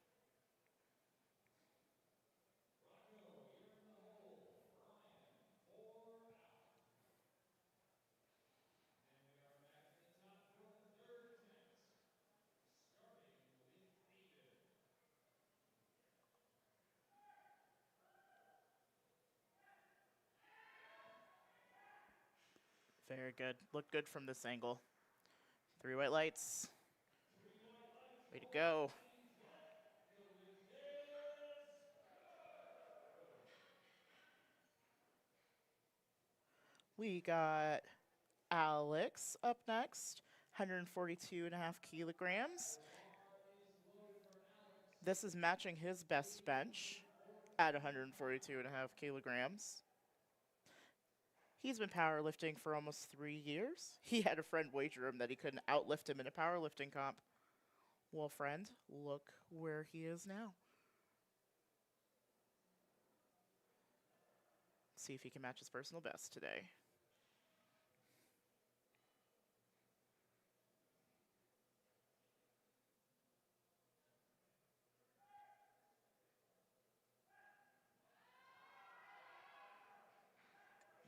Very good. Look good from this angle. 3 white lights. Way to go. We got Alex up next, 142 and a half kilograms. This is matching his best bench at 142 and a half kilograms. He's been powerlifting for almost 3 years. He had a friend wager him that he couldn't outlift him in a powerlifting comp. Well, friend, look where he is now. See if he can match his personal best today.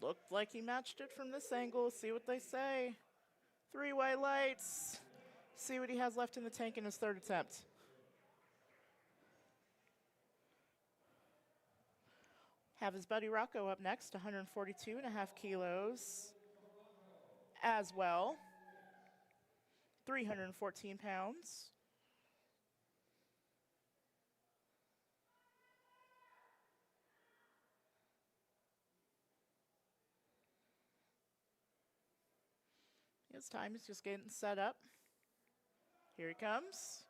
Looked like he matched it from this angle. See what they say. 3 white lights. See what he has left in the tank in his third attempt. Have his buddy Rocco up next, 142 and a half kilos as well. 314 pounds. His time is just getting set up. Here he comes.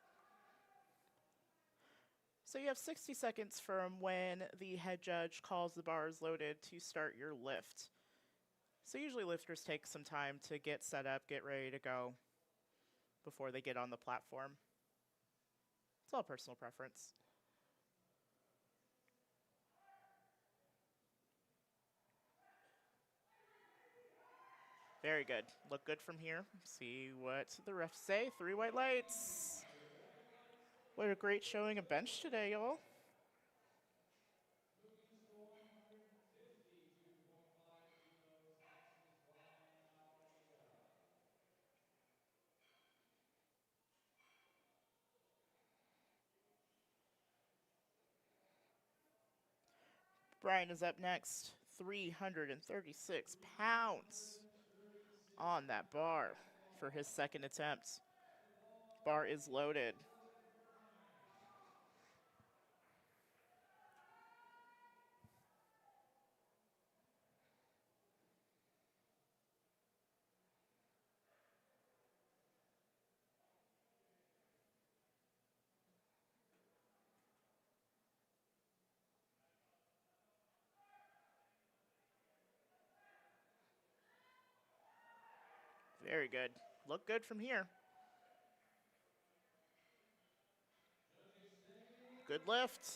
So you have 60 seconds from when the head judge calls the bars loaded to start your lift. So usually lifters take some time to get set up, get ready to go before they get on the platform. It's all personal preference. Very good. Look good from here. See what the refs say. 3 white lights. What a great showing of bench today, y'all. Brian is up next. 336 pounds on that bar for his second attempt. Bar is loaded. Very good. Look good from here. Good lift.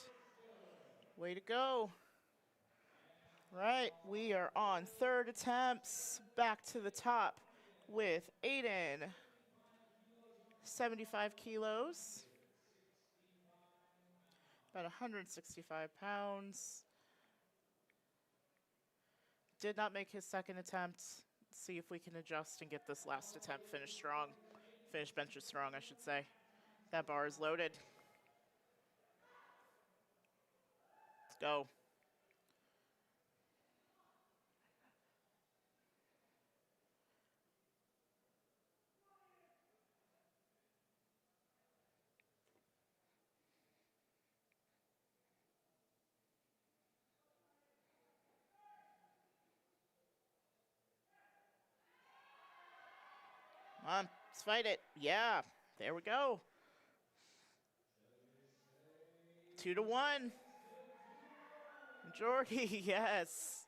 Way to go. Right, we are on third attempts. Back to the top with Aiden. 75 kilos. About 165 pounds. Did not make his second attempt. Let's see if we can adjust and get this last attempt finished strong. Finish benches strong, I should say. That bar is loaded. Let's go. Come on, let's fight it. Yeah, there we go. 2-1. Majority, yes.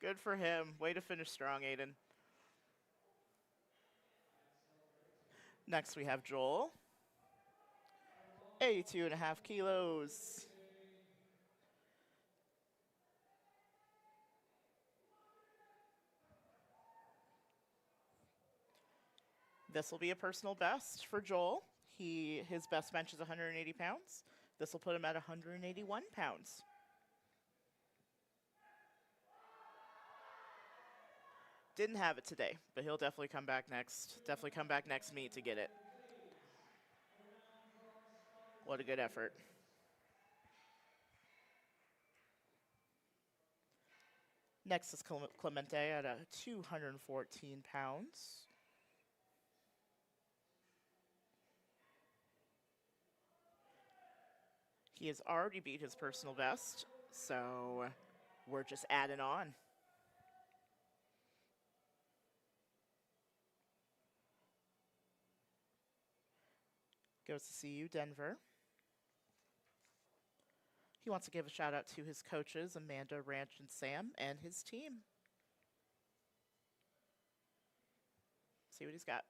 Good for him. Way to finish strong, Aiden. Next we have Joel. 82.5 kilos. This will be a personal best for Joel. His best bench is 180 pounds. This will put him at 181 pounds. Didn't have it today, but he'll definitely come back next. Definitely come back next meet to get it. What a good effort. Next is Clemente at 214 pounds. He has already beat his personal best, so we're just adding on. Goes to see you, Denver. He wants to give a shout out to his coaches, Amanda, Ranch, and Sam, and his team. See what he's got.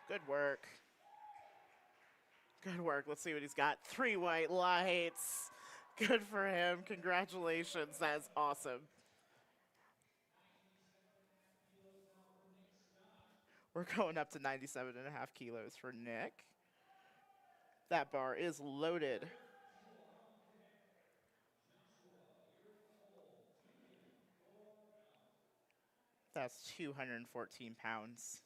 Good work. Good work. Let's see what he's got. 3 white lights. Good for him. Congratulations. That is awesome. We're going up to 97.5 kilos for Nick. That bar is loaded. That's 214 pounds.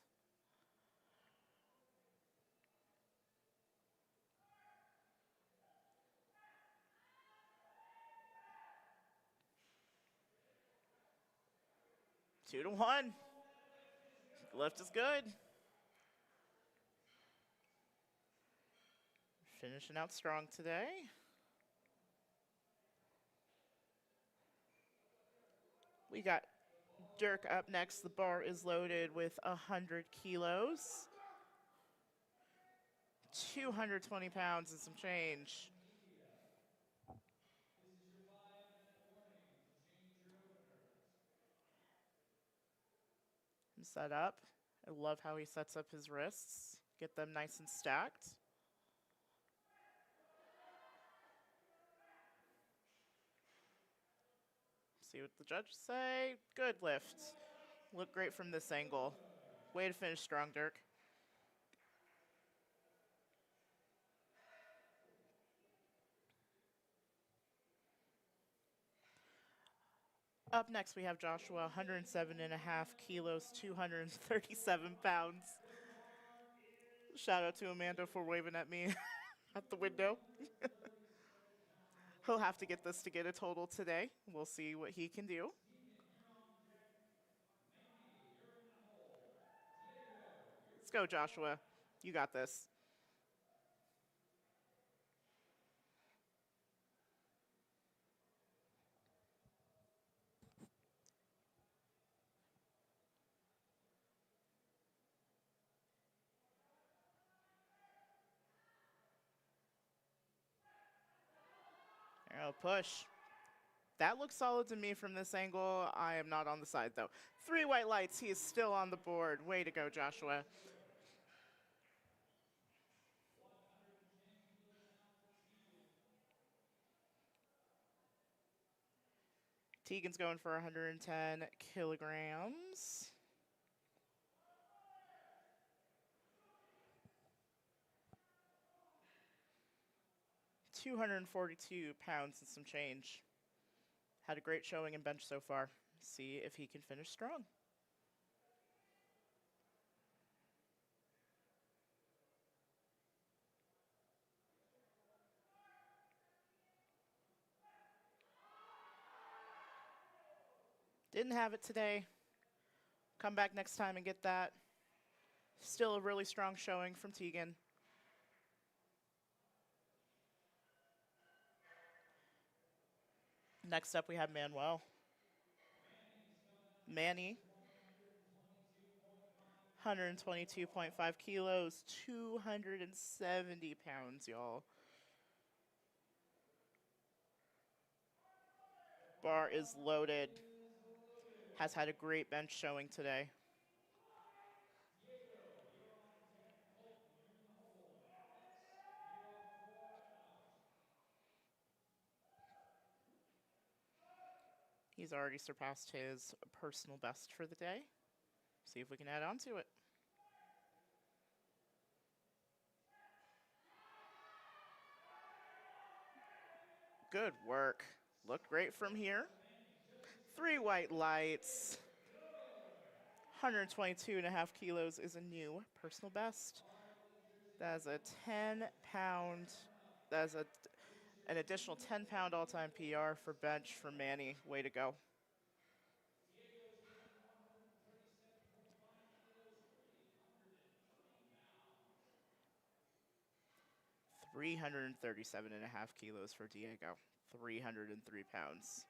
Two to one. Lift is good. Finishing out strong today. We got Dirk up next. The bar is loaded with 100 kilos. 220 pounds and some change. And set up. I love how he sets up his wrists. Get them nice and stacked. See what the judges say. Good lift. Look great from this angle. Way to finish strong, Dirk. Up next, we have Joshua, 107.5 kilos, 237 pounds. Shout out to Amanda for waving at me at the window. He'll have to get this to get a total today. We'll see what he can do. Let's go, Joshua. You got this. Oh, push. That looks solid to me from this angle. I am not on the side, though. 3 white lights. He is still on the board. Way to go, Joshua. Tegan's going for 110 kilograms. $242 and some change. Had a great showing in bench so far. See if he can finish strong. Didn't have it today. Come back next time and get that. Still a really strong showing from Tegan. Next up, we have Manuel. Manny, 122.5 kilos, 270 pounds, y'all. Bar is loaded. Has had a great bench showing today. He's already surpassed his personal best for the day. See if we can add on to it. Good work. Looked great from here. 3 white lights. 122.5 kilos is a new personal best. That is a 10-pound, that is an additional 10-pound all-time PR for bench for Manny. Way to go. 337.5 kilos for Diego. 303 pounds.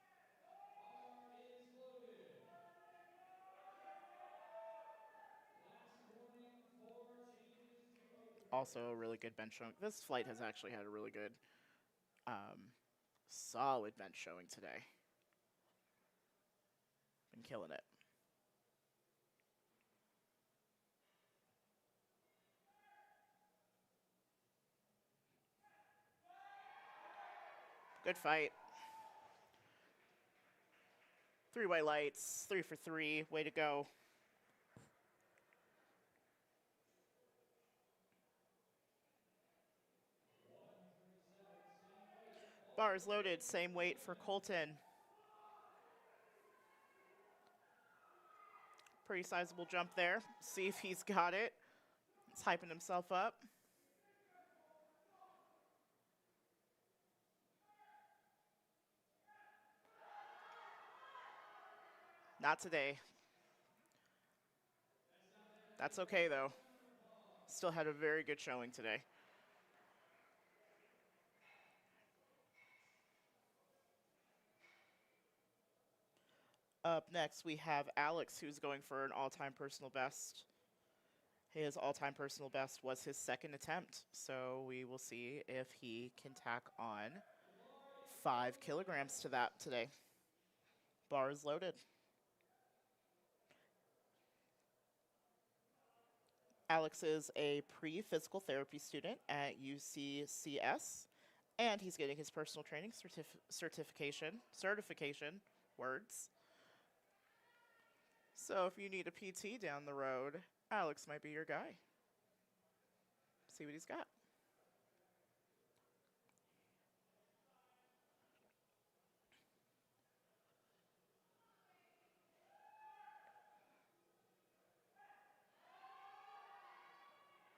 Also a really good bench showing. This flight has actually had a really good, solid bench showing today. Been killing it. Good fight. 3 white lights, 3 for 3. Way to go. Bar is loaded. Same weight for Colton. Pretty sizable jump there. See if he's got it. He's hyping himself up. Not today. That's okay, though. Still had a very good showing today. Up next, we have Alex, who's going for an all-time personal best. His all-time personal best was his second attempt, so we will see if he can tack on 5 kilograms to that today. Bar is loaded. Alex is a pre-physical therapy student at UCCS, and he's getting his personal training certification, words. So if you need a PT down the road, Alex might be your guy. See what he's got.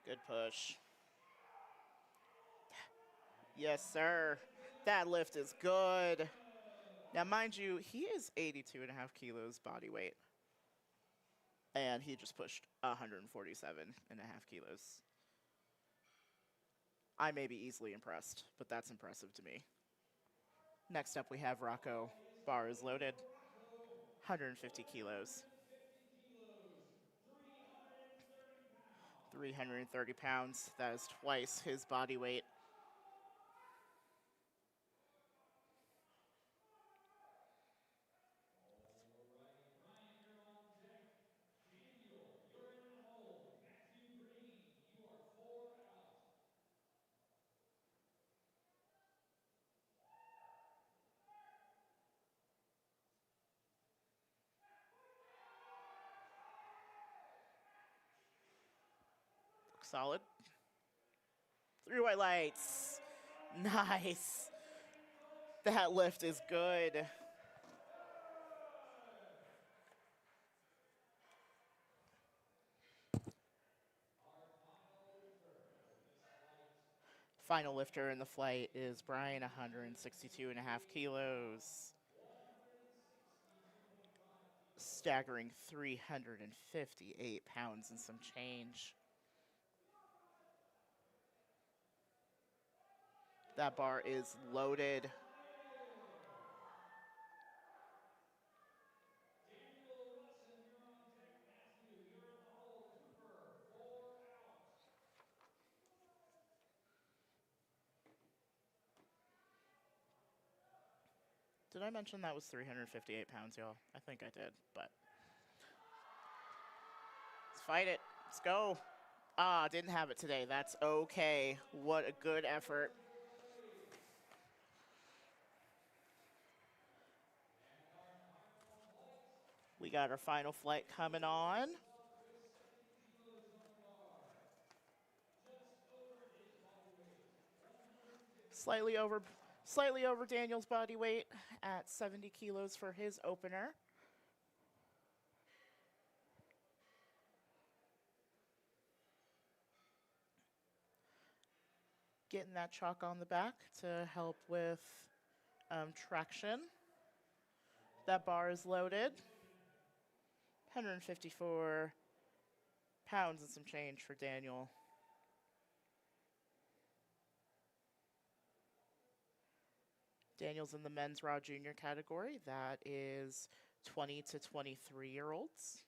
Good push. Yes, sir. That lift is good. Now, mind you, he is 82.5 kilos body weight. And he just pushed 147.5 kilos. I may be easily impressed, but that's impressive to me. Next up, we have Rocco. Bar is loaded. 150 kilos. 330 pounds. That is twice his body weight. Solid. 3 white lights. Nice. That lift is good. Final lifter in the flight is Brian, 162.5 kilos. Staggering 358 pounds and some change. That bar is loaded. Did I mention that was 358 pounds, y'all? I think I did, but let's fight it. Let's go. Ah, didn't have it today. That's okay. What a good effort. We got our final flight coming on. Slightly over Daniel's body weight at 70 kilos for his opener. Getting that chalk on the back to help with traction. That bar is loaded. 154 pounds and some change for Daniel. Daniel's in the men's raw junior category. That is 20 to 23-year-olds.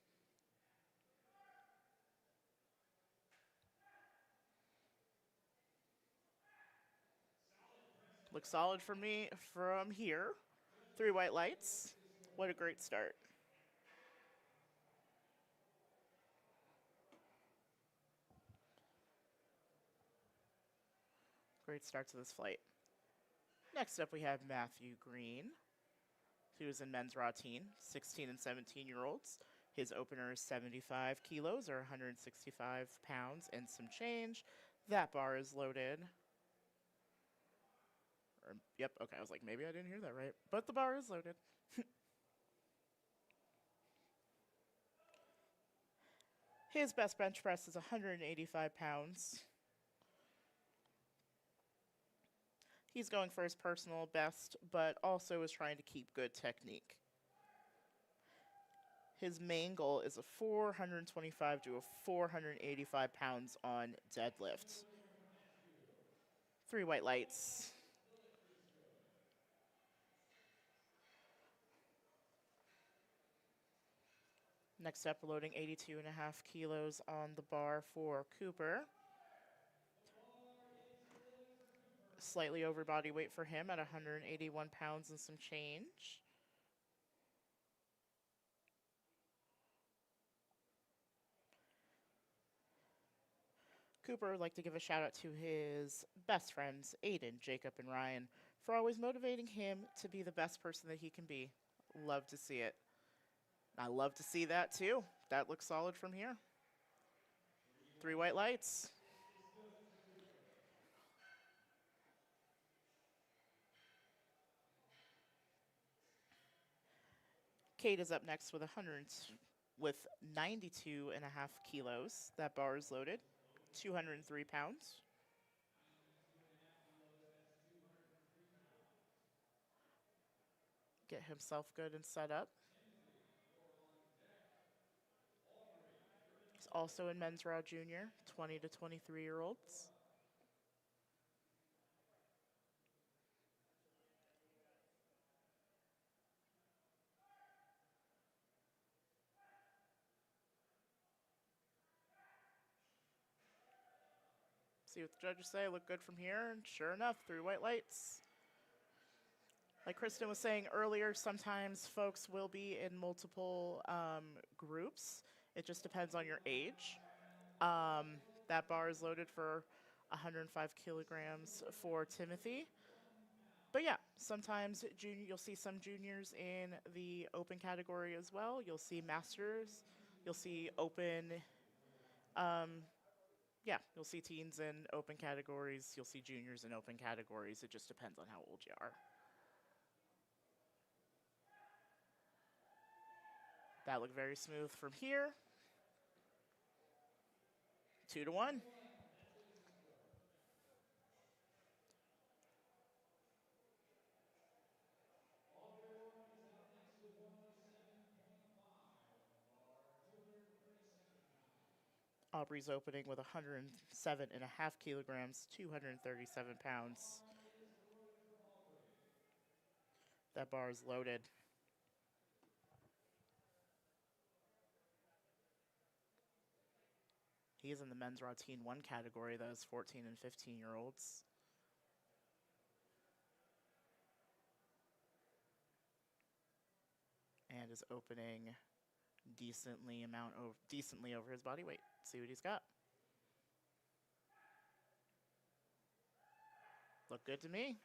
Looks solid for me from here. 3 white lights. What a great start. Great start to this flight. Next up, we have Matthew Green, who is in men's raw teen, 16 and 17-year-olds. His opener is 75 kilos, or 165 pounds, and some change. That bar is loaded. Yep, okay, I was like, maybe I didn't hear that right. But the bar is loaded. His best bench press is 185 pounds. He's going for his personal best, but also is trying to keep good technique. His main goal is a 425 to a 485 pounds on deadlift. 3 white lights. Next up, loading 82.5 kilos on the bar for Cooper. Slightly over body weight for him at 181 pounds and some change. Cooper would like to give a shout out to his best friends, Aiden, Jacob, and Ryan, for always motivating him to be the best person that he can be. Love to see it. I love to see that too. That looks solid from here. 3 white lights. Kate is up next with 92.5 kilos. That bar is loaded. 203 pounds. Get himself good and set up. He's also in men's raw junior, 20 to 23-year-olds. See what the judges say. Look good from here. And sure enough, 3 white lights. Like Kristen was saying earlier, sometimes folks will be in multiple groups. It just depends on your age. That bar is loaded for 105 kilograms for Timothy. But yeah, sometimes you'll see some juniors in the open category as well. You'll see masters. You'll see open. Yeah, you'll see teens in open categories. You'll see juniors in open categories. It just depends on how old you are. That looked very smooth from here. 2 to 1. Aubrey's opening with 107.5 kilograms, 237 pounds. That bar is loaded. He is in the men's raw teen 1 category. That is 14 and 15-year-olds. and is opening decently over his body weight. See what he's got. Look good to me.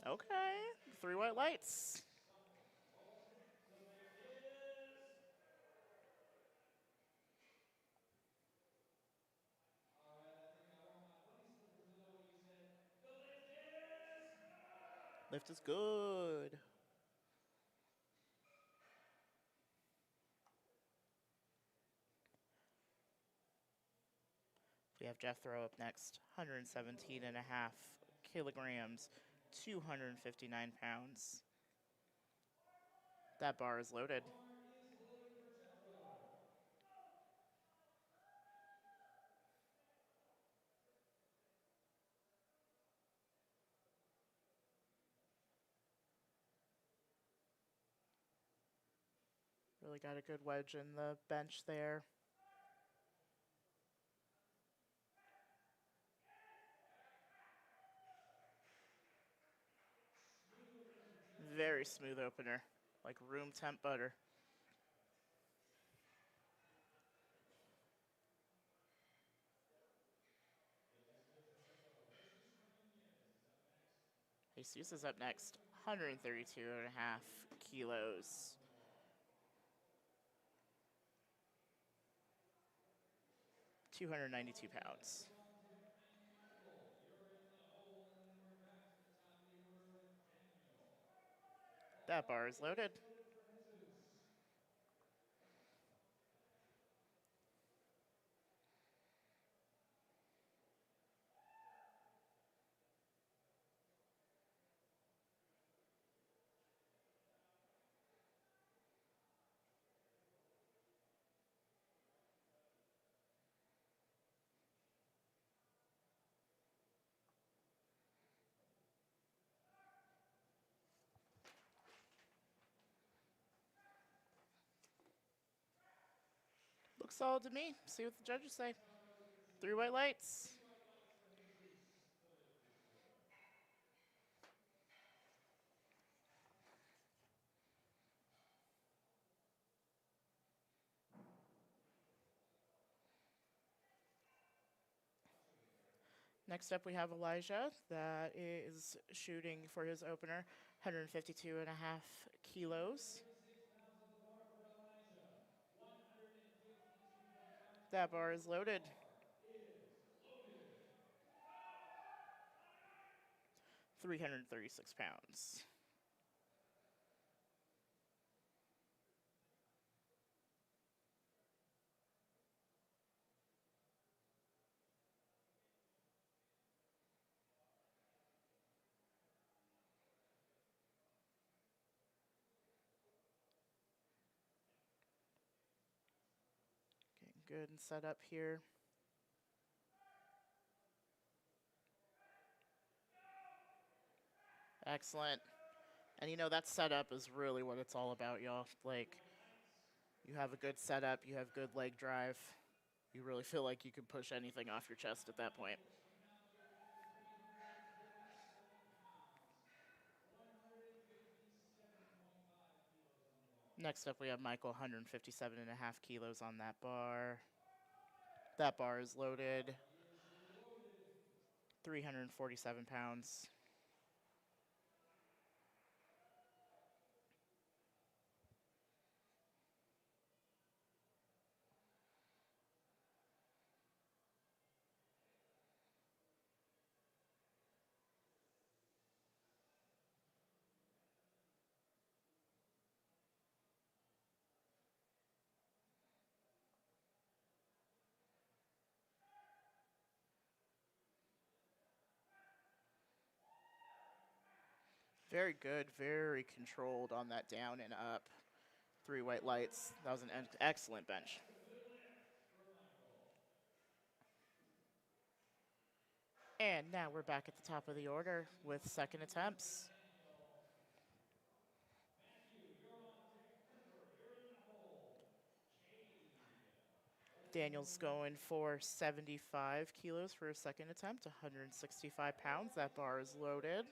Okay, 3 white lights. Lift is good. We have Jeff throw up next, 117.5 kilograms, 259 pounds. That bar is loaded. Really got a good wedge in the bench there. Very smooth opener, like room temp butter. Jesus is up next, 132.5 kilos. 292 pounds. That bar is loaded. Looks solid to me. See what the judges say. 3 white lights. Next up, we have Elijah that is shooting for his opener, 152.5 kilos. That bar is loaded. 336 pounds. Getting good and set up here. Excellent. And you know, that setup is really what it's all about, y'all. Like, you have a good setup, you have good leg drive. You really feel like you can push anything off your chest at that point. Next up, we have Michael, 157.5 kilos on that bar. That bar is loaded. 347 pounds. Very good, very controlled on that down and up. 3 white lights. That was an excellent bench. And now we're back at the top of the order with second attempts. Daniel's going for 75 kilos for a second attempt, 165 pounds. That bar is loaded.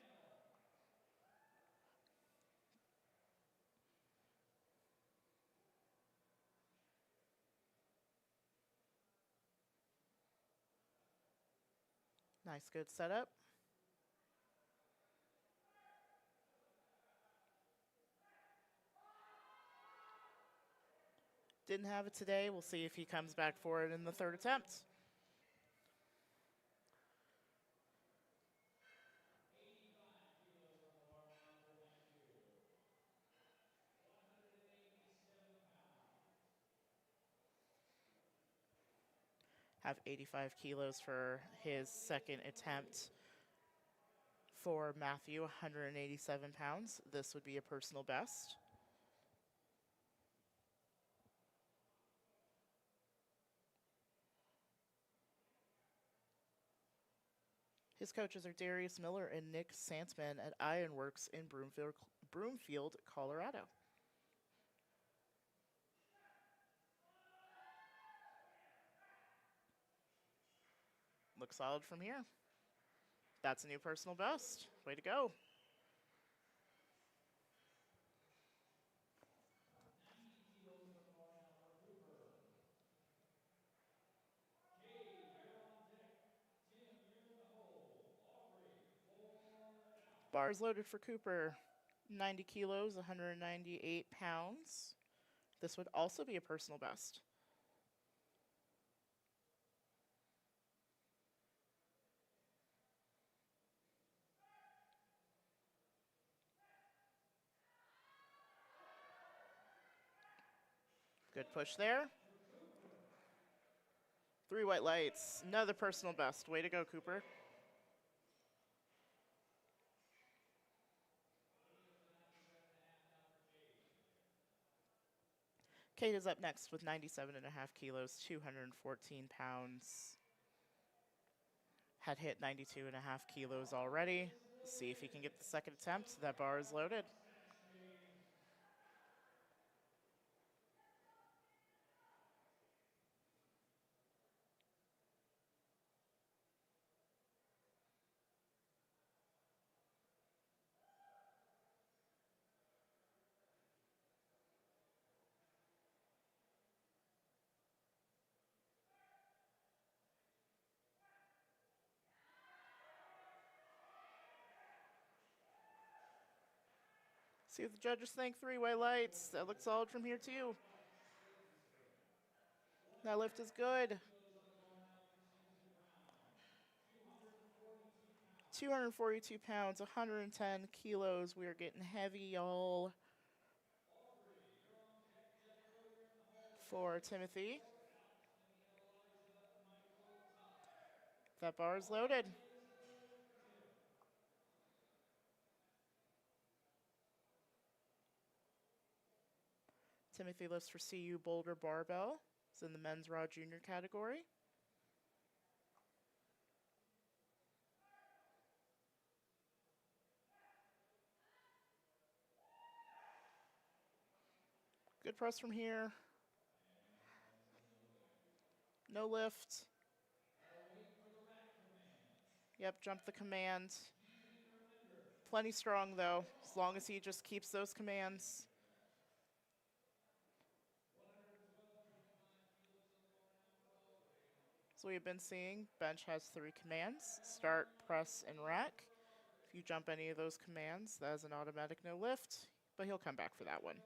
Nice, good setup. Didn't have it today. We'll see if he comes back for it in the third attempt. Have 85 kilos for his second attempt. For Matthew, 187 pounds. This would be a personal best. His coaches are Darius Miller and Nick Santsman at Ironworks in Broomfield, Colorado. Looks solid from here. That's a new personal best. Way to go. Bars loaded for Cooper. 90 kilos, 198 pounds. This would also be a personal best. Good push there. 3 white lights. Another personal best. Way to go, Cooper. Kate is up next with 97.5 kilos, 214 pounds. Had hit 92.5 kilos already. See if he can get the second attempt. That bar is loaded. See what the judges think. 3 white lights. That looks solid from here, too. That lift is good. 242 pounds, 110 kilos. We are getting heavy, y'all. For Timothy. That bar is loaded. Timothy lifts for CU Boulder Barbell. It's in the men's raw junior category. Good press from here. No lift. Yep, jump the command. Plenty strong, though, as long as he just keeps those commands. So we've been seeing bench has 3 commands: start, press, and rack. If you jump any of those commands, that is an automatic no lift, but he'll come back for that one.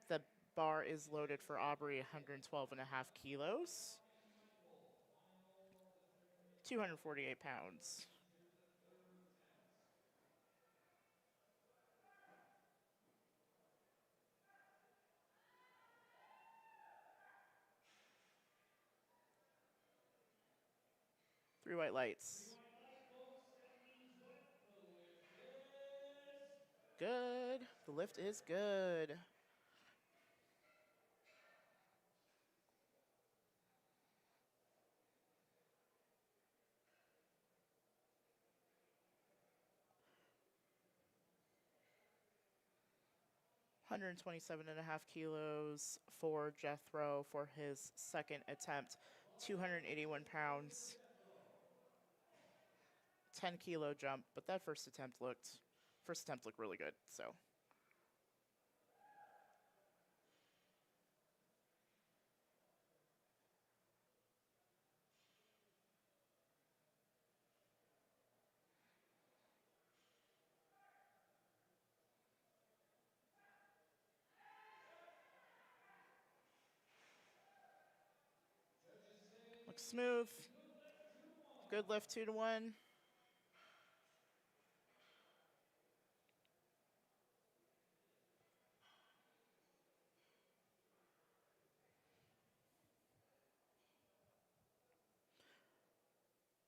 The bar is loaded for Aubrey, 112.5 kilos, 248 pounds. Three white lights. Good. The lift is good. $127.5 kilos for Jethro for his second attempt. 281 pounds. 10-kilo jump, but that first attempt looked really good. So Looks smooth. Good lift, 2-1.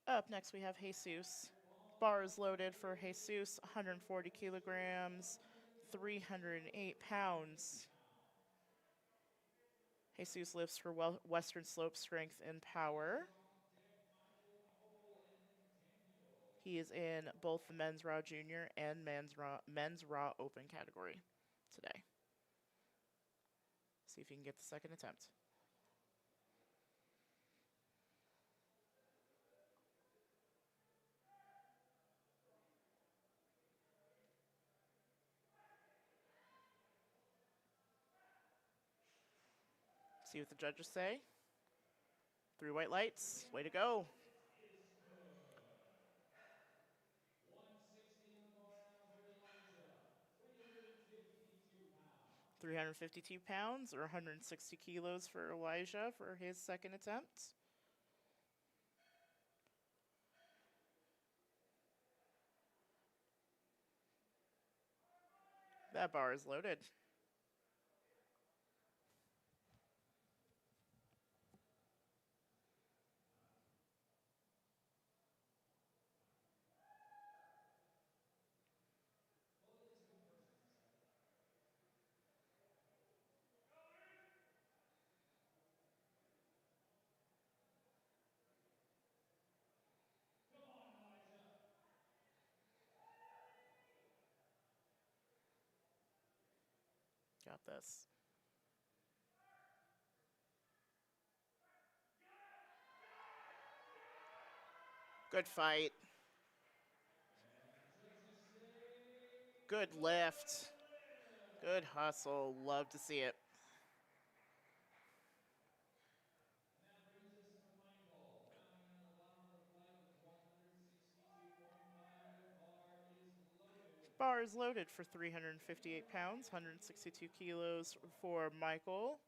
Up next, we have Jesus. Bar is loaded for Jesus, 140 kilograms, 308 pounds. Jesus lifts for Western Slope strength and power. He is in both the men's raw junior and men's raw open category today. See if he can get the second attempt. See what the judges say. 3 white lights. Way to go. 352 pounds or 160 kilos for Elijah for his second attempt. That bar is loaded. Got this. Good fight. Good lift. Good hustle. Love to see it. Bar is loaded for 358 pounds, 162 kilos for Michael.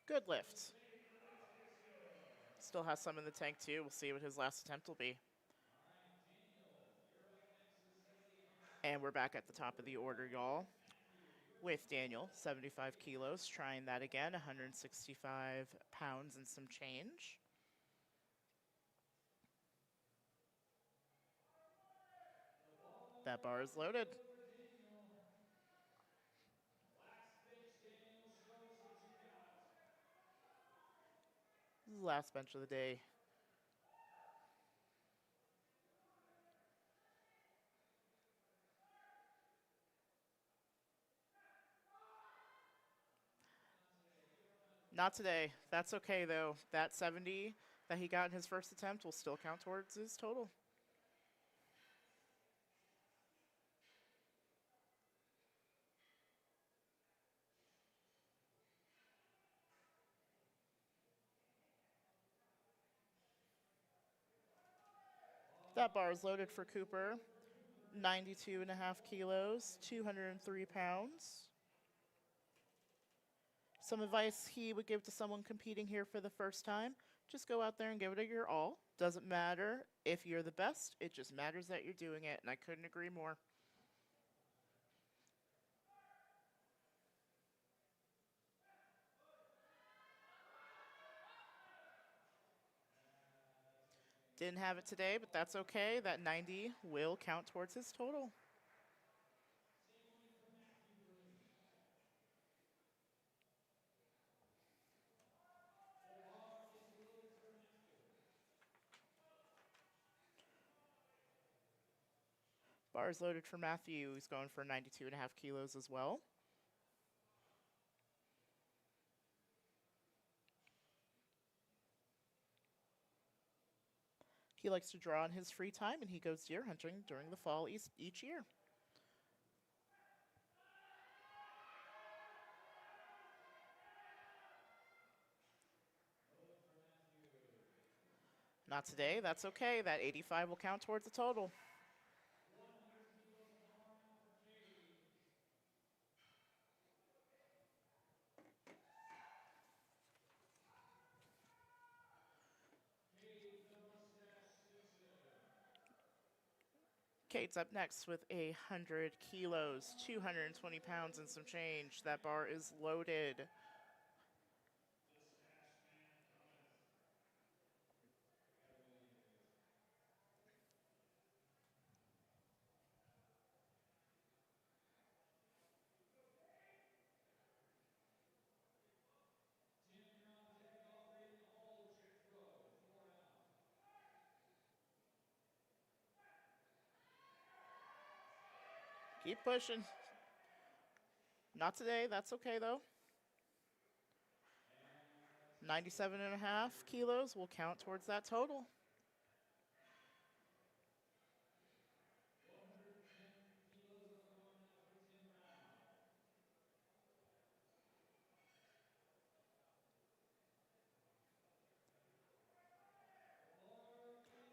Good lift. Still has some in the tank too. We'll see what his last attempt will be. And we're back at the top of the order, y'all, with Daniel, 75 kilos, trying that again, 165 pounds and some change. That bar is loaded. This is the last bench of the day. Not today. That's okay, though. That 70 that he got in his first attempt will still count towards his total. That bar is loaded for Cooper. 92.5 kilos, 203 pounds. Some advice he would give to someone competing here for the first time: just go out there and give it your all. Doesn't matter if you're the best, it just matters that you're doing it, and I couldn't agree more. Didn't have it today, but that's okay. That 90 will count towards his total. Bars loaded for Matthew. He's going for 92.5 kilos as well. He likes to draw in his free time, and he goes deer hunting during the fall each year. Not today. That's okay. That 85 will count towards the total. Kate's up next with 100 kilos, 220 pounds and some change. That bar is loaded. Keep pushing. Not today. That's okay, though. 97.5 kilos will count towards that total.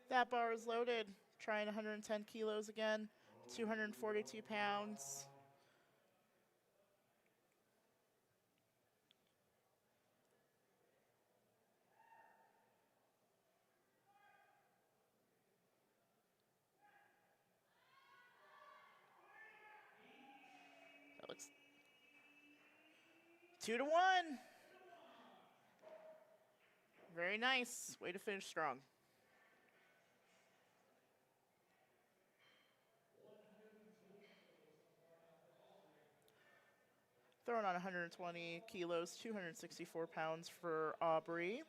That bar is loaded. Trying 110 kilos again, 242 pounds. That looks 2-1. Very nice. Way to finish strong. Throwing on 120 kilos, 264 pounds for Aubrey.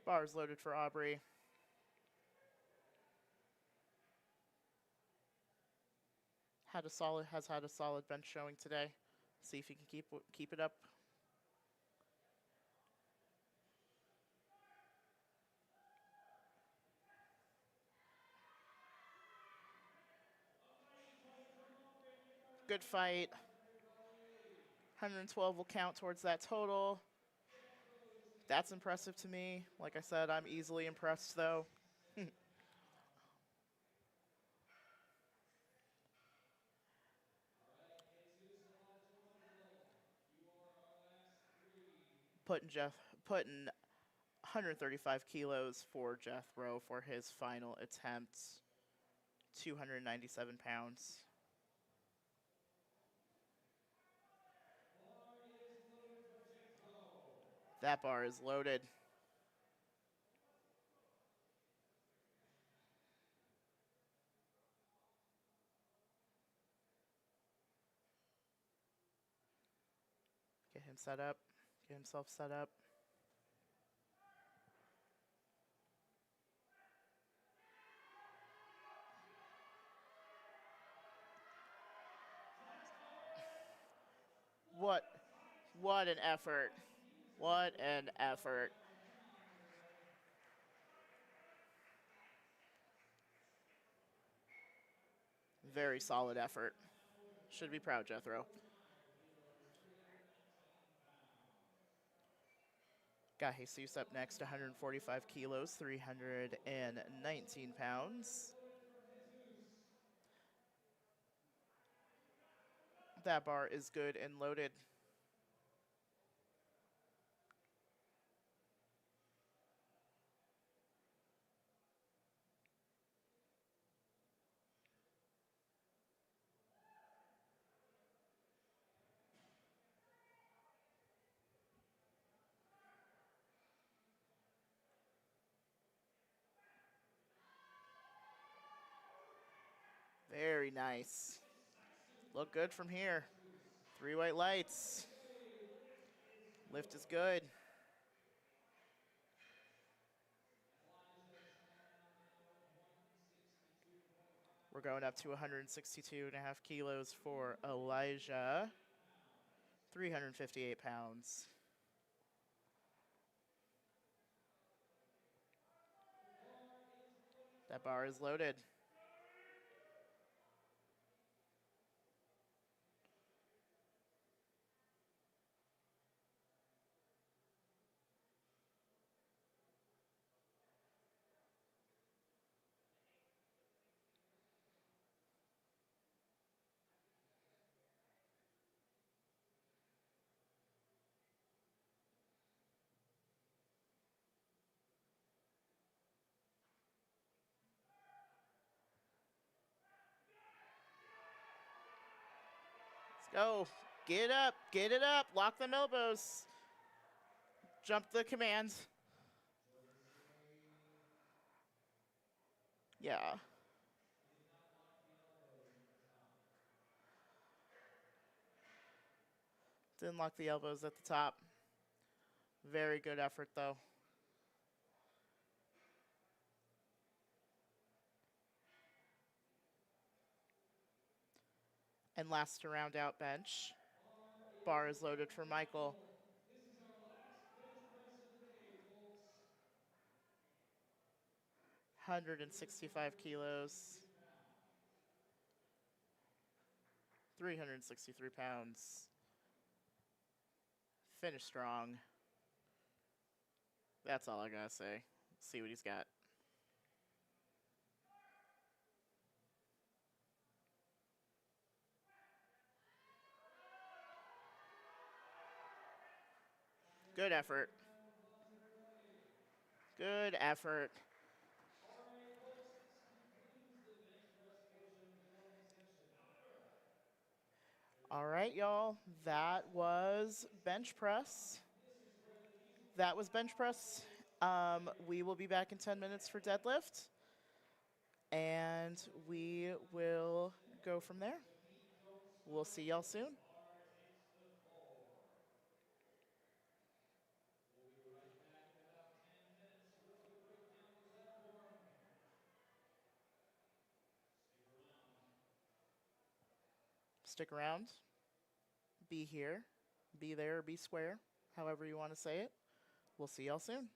Bars loaded for Aubrey. Has had a solid bench showing today. See if he can keep it up. Good fight. 112 will count towards that total. That's impressive to me. Like I said, I'm easily impressed, though. Putting 135 kilos for Jethro for his final attempt. 297 pounds. That bar is loaded. Get him set up. Get himself set up. What an effort. What an effort. Very solid effort. Should be proud, Jethro. Got Jesus up next, 145 kilos, 319 pounds. That bar is good and loaded. Very nice. Look good from here. 3 white lights. Lift is good. We're going up to 162.5 kilos for Elijah. 358 pounds. That bar is loaded. Let's go. Get up, get it up, lock them elbows. Jump the command. Yeah. Didn't lock the elbows at the top. Very good effort, though. And last to round out bench. Bar is loaded for Michael. 165 kilos. 363 pounds. Finish strong. That's all I gotta say. See what he's got. Good effort. Good effort. All right, y'all. That was bench press. We will be back in 10 minutes for deadlift. And we will go from there. We'll see y'all soon. Stick around. Be here. Be there. Be square. However you want to say it. We'll see y'all soon.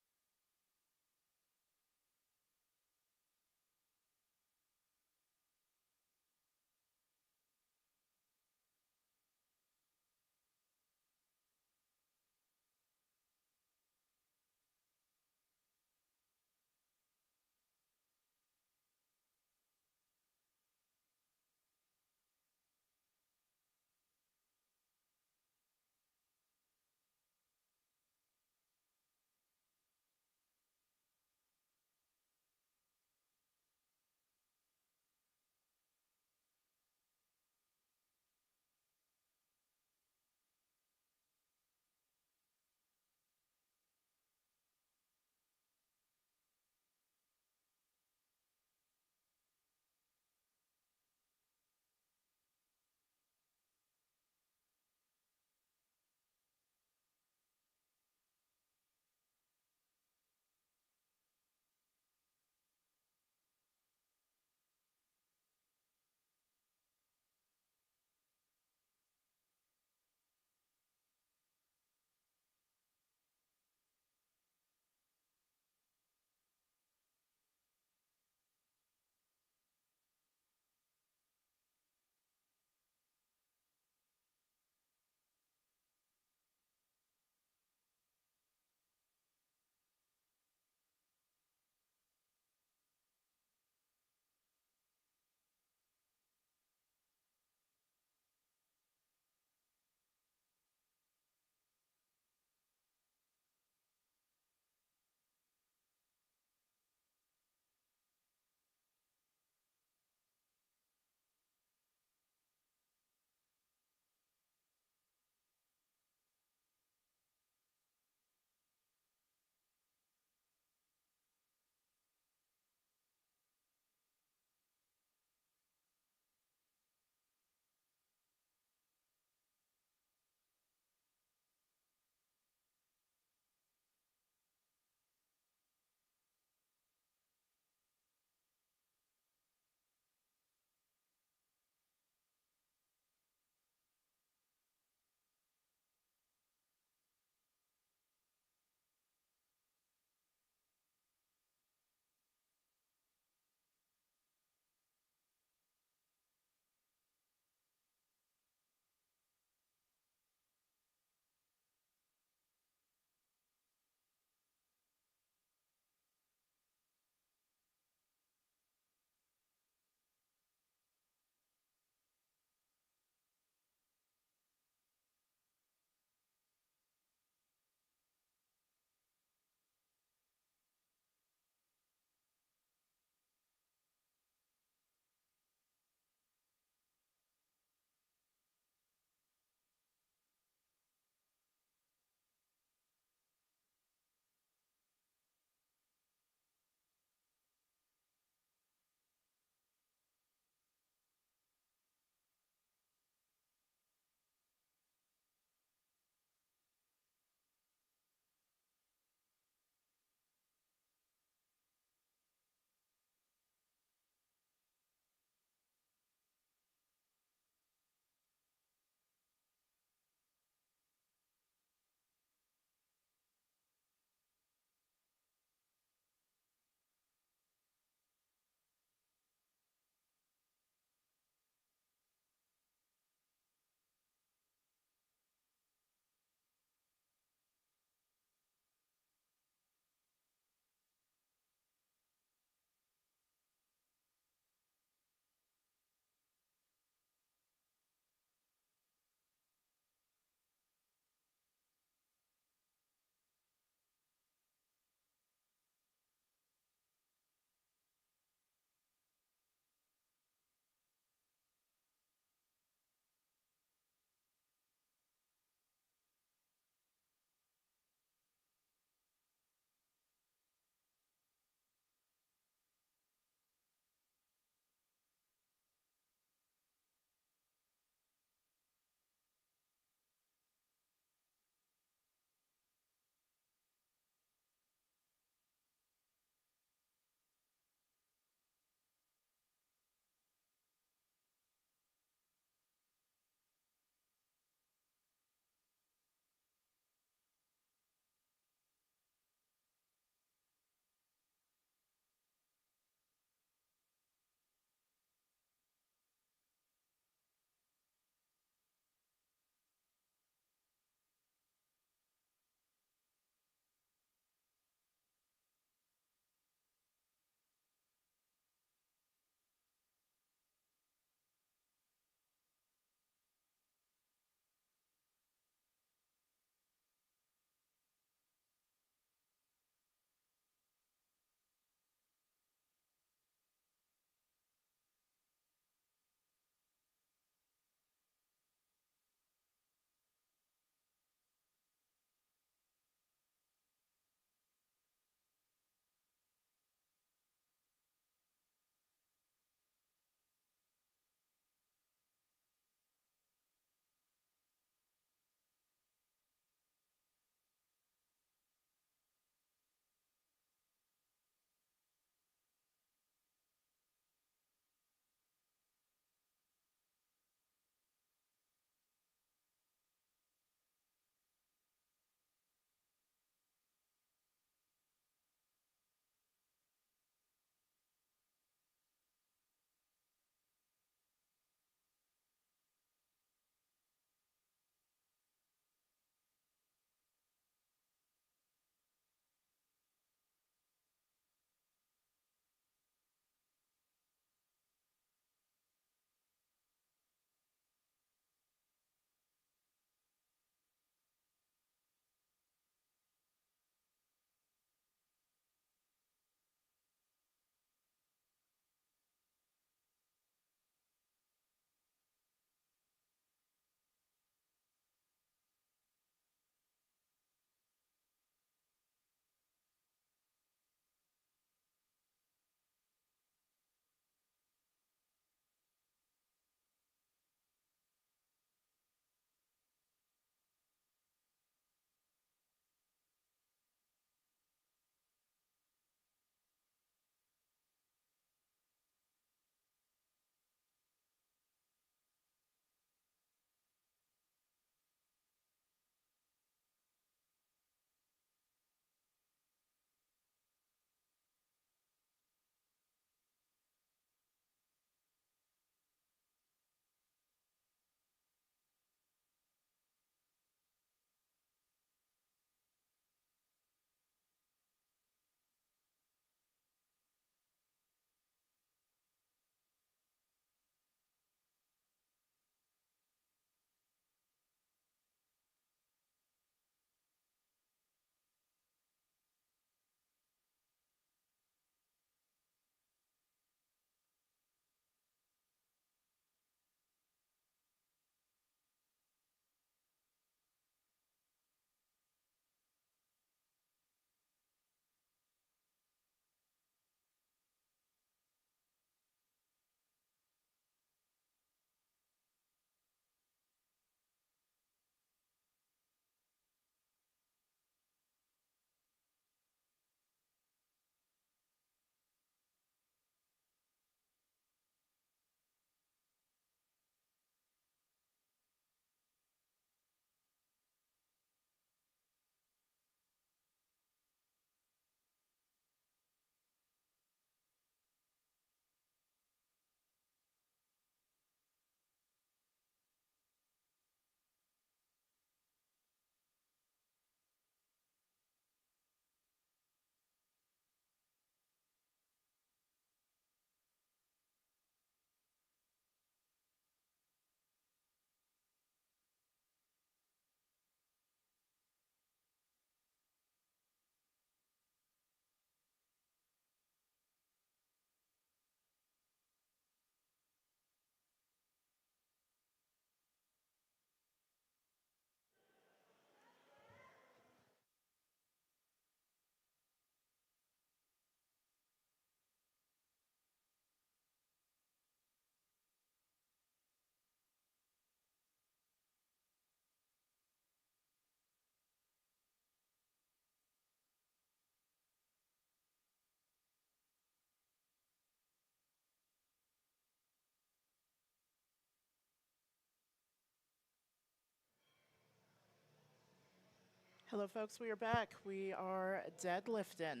Hello, folks. We are back. We are deadlifting.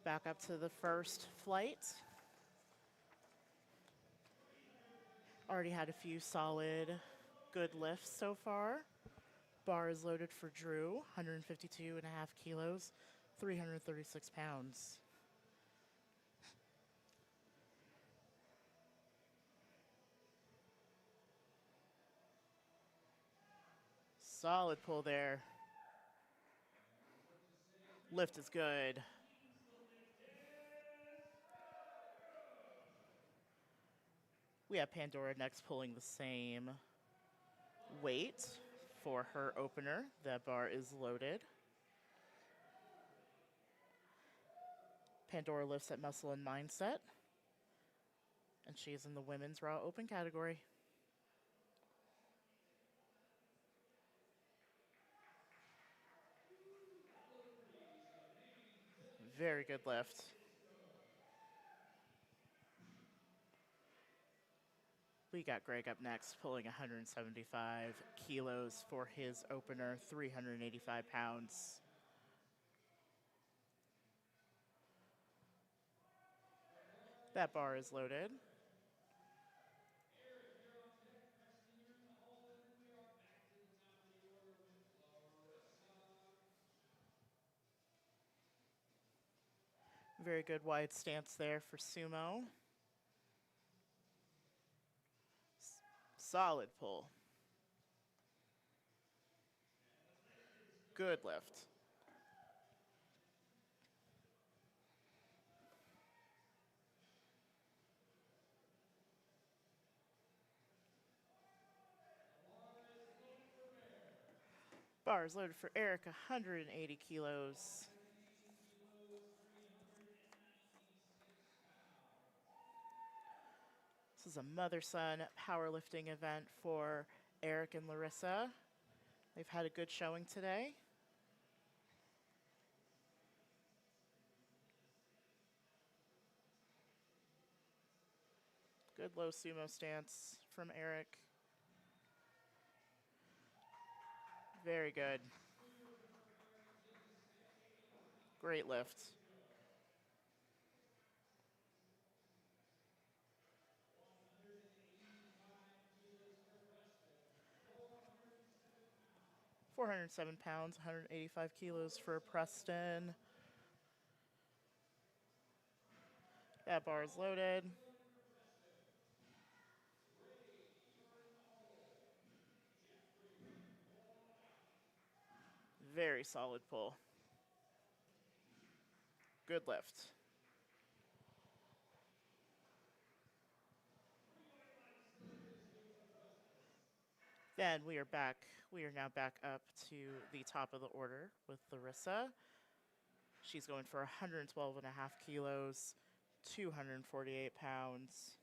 Back up to the first flight. Already had a few solid, good lifts so far. Bar is loaded for Drew, 152.5 kilos, 336 pounds. Solid pull there. Lift is good. We have Pandora next pulling the same weight for her opener. That bar is loaded. Pandora lifts at muscle and mindset. And she's in the women's raw open category. Very good lift. We got Greg up next, pulling 175 kilos for his opener, 385 pounds. That bar is loaded. Very good wide stance there for sumo. Solid pull. Good lift. Bar is loaded for Eric, 180 kilos. This is a mother-son powerlifting event for Eric and Larissa. They've had a good showing today. Good low sumo stance from Eric. Very good. Great lift. £407, 185 kilos for Preston. That bar is loaded. Very solid pull. Good lift. Then we are back. We are now back up to the top of the order with Larissa. She's going for 112.5 kilos, 248 pounds.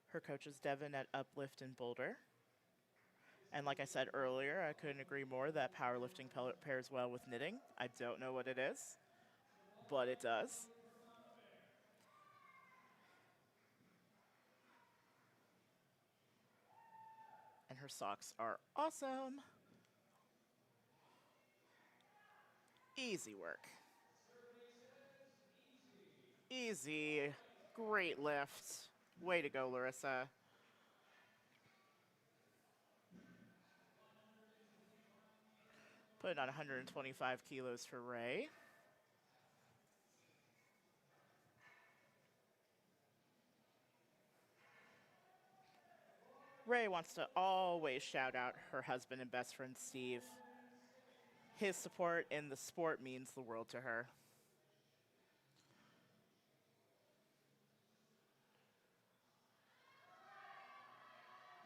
Her coach is Devin at Uplift in Boulder. And like I said earlier, I couldn't agree more that powerlifting pairs well with knitting. I don't know what it is, but it does. And her socks are awesome. Easy work. Easy. Great lift. Way to go, Larissa. Putting on 125 kilos for Ray. Ray wants to always shout out her husband and best friend, Steve. His support in the sport means the world to her.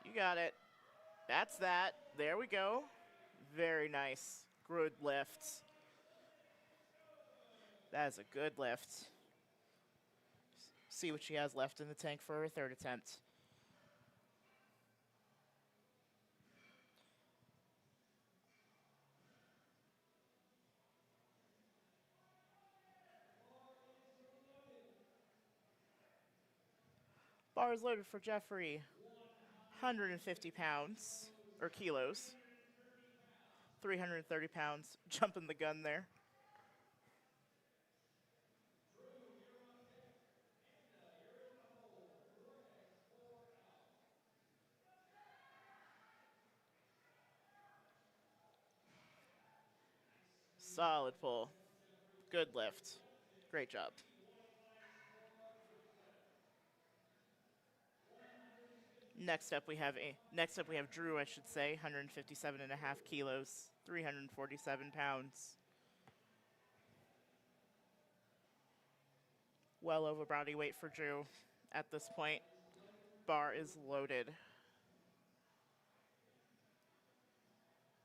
You got it. That's that. There we go. Very nice. Good lift. That is a good lift. See what she has left in the tank for her third attempt. Bar is loaded for Jeffrey. 150 pounds. or kilos. 330 pounds, jumping the gun there. Solid pull. Good lift. Great job. Next up we have Drew, I should say, 157 and a half kilos, 347 pounds. Well over body weight for Drew at this point. Bar is loaded.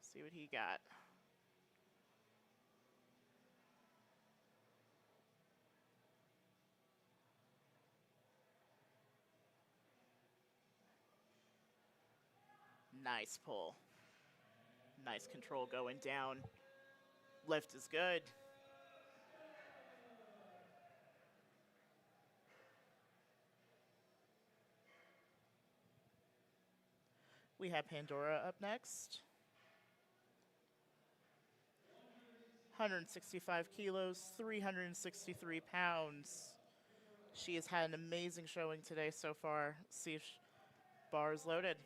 See what he got. Nice pull. Nice control going down. Lift is good. We have Pandora up next. 165 kilos, 363 pounds. She has had an amazing showing today so far. See if bar is loaded.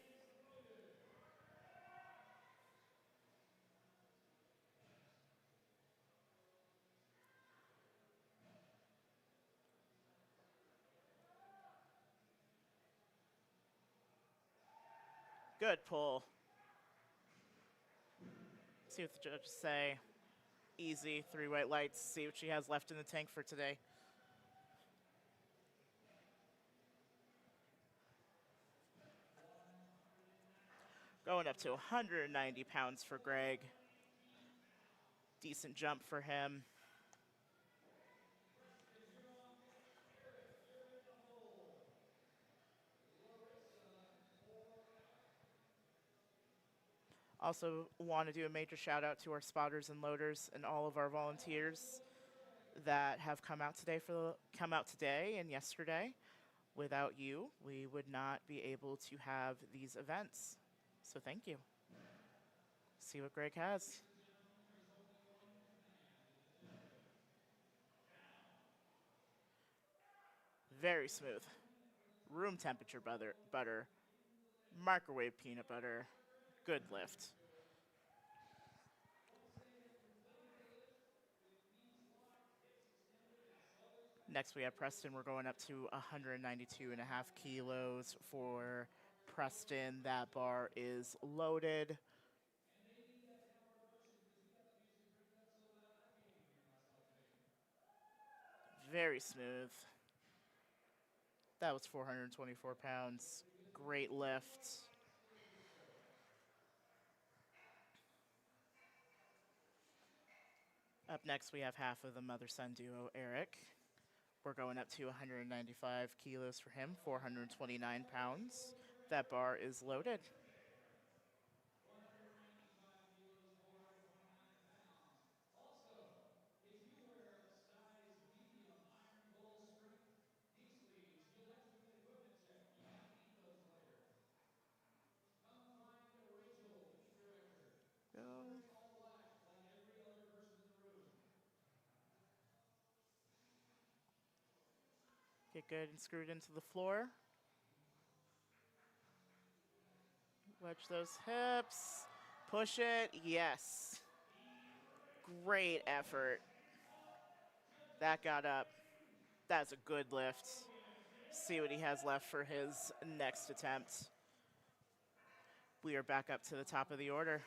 Good pull. See what the judges say. Easy, 3 white lights. See what she has left in the tank for today. Going up to 190 pounds for Greg. Decent jump for him. Also want to do a major shout out to our spotters and loaders and all of our volunteers that have come out today and yesterday. Without you, we would not be able to have these events. So thank you. See what Greg has. Very smooth. Room temperature butter. Microwave peanut butter. Good lift. Next we have Preston. We're going up to 192 and a half kilos for Preston. That bar is loaded. Very smooth. That was 424 pounds. Great lift. Up next, we have half of the mother-son duo, Eric. We're going up to 195 kilos for him, 429 pounds. That bar is loaded. Go. Get good and screwed into the floor. Wedge those hips. Push it. Yes. Great effort. That got up. That's a good lift. See what he has left for his next attempt. We are back up to the top of the order.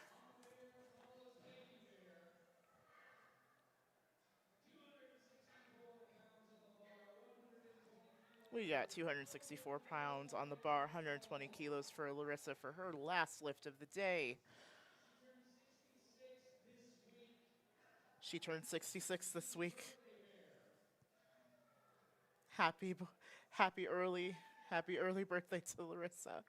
We got 264 pounds on the bar, 120 kilos for Larissa for her last lift of the day. She turned 66 this week. Happy early birthday to Larissa.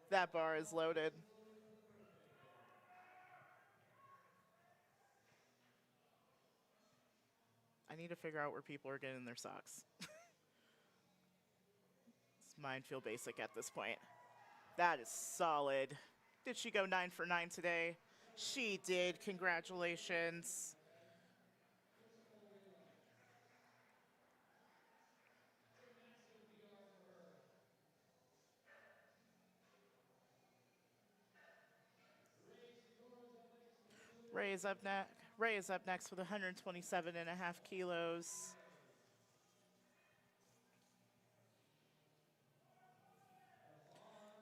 That bar is loaded. I need to figure out where people are getting their socks. Mine feel basic at this point. That is solid. Did she go 9 for 9 today? She did. Congratulations. Ray is up next. Ray is up next with 127.5 kilos.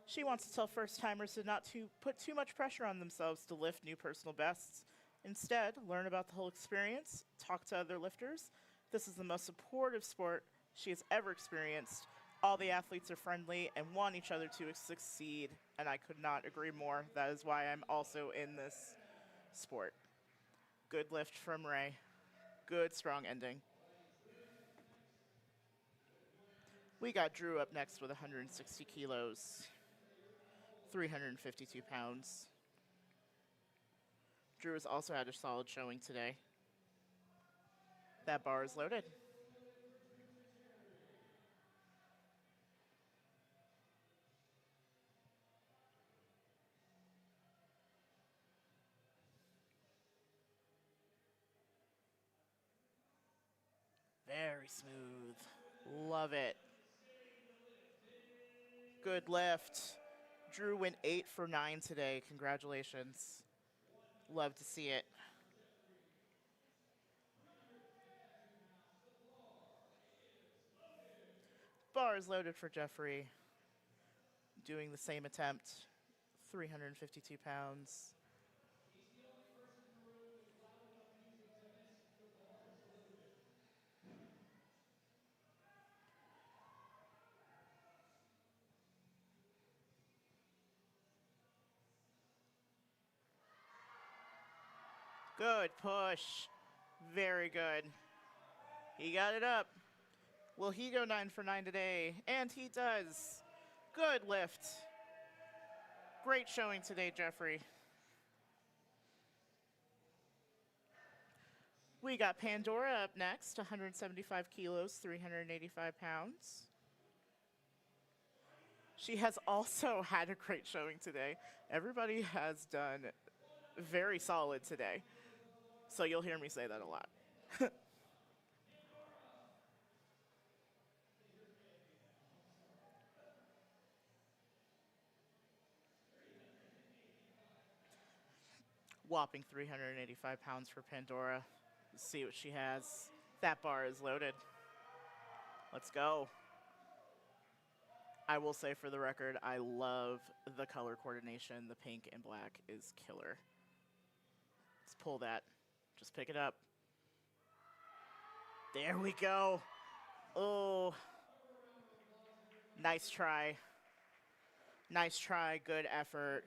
She wants to tell first timers to not to put too much pressure on themselves to lift new personal bests. Instead, learn about the whole experience, talk to other lifters. This is the most supportive sport she has ever experienced. All the athletes are friendly and want each other to succeed, and I could not agree more. That is why I'm also in this sport. Good lift from Ray. Good, strong ending. We got Drew up next with 160 kilos, 352 pounds. Drew has also had a solid showing today. That bar is loaded. Very smooth. Love it. Good lift. Drew went 8 for 9 today. Congratulations. Love to see it. Bar is loaded for Jeffrey. Doing the same attempt. 352 pounds. Good push. Very good. He got it up. Will he go 9 for 9 today? And he does. Good lift. Great showing today, Jeffrey. We got Pandora up next, 175 kilos, 385 pounds. She has also had a great showing today. Everybody has done very solid today. So you'll hear me say that a lot. Whopping 385 pounds for Pandora. Let's see what she has. That bar is loaded. Let's go. I will say for the record, I love the color coordination. The pink and black is killer. Let's pull that. Just pick it up. There we go. Oh. Nice try. Nice try. Good effort.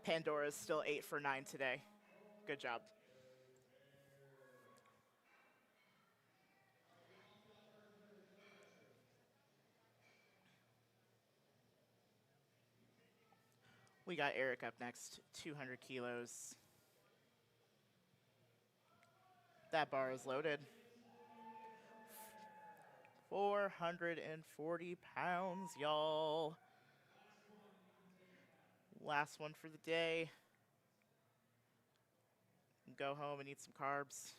Pandora's still 8 for 9 today. Good job. We got Eric up next, 200 kilos. That bar is loaded. 440 pounds, y'all. Last one for the day. Go home and eat some carbs.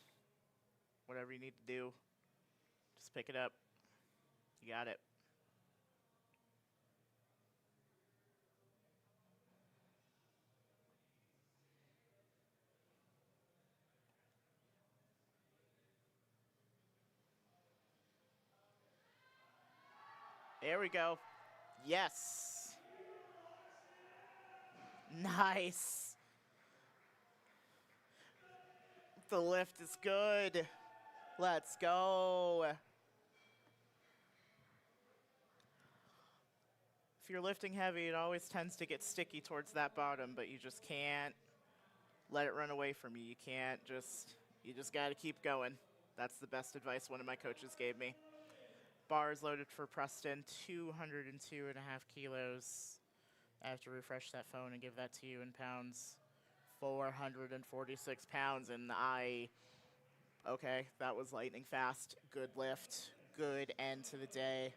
Whatever you need to do, just pick it up. You got it. There we go. Yes. Nice. The lift is good. Let's go. If you're lifting heavy, it always tends to get sticky towards that bottom, but you just can't let it run away from you. You just got to keep going. That's the best advice one of my coaches gave me. Bar is loaded for Preston, 202.5 kilos. I have to refresh that phone and give that to you in pounds. 446 pounds, and okay, that was lightning fast. Good lift, good end to the day.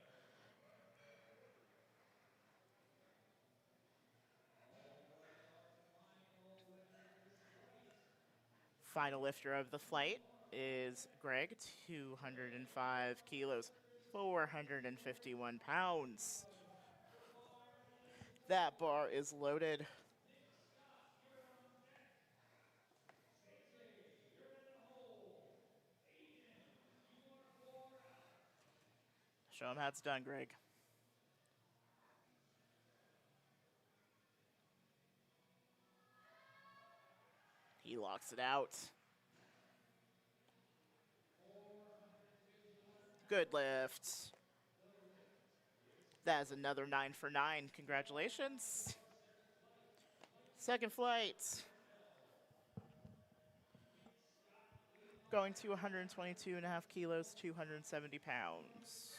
Final lifter of the flight is Greg, 205 kilos, 451 pounds. That bar is loaded. Show him how it's done, Greg. He locks it out. Good lift. That is another 9 for 9. Congratulations. Second flight. Going to 122.5 kilos, 270 pounds.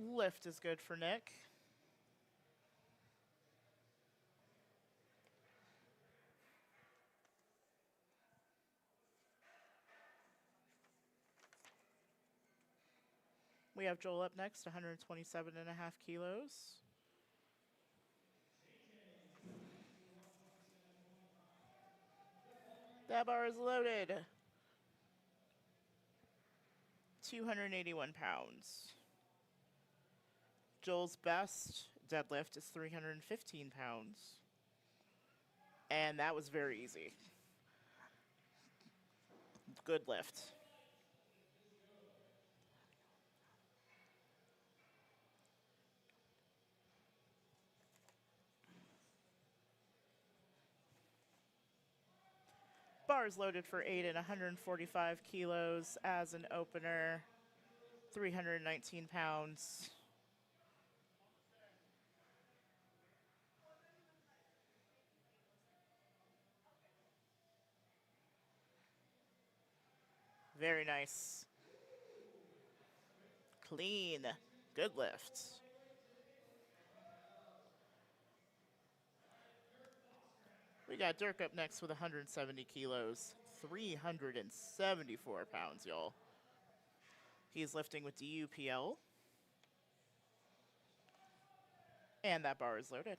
Lift is good for Nick. We have Joel up next, 127.5 kilos. That bar is loaded. 281 pounds. Joel's best deadlift is 315 pounds. And that was very easy. Good lift. Bars loaded for 8 and 145 kilos as an opener. 319 pounds. Very nice. Clean. Good lift. We got Dirk up next with 170 kilos, 374 pounds, y'all. He's lifting with DUPL. And that bar is loaded.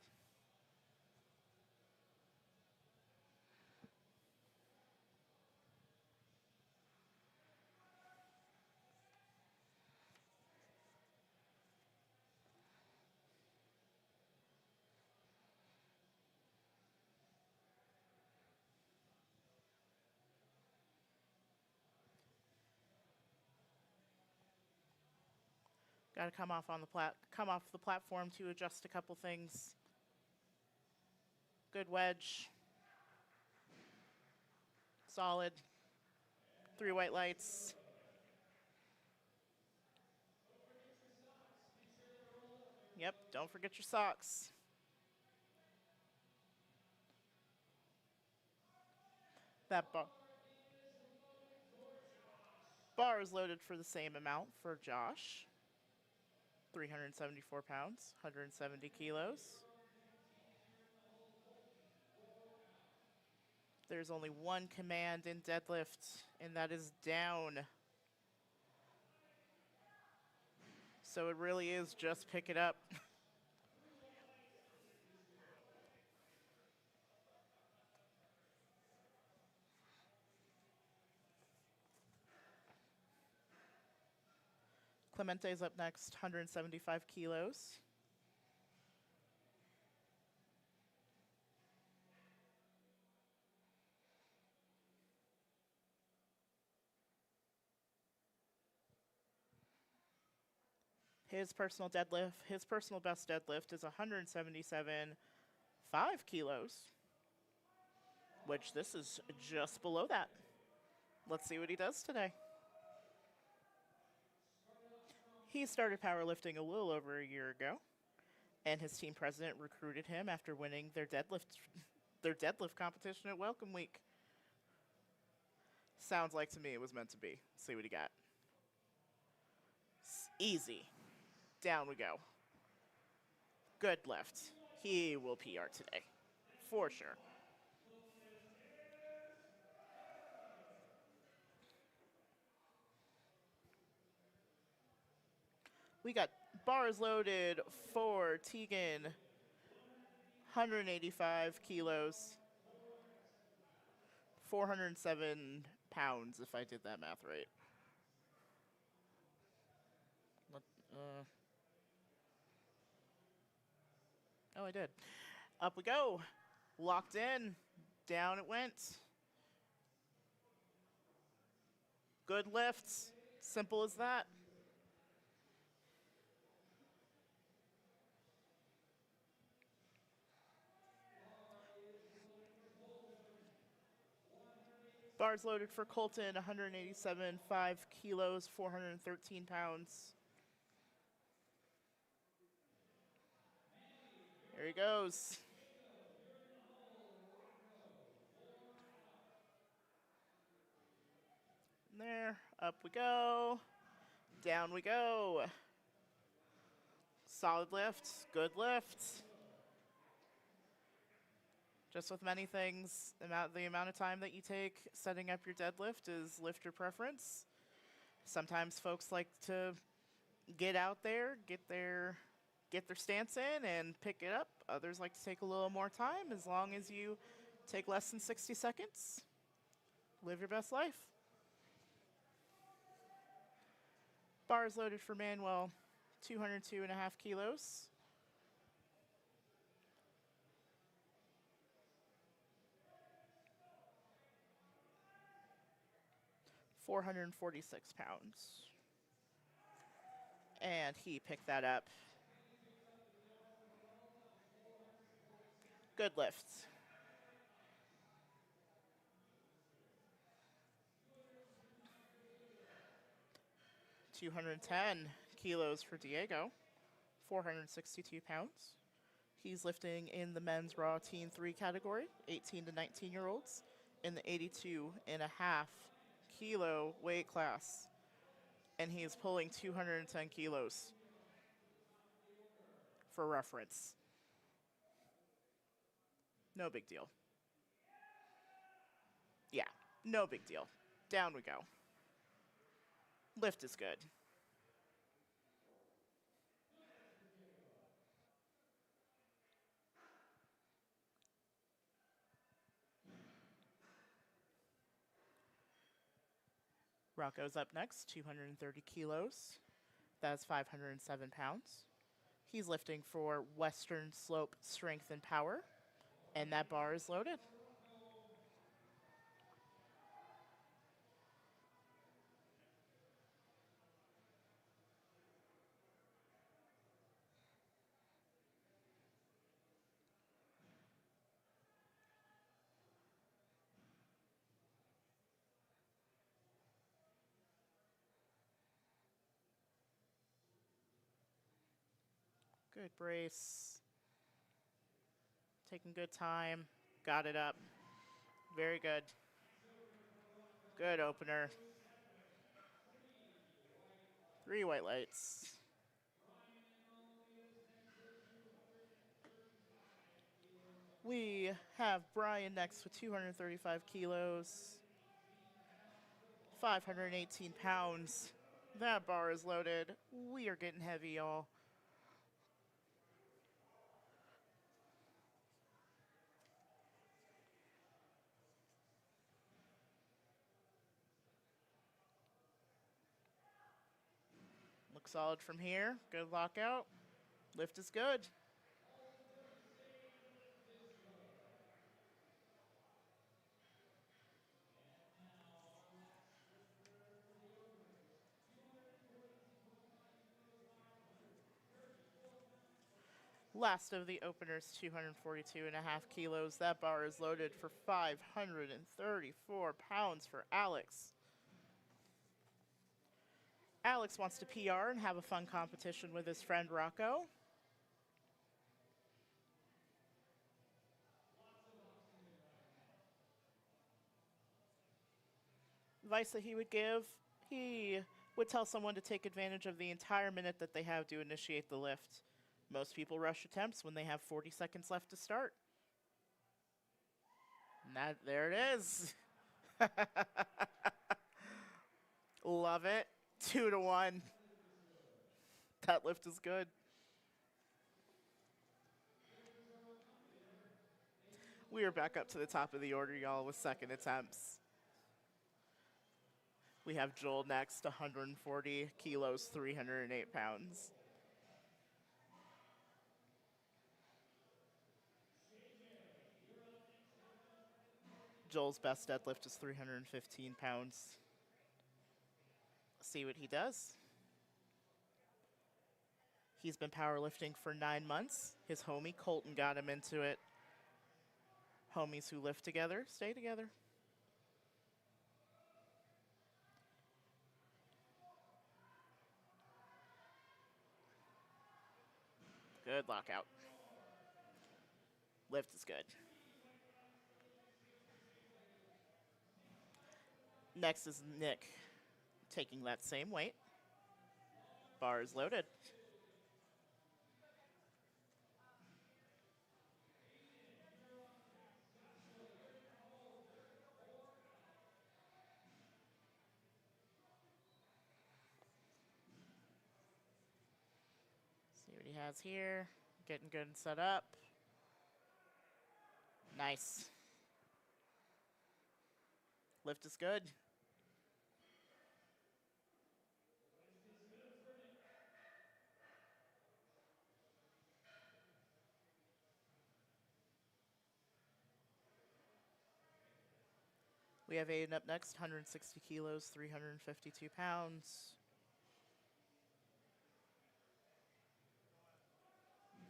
Got to come off the platform to adjust a couple things. Good wedge. Solid. 3 white lights. Yep, don't forget your socks. That bar is loaded for the same amount for Josh. 374 pounds, 170 kilos. There's only one command in deadlift, and that is down. So it really is just pick it up. Clemente's up next, 175 kilos. His personal best deadlift is 177.5 kilos, which this is just below that. Let's see what he does today. He started powerlifting a little over a year ago, And his team president recruited him after winning their deadlift competition at Welcome Week. Sounds like to me it was meant to be. See what he got. Easy. Down we go. Good lift. He will PR today. For sure. We got bars loaded for Tegan. 185 kilos. 407 pounds, if I did that math right. Oh, I did. Up we go. Locked in. Down it went. Good lifts. Simple as that. Bars loaded for Colton, 187, 5 kilos, 413 pounds. There he goes. There, up we go. Down we go. Solid lift, good lift. Just with many things, the amount of time that you take setting up your deadlift is lift your preference. Sometimes folks like to get out there, get their stance in and pick it up. Others like to take a little more time. As long as you take less than 60 seconds, live your best life. Bars loaded for Manuel, 202.5 kilos. $446. And he picked that up. Good lift. $210 kilos for Diego, 462 pounds. He's lifting in the men's raw teen 3 category, 18 to 19-year-olds, in the 82.5 kilo weight class. And he is pulling 210 kilos for reference. No big deal. Yeah, no big deal. Down we go. Lift is good. Rocco's up next, 230 kilos. That's 507 pounds. He's lifting for Western Slope Strength and Power, and that bar is loaded. Good brace. Taking good time. Got it up. Very good. Good opener. 3 white lights. We have Brian next with 235 kilos. 518 pounds. That bar is loaded. We are getting heavy, y'all. Look solid from here. Good lockout. Lift is good. Last of the openers, 242.5 kilos. That bar is loaded for 534 pounds for Alex. Alex wants to PR and have a fun competition with his friend Rocco. advice that he would give, he would tell someone to take advantage of the entire minute that they have to initiate the lift. Most people rush attempts when they have 40 seconds left to start. And there it is. Love it. 2-1. That lift is good. We are back up to the top of the order, y'all, with second attempts. We have Joel next, 140 kilos, 308 pounds. Joel's best deadlift is 315 pounds. Let's see what he does. He's been powerlifting for 9 months. His homie Colton got him into it. Homies who lift together, stay together. Good lockout. Lift is good. Next is Nick, taking that same weight. Bar is loaded. See what he has here. Getting good and set up. Nice. Lift is good. We have Aiden up next, 160 kilos, 352 pounds.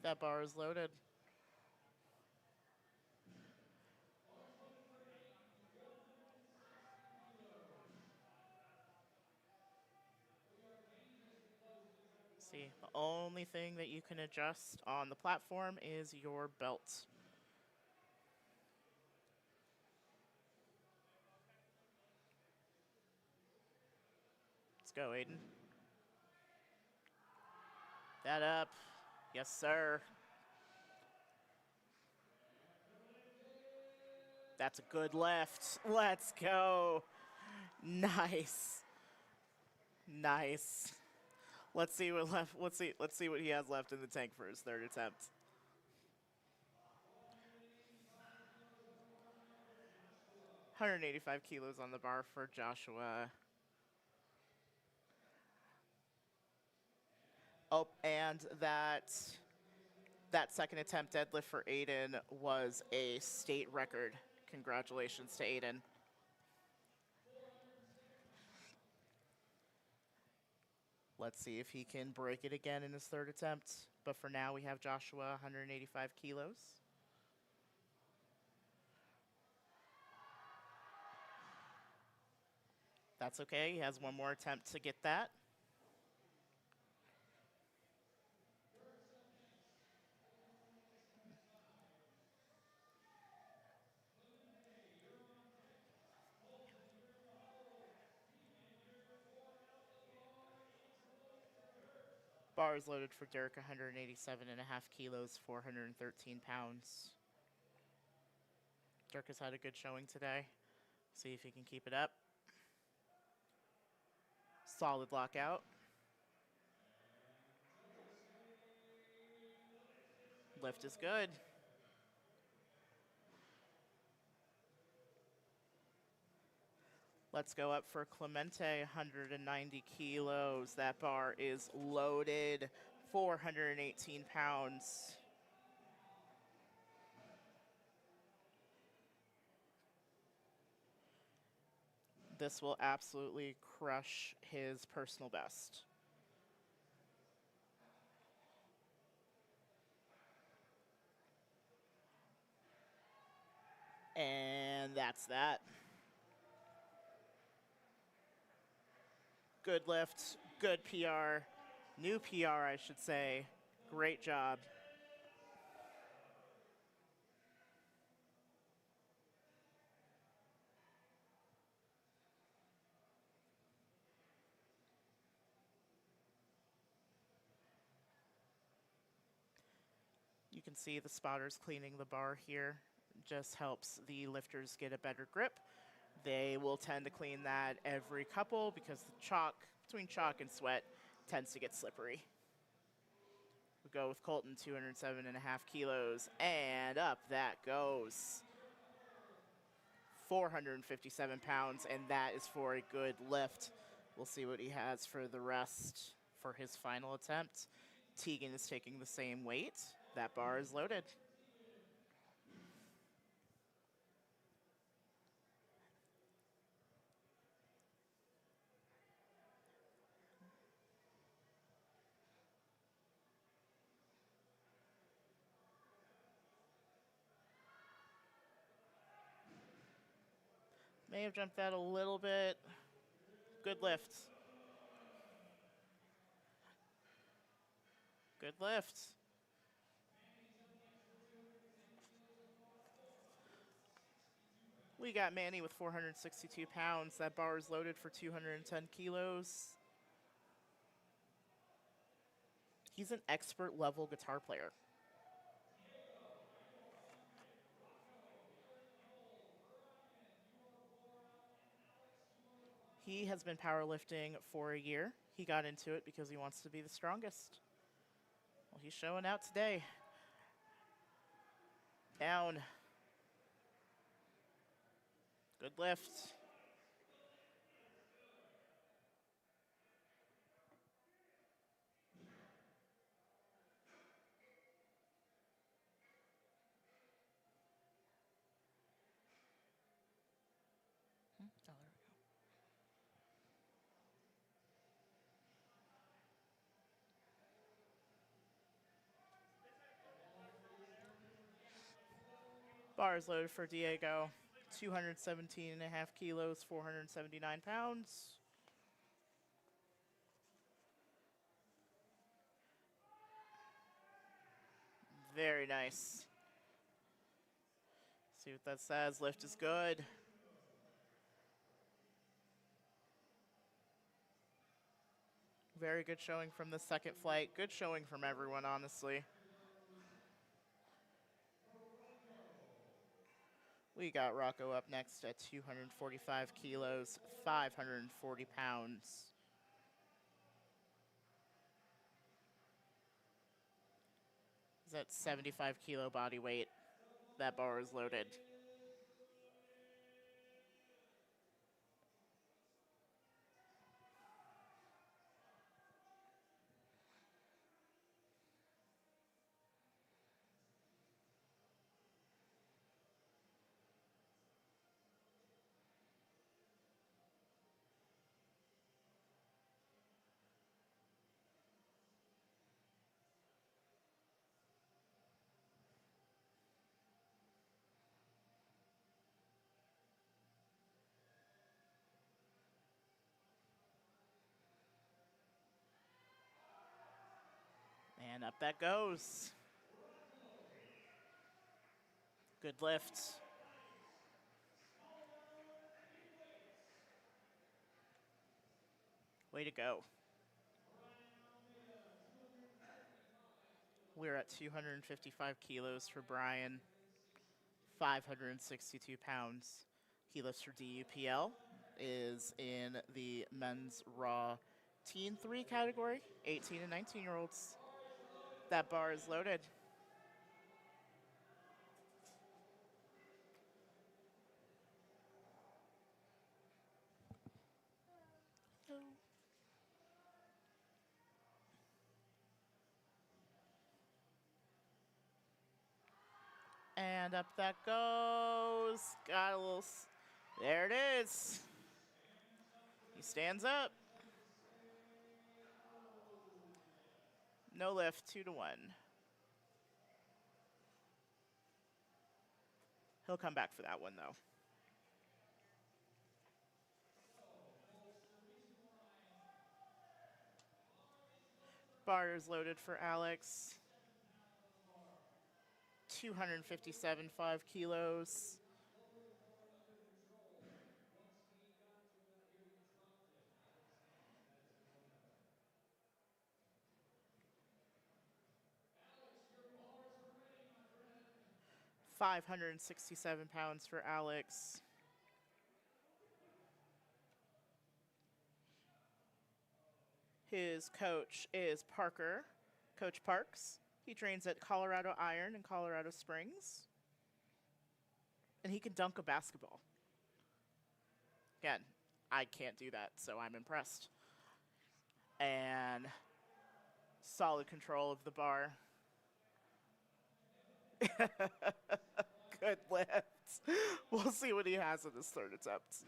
That bar is loaded. See, the only thing that you can adjust on the platform is your belt. Let's go, Aiden. That up. Yes, sir. That's a good lift. Let's go. Nice. Nice. Let's see what left. Let's see what he has left in the tank for his third attempt. $185 kilos on the bar for Joshua. Oh, and that second attempt deadlift for Aiden was a state record. Congratulations to Aiden. Let's see if he can break it again in his third attempt. But for now, we have Joshua, 185 kilos. That's okay. He has one more attempt to get that. Bar is loaded for Dirk, 187.5 kilos, 413 pounds. Dirk has had a good showing today. See if he can keep it up. Solid lockout. Lift is good. Let's go up for Clemente, 190 kilos. That bar is loaded, 418 pounds. This will absolutely crush his personal best. And that's that. Good lift, good PR, new PR, I should say. Great job. can see the spotters cleaning the bar here. Just helps the lifters get a better grip. They will tend to clean that every couple because the chalk, between chalk and sweat, tends to get slippery. We go with Colton, 207.5 kilos, and up that goes. 457 pounds, and that is for a good lift. We'll see what he has for the rest for his final attempt. Tegan is taking the same weight. That bar is loaded. May have jumped that a little bit. Good lift. Good lift. We got Manny with 462 pounds. That bar is loaded for 210 kilos. He's an expert level guitar player. He has been powerlifting for a year. He got into it because he wants to be the strongest. Well, he's showing out today. Down. Good lift. Oh, there we go. Bar is loaded for Diego. 217.5 kilos, 479 pounds. Very nice. See what that says. Lift is good. Very good showing from the second flight. Good showing from everyone, honestly. We got Rocco up next at 245 kilos, 540 pounds. He's at 75 kilo body weight. That bar is loaded. And up that goes. Good lift. Way to go. We're at 255 kilos for Brian, 562 pounds. He lifts for DUPL, is in the men's raw teen 3 category, 18 and 19-year-olds. That bar is loaded. And up that goes. Got a little. There it is. He stands up. No lift, 2-1. He'll come back for that one, though. Bar is loaded for Alex. 257.5 kilos. 567 pounds for Alex. His coach is Parker, Coach Parks. He trains at Colorado Iron in Colorado Springs. And he can dunk a basketball. Again, I can't do that, so I'm impressed. And solid control of the bar. Good lift. We'll see what he has in his third attempt.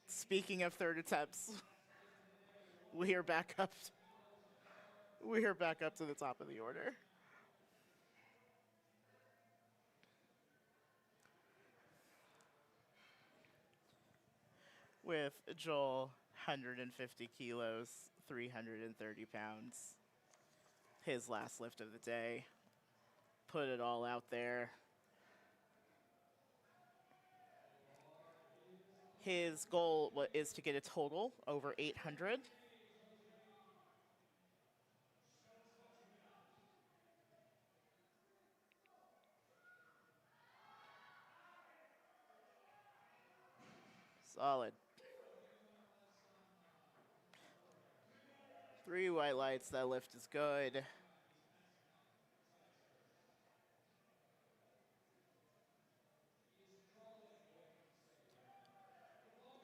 Speaking of third attempts, we are back up. We are back up to the top of the order. With Joel, 150 kilos, 330 pounds. His last lift of the day. Put it all out there. His goal is to get a total over 800. Solid. 3 white lights. That lift is good.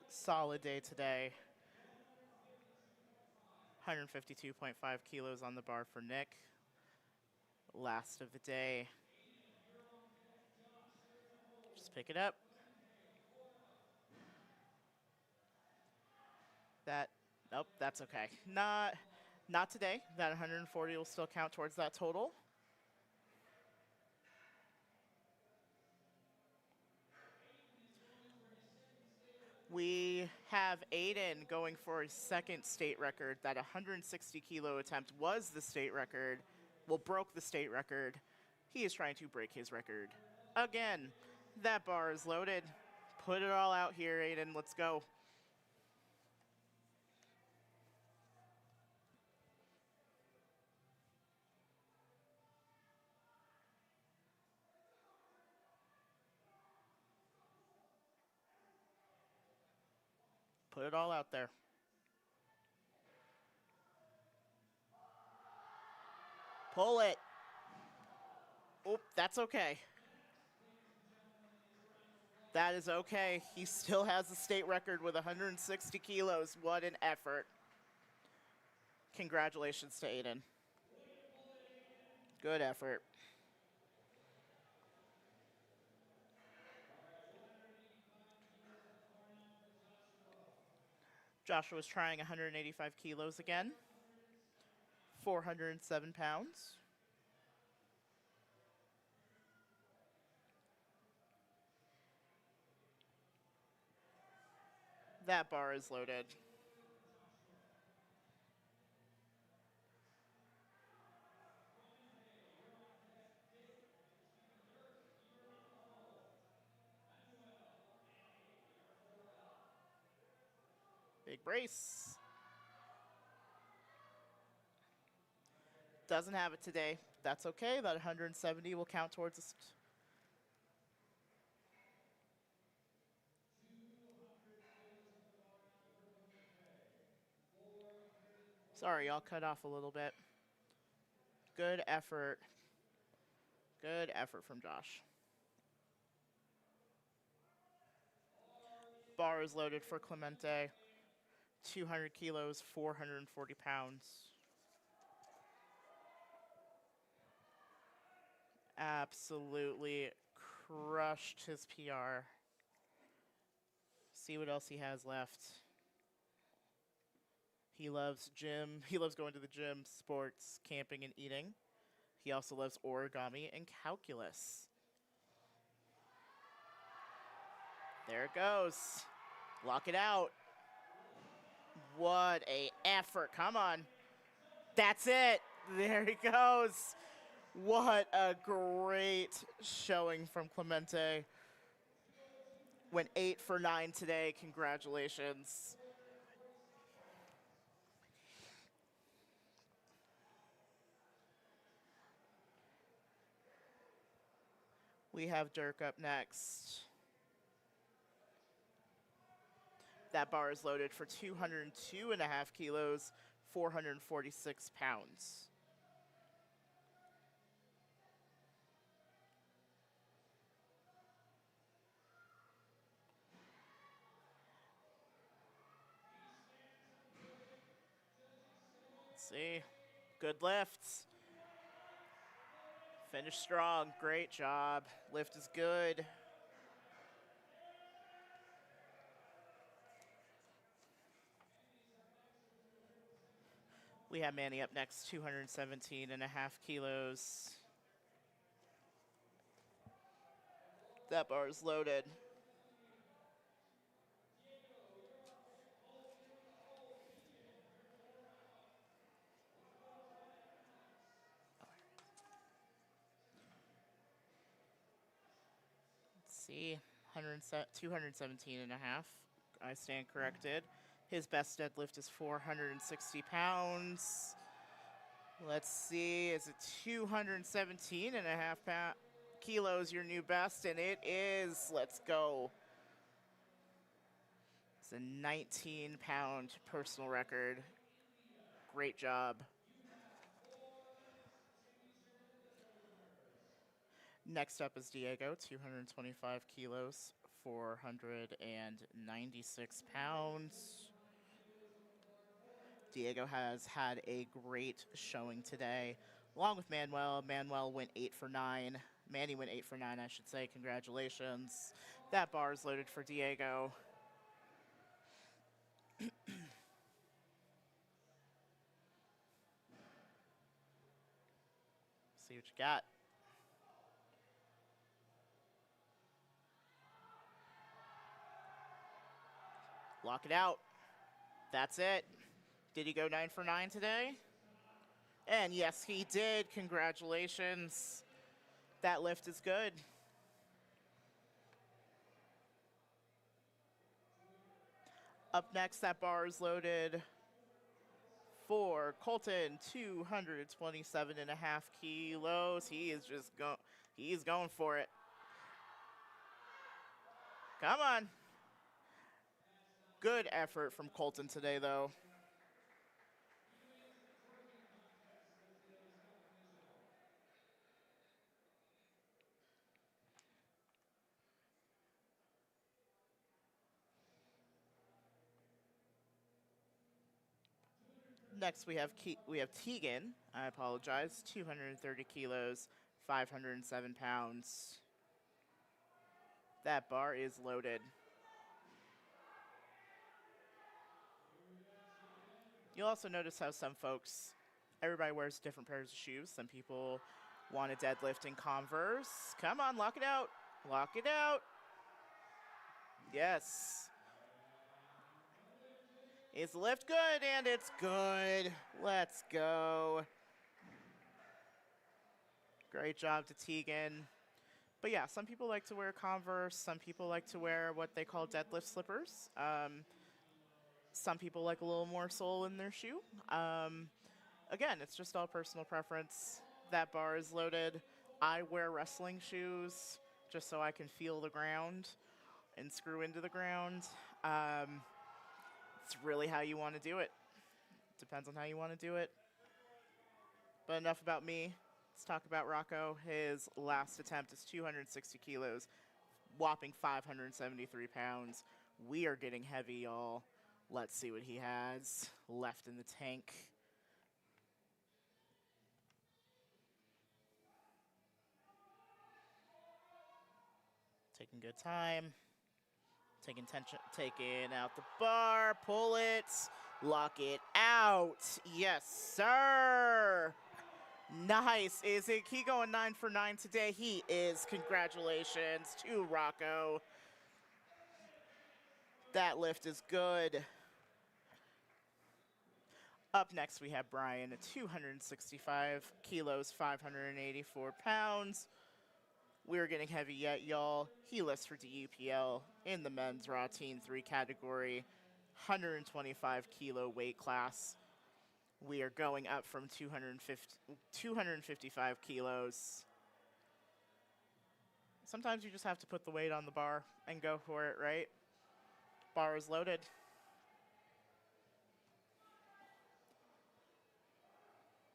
Solid day today. 152.5 kilos on the bar for Nick. Last of the day. Just pick it up. Nope, that's okay. Not today. That 140 will still count towards that total. We have Aiden going for his second state record. That 160 kilo attempt was the state record. Well, broke the state record. He is trying to break his record again. That bar is loaded. Put it all out here, Aiden. Let's go. Put it all out there. Pull it. Oop, that's okay. That is okay. He still has the state record with 160 kilos. What an effort. Congratulations to Aiden. Good effort. Joshua's trying 185 kilos again. 407 pounds. That bar is loaded. Big brace. Doesn't have it today. That's okay. That 170 will count towards this. Sorry, I'll cut off a little bit. Good effort. Good effort from Josh. Bar is loaded for Clemente. 200 kilos, 440 pounds. Absolutely crushed his PR. See what else he has left. He loves gym. He loves going to the gym, sports, camping, and eating. He also loves origami and calculus. There it goes. Lock it out. What a effort. Come on. That's it. There he goes. What a great showing from Clemente. Went 8 for 9 today. Congratulations. We have Dirk up next. That bar is loaded for 202.5 kilos, 446 pounds. Let's see. Good lifts. Finish strong. Great job. Lift is good. We have Manny up next, 217.5 kilos. That bar is loaded. Let's see, 217.5. I stand corrected. His best deadlift is 460 pounds. Let's see, is it 217.5 kilos your new best? And it is. Let's go. It's a 19-pound personal record. Great job. Next up is Diego, 225 kilos, 496 pounds. Diego has had a great showing today, along with Manuel. Manuel went 8 for 9. Manny went 8 for 9, I should say. Congratulations. That bar is loaded for Diego. See what you got. Lock it out. That's it. Did he go 9 for 9 today? And yes, he did. Congratulations. That lift is good. Up next, that bar is loaded for Colton, 227.5 kilos. He is just he's going for it. Come on. Good effort from Colton today, though. Next, we have Tegan. I apologize. 230 kilos, 507 pounds. That bar is loaded. You'll also notice how some folks, everybody wears different pairs of shoes. Some people want a deadlift in Converse. Come on, lock it out. Lock it out. Yes. Is the lift good? And it's good. Let's go. Great job to Tegan. But yeah, some people like to wear Converse. Some people like to wear what they call deadlift slippers. Some people like a little more sole in their shoe. Again, it's just all personal preference. That bar is loaded. I wear wrestling shoes just so I can feel the ground and screw into the ground. It's really how you want to do it. Depends on how you want to do it. But enough about me. Let's talk about Rocco. His last attempt is 260 kilos, whopping 573 pounds. We are getting heavy, y'all. Let's see what he has left in the tank. Taking good time. Taking out the bar, pull it, lock it out. Yes, sir. Nice. Is he going 9 for 9 today? He is. Congratulations to Rocco. That lift is good. Up next, we have Brian, 265 kilos, 584 pounds. We're getting heavy yet, y'all. He lifts for DUPL in the men's Raw Team 3 category, 125 kilo weight class. We are going up from 255 kilos. Sometimes you just have to put the weight on the bar and go for it, right? Bar is loaded.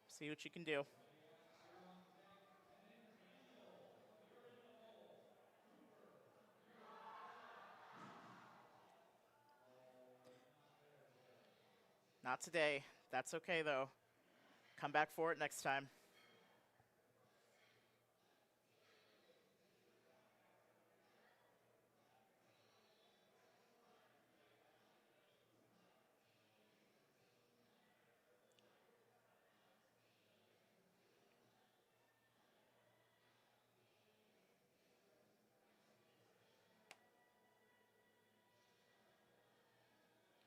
See what you can do. Not today. That's okay, though. Come back for it next time.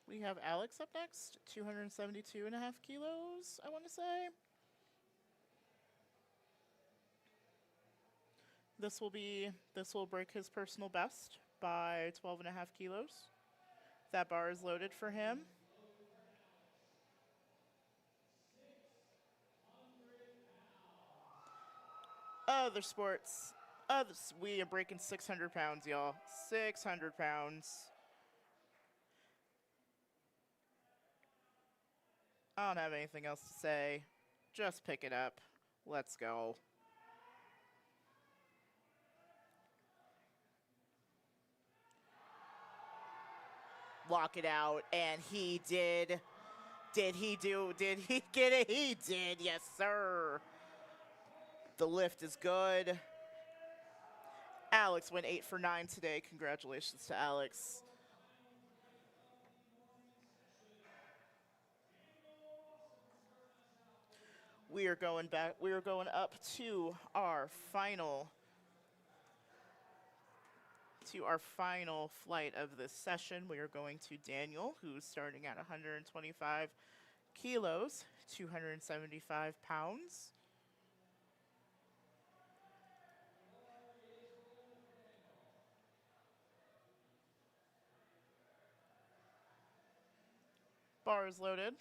We have Alex up next, 272.5 kilos, I want to say. This will break his personal best by 12.5 kilos. That bar is loaded for him. Other sports. We are breaking 600 pounds, y'all. 600 pounds. I don't have anything else to say. Just pick it up. Let's go. Lock it out, and he did. Did he get it? He did, yes, sir. The lift is good. Alex went 8 for 9 today. Congratulations to Alex. We are going up to our final flight of this session. We are going to Daniel, who's starting at 125 kilos, 275 pounds. Bar is loaded.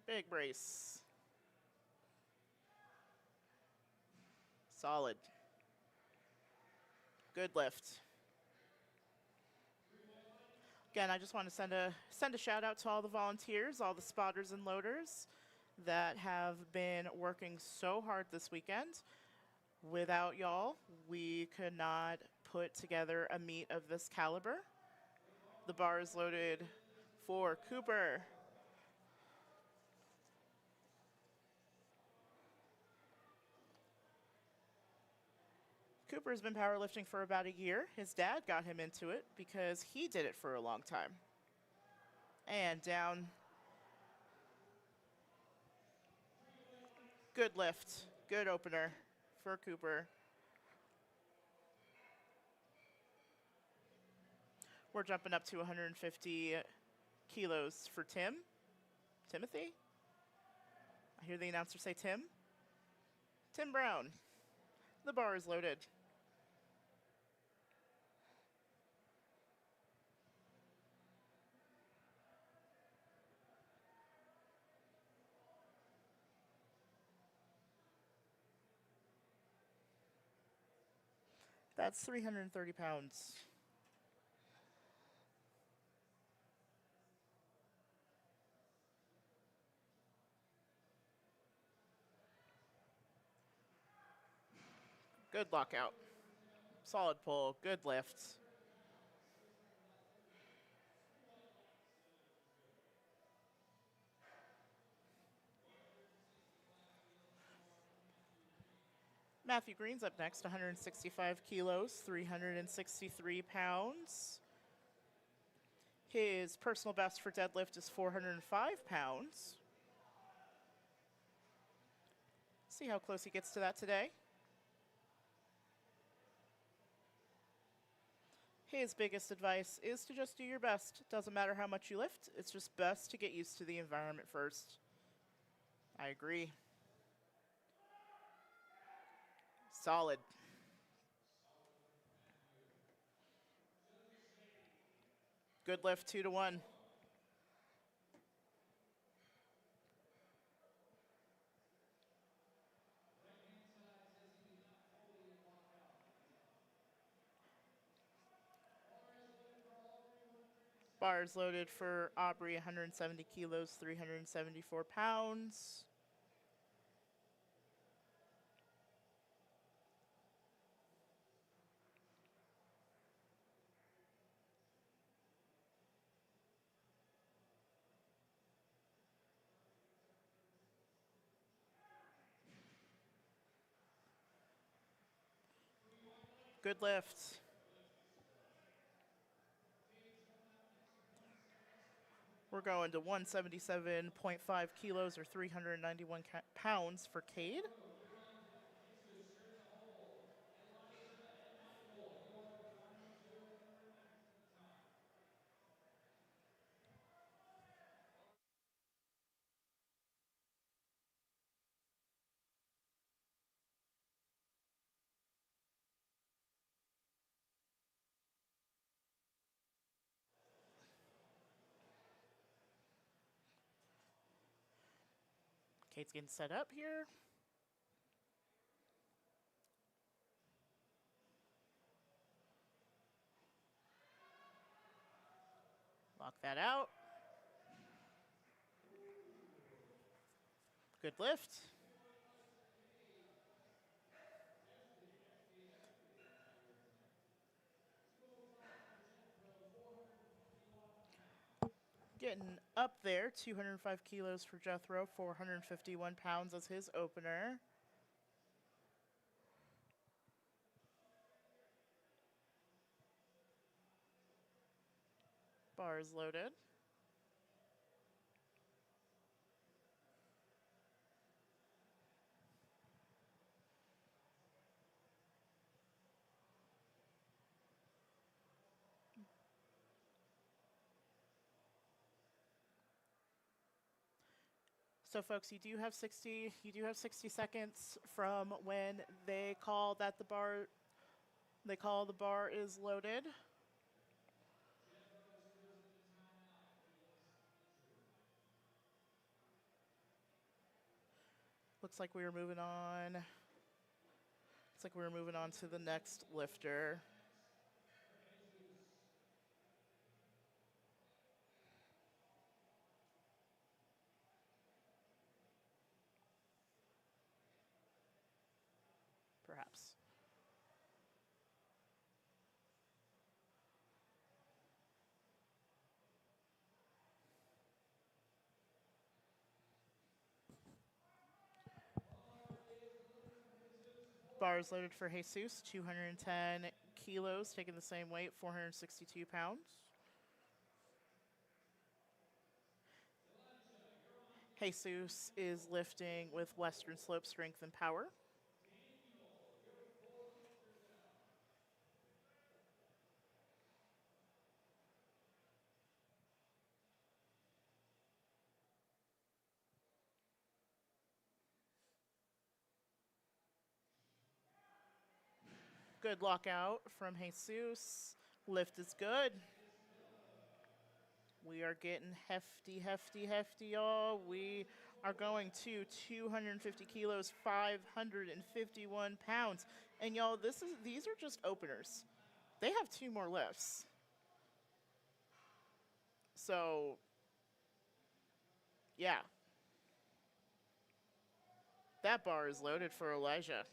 Big brace. Solid. Good lift. Again, I just want to send a shout out to all the volunteers, all the spotters and loaders that have been working so hard this weekend. Without y'all, we could not put together a meet of this caliber. The bar is loaded for Cooper. Cooper's been powerlifting for about a year. His dad got him into it because he did it for a long time. And down. Good lift. Good opener for Cooper. We're jumping up to 150 kilos for Timothy? I hear the announcer say Tim. Tim Brown. The bar is loaded. That's 330 pounds. Good lockout. Solid pull. Good lift. Matthew Green's up next, 165 kilos, 363 pounds. His personal best for deadlift is 405 pounds. See how close he gets to that today. His biggest advice is to just do your best. Doesn't matter how much you lift, it's just best to get used to the environment first. I agree. Solid. Good lift, 2 to 1. Bars loaded for Aubrey, 170 kilos, 374 pounds. Good lift. We're going to 177.5 kilos or 391 pounds for Cade. Cade's getting set up here. Lock that out. Good lift. Getting up there, 205 kilos for Jethro, 451 pounds as his opener. Bars loaded. So folks, you do have 60 seconds from when they call that the bar is loaded. Looks like we were moving on. Looks like we were moving on to the next lifter. Perhaps. Bars loaded for Jesus, 210 kilos, taking the same weight, 462 pounds. Jesus is lifting with Western Slope strength and power. Good lockout from Jesus. Lift is good. We are getting hefty, y'all. We are going to 250 kilos, 551 pounds. And y'all, these are just openers. They have 2 more lifts. So, yeah. That bar is loaded for Elijah.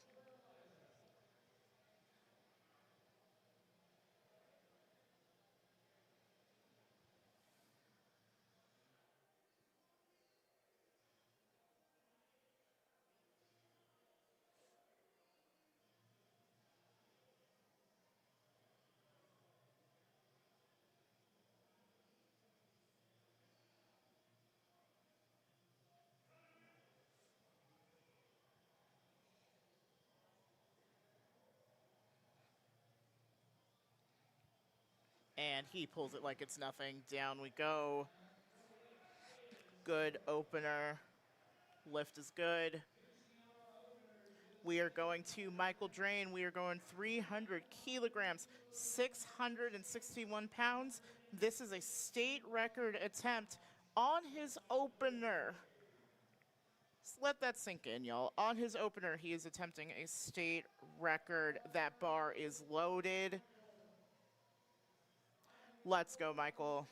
And he pulls it like it's nothing. Down we go. Good opener. Lift is good. We are going to Michael Drain. We are going 300 kilograms, 661 pounds. This is a state record attempt on his opener. Just let that sink in, y'all. On his opener, he is attempting a state record. That bar is loaded. Let's go, Michael.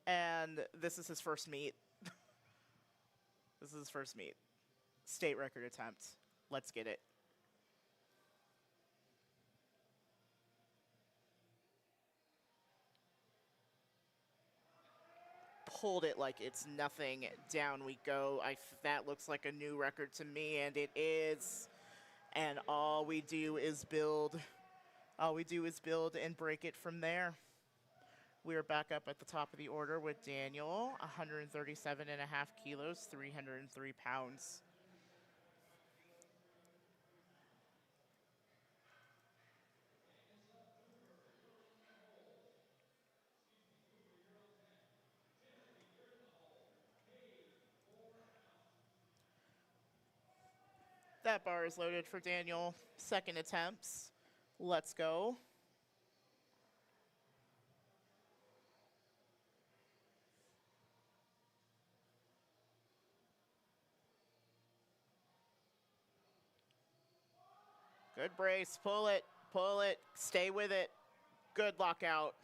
And this is his first meet. This is his first meet. State record attempt. Let's get it. Pulled it like it's nothing. Down we go. That looks like a new record to me, and it is. And all we do is build. All we do is build and break it from there. We are back up at the top of the order with Daniel, 137.5 kilos, 303 pounds. That bar is loaded for Daniel. Second attempts. Let's go. Good brace. Pull it. Pull it. Stay with it. Good lockout.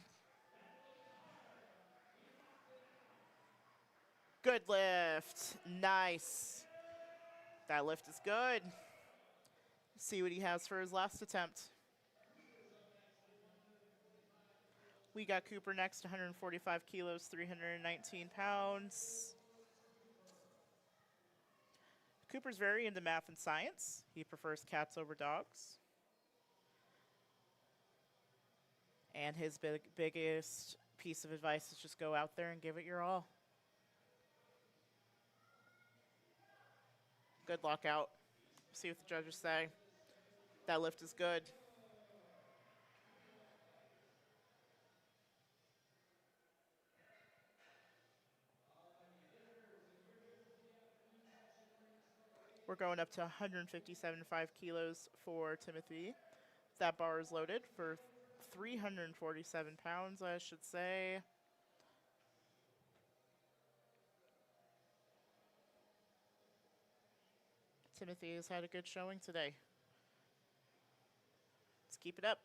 Good lift. Nice. That lift is good. See what he has for his last attempt. We got Cooper next, 145 kilos, 319 pounds. Cooper's very into math and science. He prefers cats over dogs. And his biggest piece of advice is just go out there and give it your all. Good lockout. See what the judges say. That lift is good. We're going up to 157.5 kilos for Timothy. That bar is loaded for 347 pounds, I should say. Timothy has had a good showing today. Let's keep it up.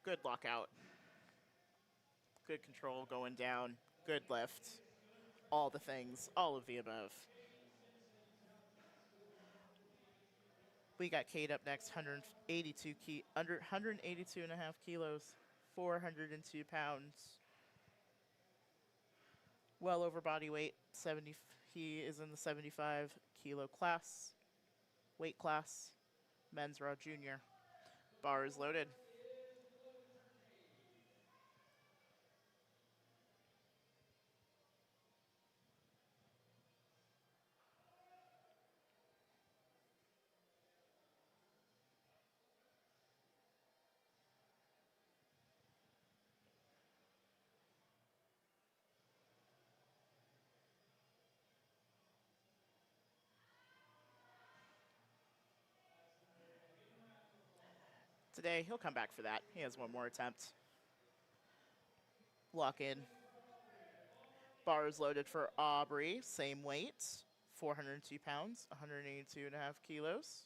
Good lockout. Good control going down. Good lift. All the things. All of the above. We got Kate up next, 182.5 kilos, 402 pounds. Well over body weight. He is in the 75 kilo class, weight class, men's raw junior. Bar is loaded. Today, he'll come back for that. He has one more attempt. Lock in. Bar is loaded for Aubrey. Same weight. 402 pounds, 182.5 kilos.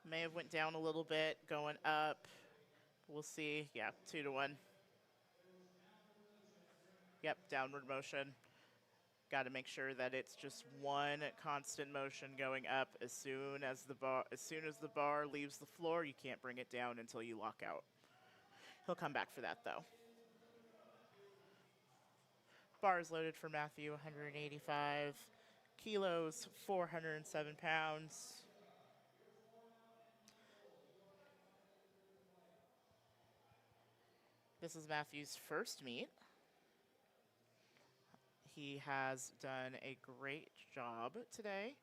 May have went down a little bit, going up. We'll see. Yeah, 2-1. Yep, downward motion. Got to make sure that it's just one constant motion going up. As soon as the bar leaves the floor, you can't bring it down until you lock out. He'll come back for that though. Bar is loaded for Matthew, 185 kilos, 407 pounds. This is Matthew's first meet. He has done a great job today.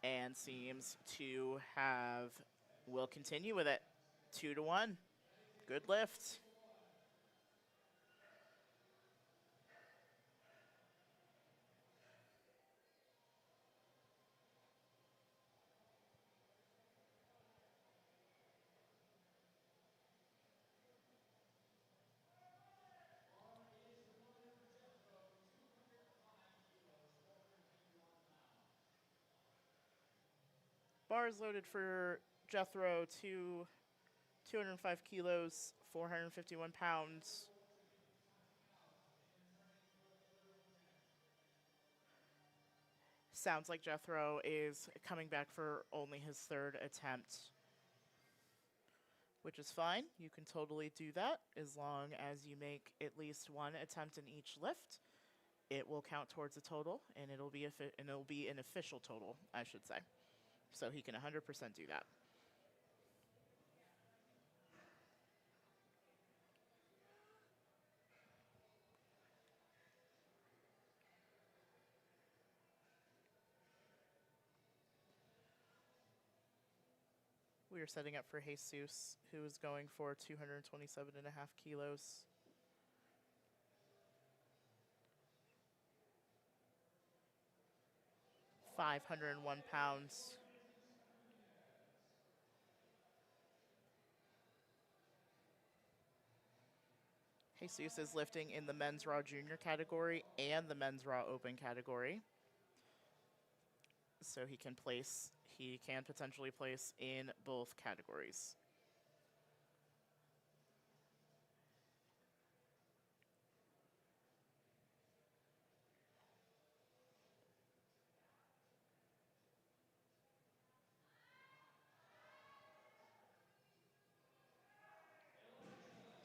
And seems to will continue with it. 2-1. Good lift. Bars loaded for Jethro to 205 kilos, 451 pounds. Sounds like Jethro is coming back for only his third attempt, which is fine. You can totally do that as long as you make at least one attempt in each lift. It will count towards a total, and it'll be an official total, I should say. So he can 100% do that. We are setting up for Jesus, who is going for 227.5 kilos. £501. Jesus is lifting in the men's raw junior category and the men's raw open category. So he can potentially place in both categories.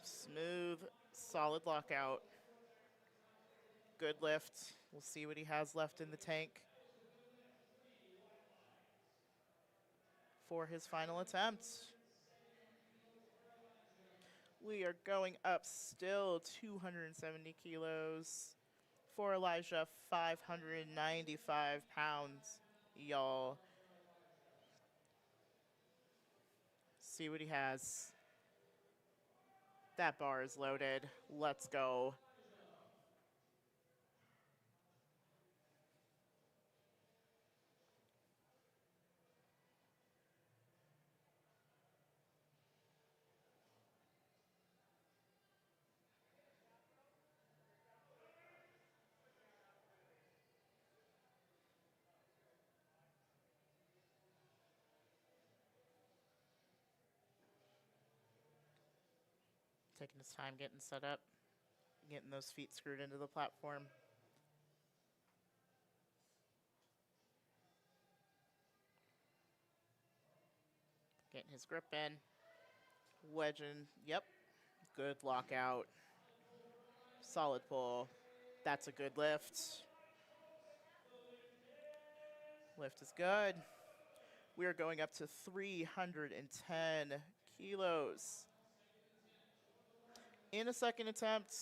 Smooth, solid lockout. Good lift. We'll see what he has left in the tank for his final attempt. We are going up still 270 kilos. For Elijah, 595 pounds, y'all. See what he has. That bar is loaded. Let's go. Taking his time getting set up, getting those feet screwed into the platform. Getting his grip in. Wedging. Yep. Good lockout. Solid pull. That's a good lift. Lift is good. We are going up to 310 kilos. In a second attempt,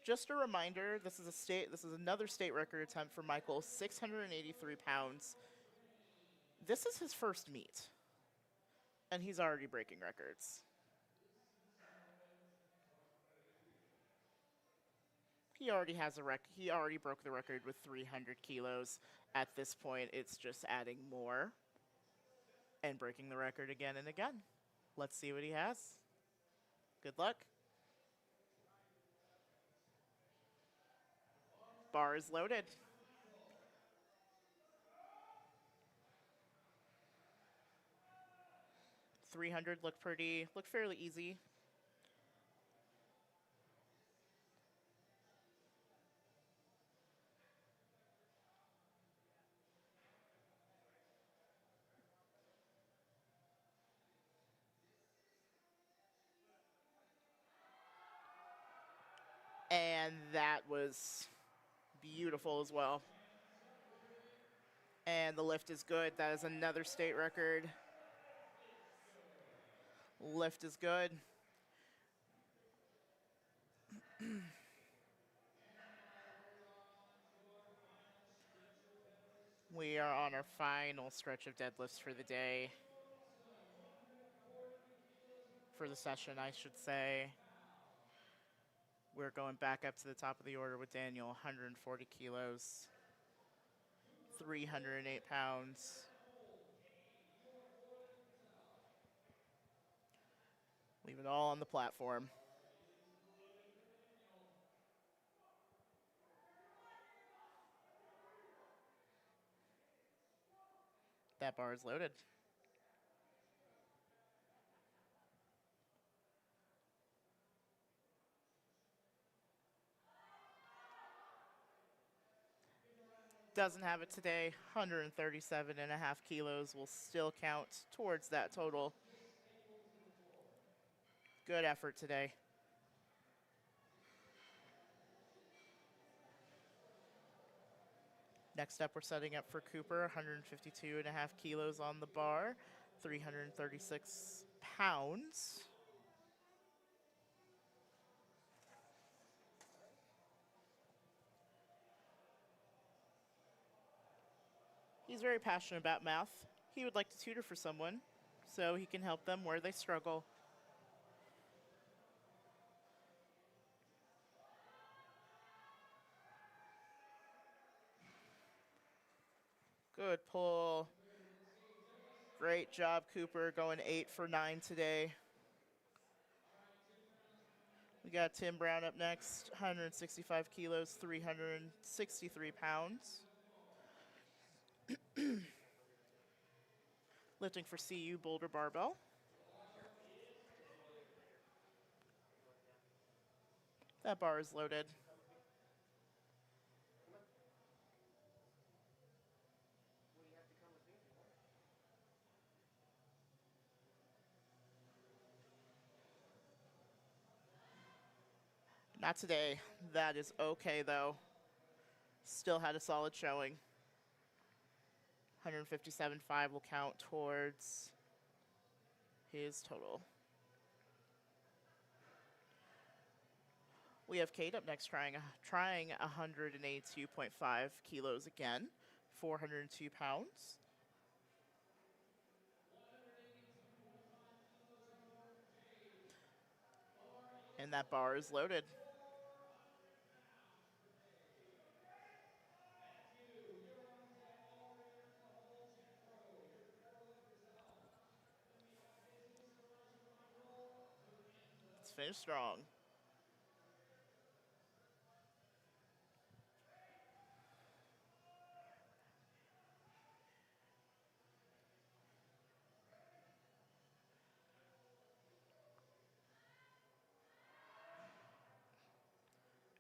just a reminder, this is another state record attempt for Michael, 683 pounds. This is his first meet, and he's already breaking records. He already broke the record with 300 kilos. At this point, it's just adding more and breaking the record again and again. Let's see what he has. Good luck. Bar is loaded. $300 looked fairly easy. And that was beautiful as well. And the lift is good. That is another state record. Lift is good. We are on our final stretch of deadlifts for the day. For the session, I should say. We're going back up to the top of the order with Daniel, 140 kilos, 308 pounds. Leave it all on the platform. That bar is loaded. Doesn't have it today. 137.5 kilos will still count towards that total. Good effort today. Next up, we're setting up for Cooper. 152.5 kilos on the bar, 336 pounds. He's very passionate about math. He would like to tutor for someone so he can help them where they struggle. Good pull. Great job, Cooper, going 8 for 9 today. We got Tim Brown up next, 165 kilos, 363 pounds. Lifting for CU Boulder Barbell. That bar is loaded. Not today. That is okay, though. Still had a solid showing. 157.5 will count towards his total. We have Kate up next trying 182.5 kilos again, 402 pounds. And that bar is loaded. Let's finish strong.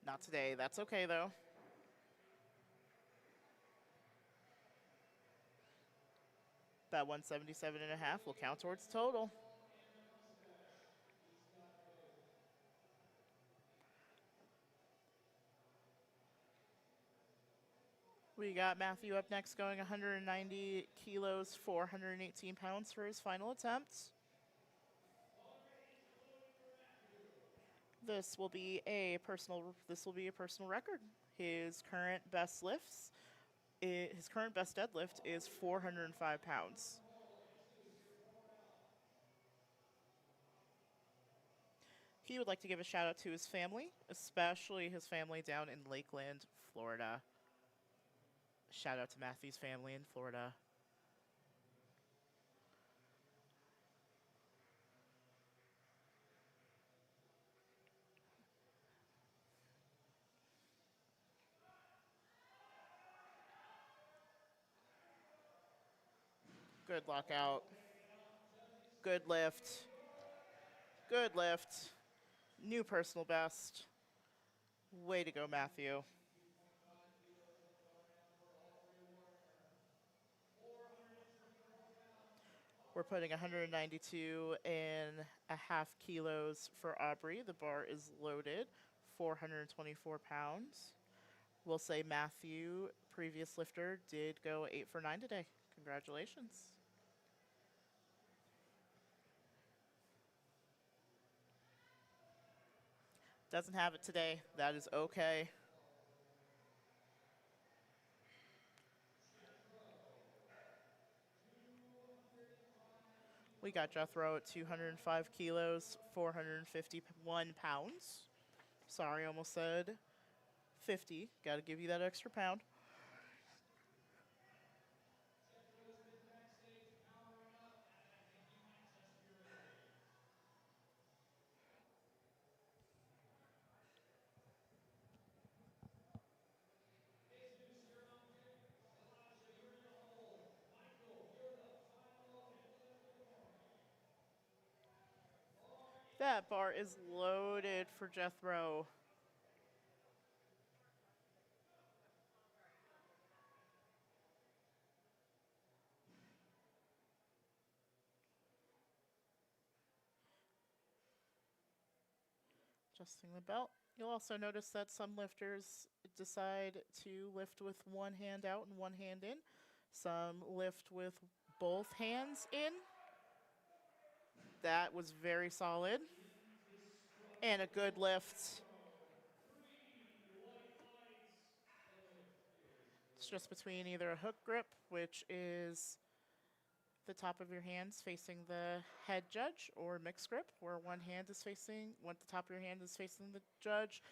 Not today. That's okay, though. That 177.5 will count towards total. We got Matthew up next going 190 kilos, 418 pounds for his final attempt. This will be a personal record. His current best deadlift is 405 pounds. He would like to give a shout out to his family, especially his family down in Lakeland, Florida. Shout out to Matthew's family in Florida. Good lockout. Good lift. Good lift. New personal best. Way to go, Matthew. We're putting 192.5 kilos for Aubrey. The bar is loaded, 424 pounds. We'll say Matthew, previous lifter, did go 8 for 9 today. Congratulations. Doesn't have it today. That is okay. We got Jethro at 205 kilos, 451 pounds. Sorry, almost said 50. Got to give you that extra pound. That bar is loaded for Jethro. Adjusting the belt. You'll also notice that some lifters decide to lift with one hand out and one hand in. Some lift with both hands in. That was very solid. And a good lift. It's just between either a hook grip, which is the top of your hands facing the head judge, or mixed grip, where one hand is facing, the top of your hand is facing the judge,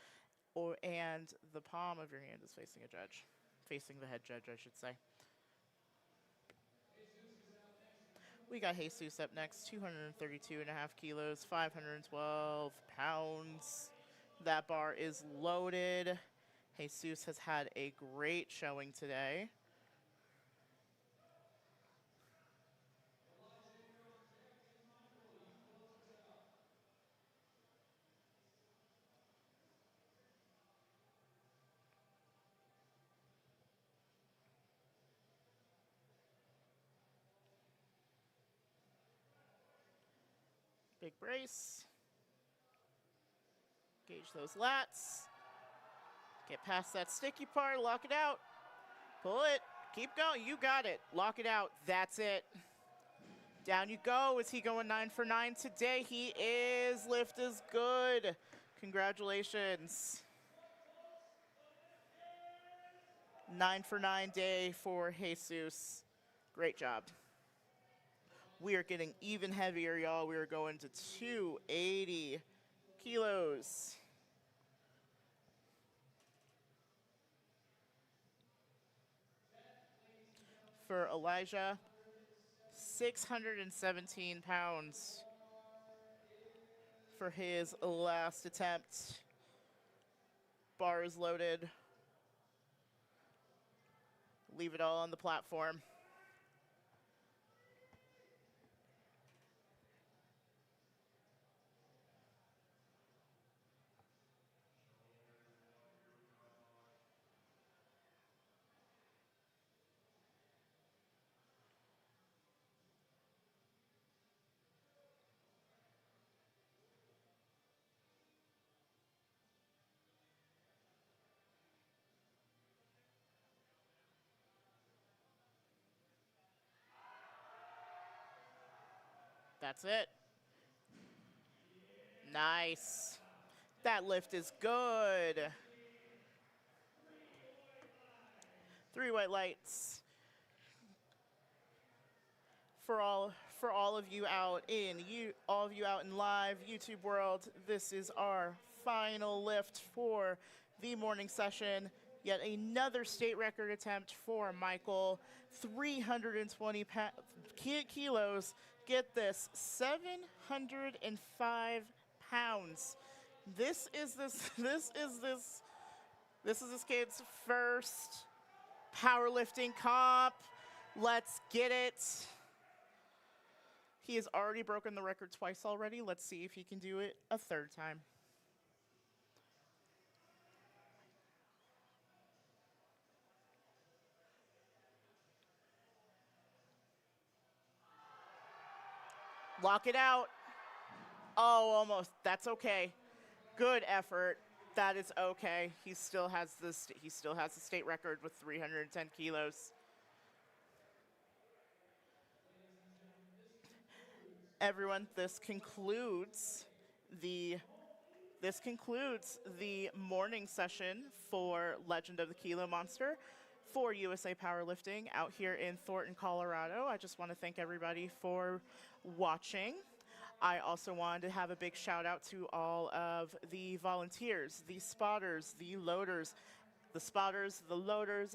and the palm of your hand is facing a judge, facing the head judge, I should say. We got Jesus up next, 232.5 kilos, 512 pounds. That bar is loaded. Jesus has had a great showing today. Big brace. Gauge those lats. Get past that sticky part, lock it out. Pull it, keep going, you got it. Lock it out, that's it. Down you go. Is he going 9 for 9 today? He is. Lift is good. Congratulations. 9 for 9 day for Jesus. Great job. We are getting even heavier, y'all. We are going to 280 kilos. For Elijah, 617 pounds for his last attempt. Bar is loaded. Leave it all on the platform. That's it. Nice. That lift is good. 3 white lights. For all of you out in live YouTube world, this is our final lift for the morning session. Yet another state record attempt for Michael. 320 kilos. Get this, 705 pounds. This is this kid's first powerlifting comp. Let's get it. He has already broken the record twice already. Let's see if he can do it a third time. Lock it out. Oh, almost. That's okay. Good effort. That is okay. He still has the state record with 310 kilos. Everyone, this concludes the morning session for Legend of the Kilo Monster for USA Powerlifting out here in Thornton, Colorado. I just want to thank everybody for watching. I also wanted to have a big shout out to all of the volunteers, the spotters, the loaders,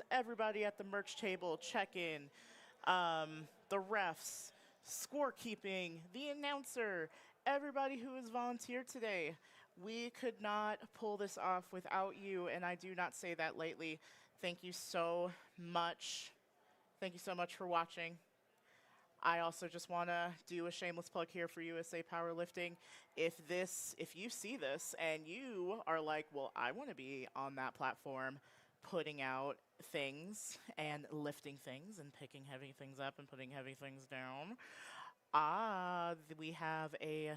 everybody at the merch table, check-in, the refs, scorekeeping, the announcer, everybody who has volunteered today. We could not pull this off without you, and I do not say that lightly. Thank you so much. Thank you so much for watching. I also just want to do a shameless plug here for USA Powerlifting. If you see this and you are like, well, I want to be on that platform, putting out things and lifting things and picking heavy things up and putting heavy things down, we have a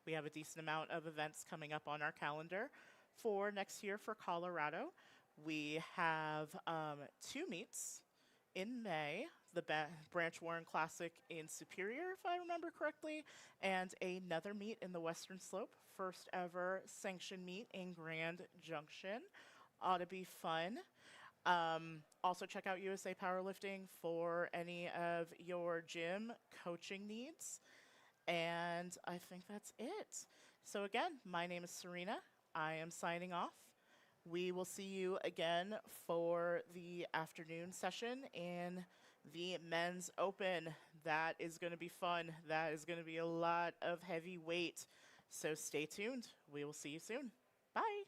we have a decent amount of events coming up on our calendar for next year for Colorado. We have 2 meets in May, the Branch Warren Classic in Superior, if I remember correctly, and another meet in the Western Slope, first ever sanctioned meet in Grand Junction. Ought to be fun. Also, check out USA Powerlifting for any of your gym coaching needs. And I think that's it. So, again, my name is Serena. I am signing off. We will see you again for the afternoon session in the men's open. That is going to be fun. That is going to be a lot of heavy weight. So stay tuned. We will see you soon. Bye.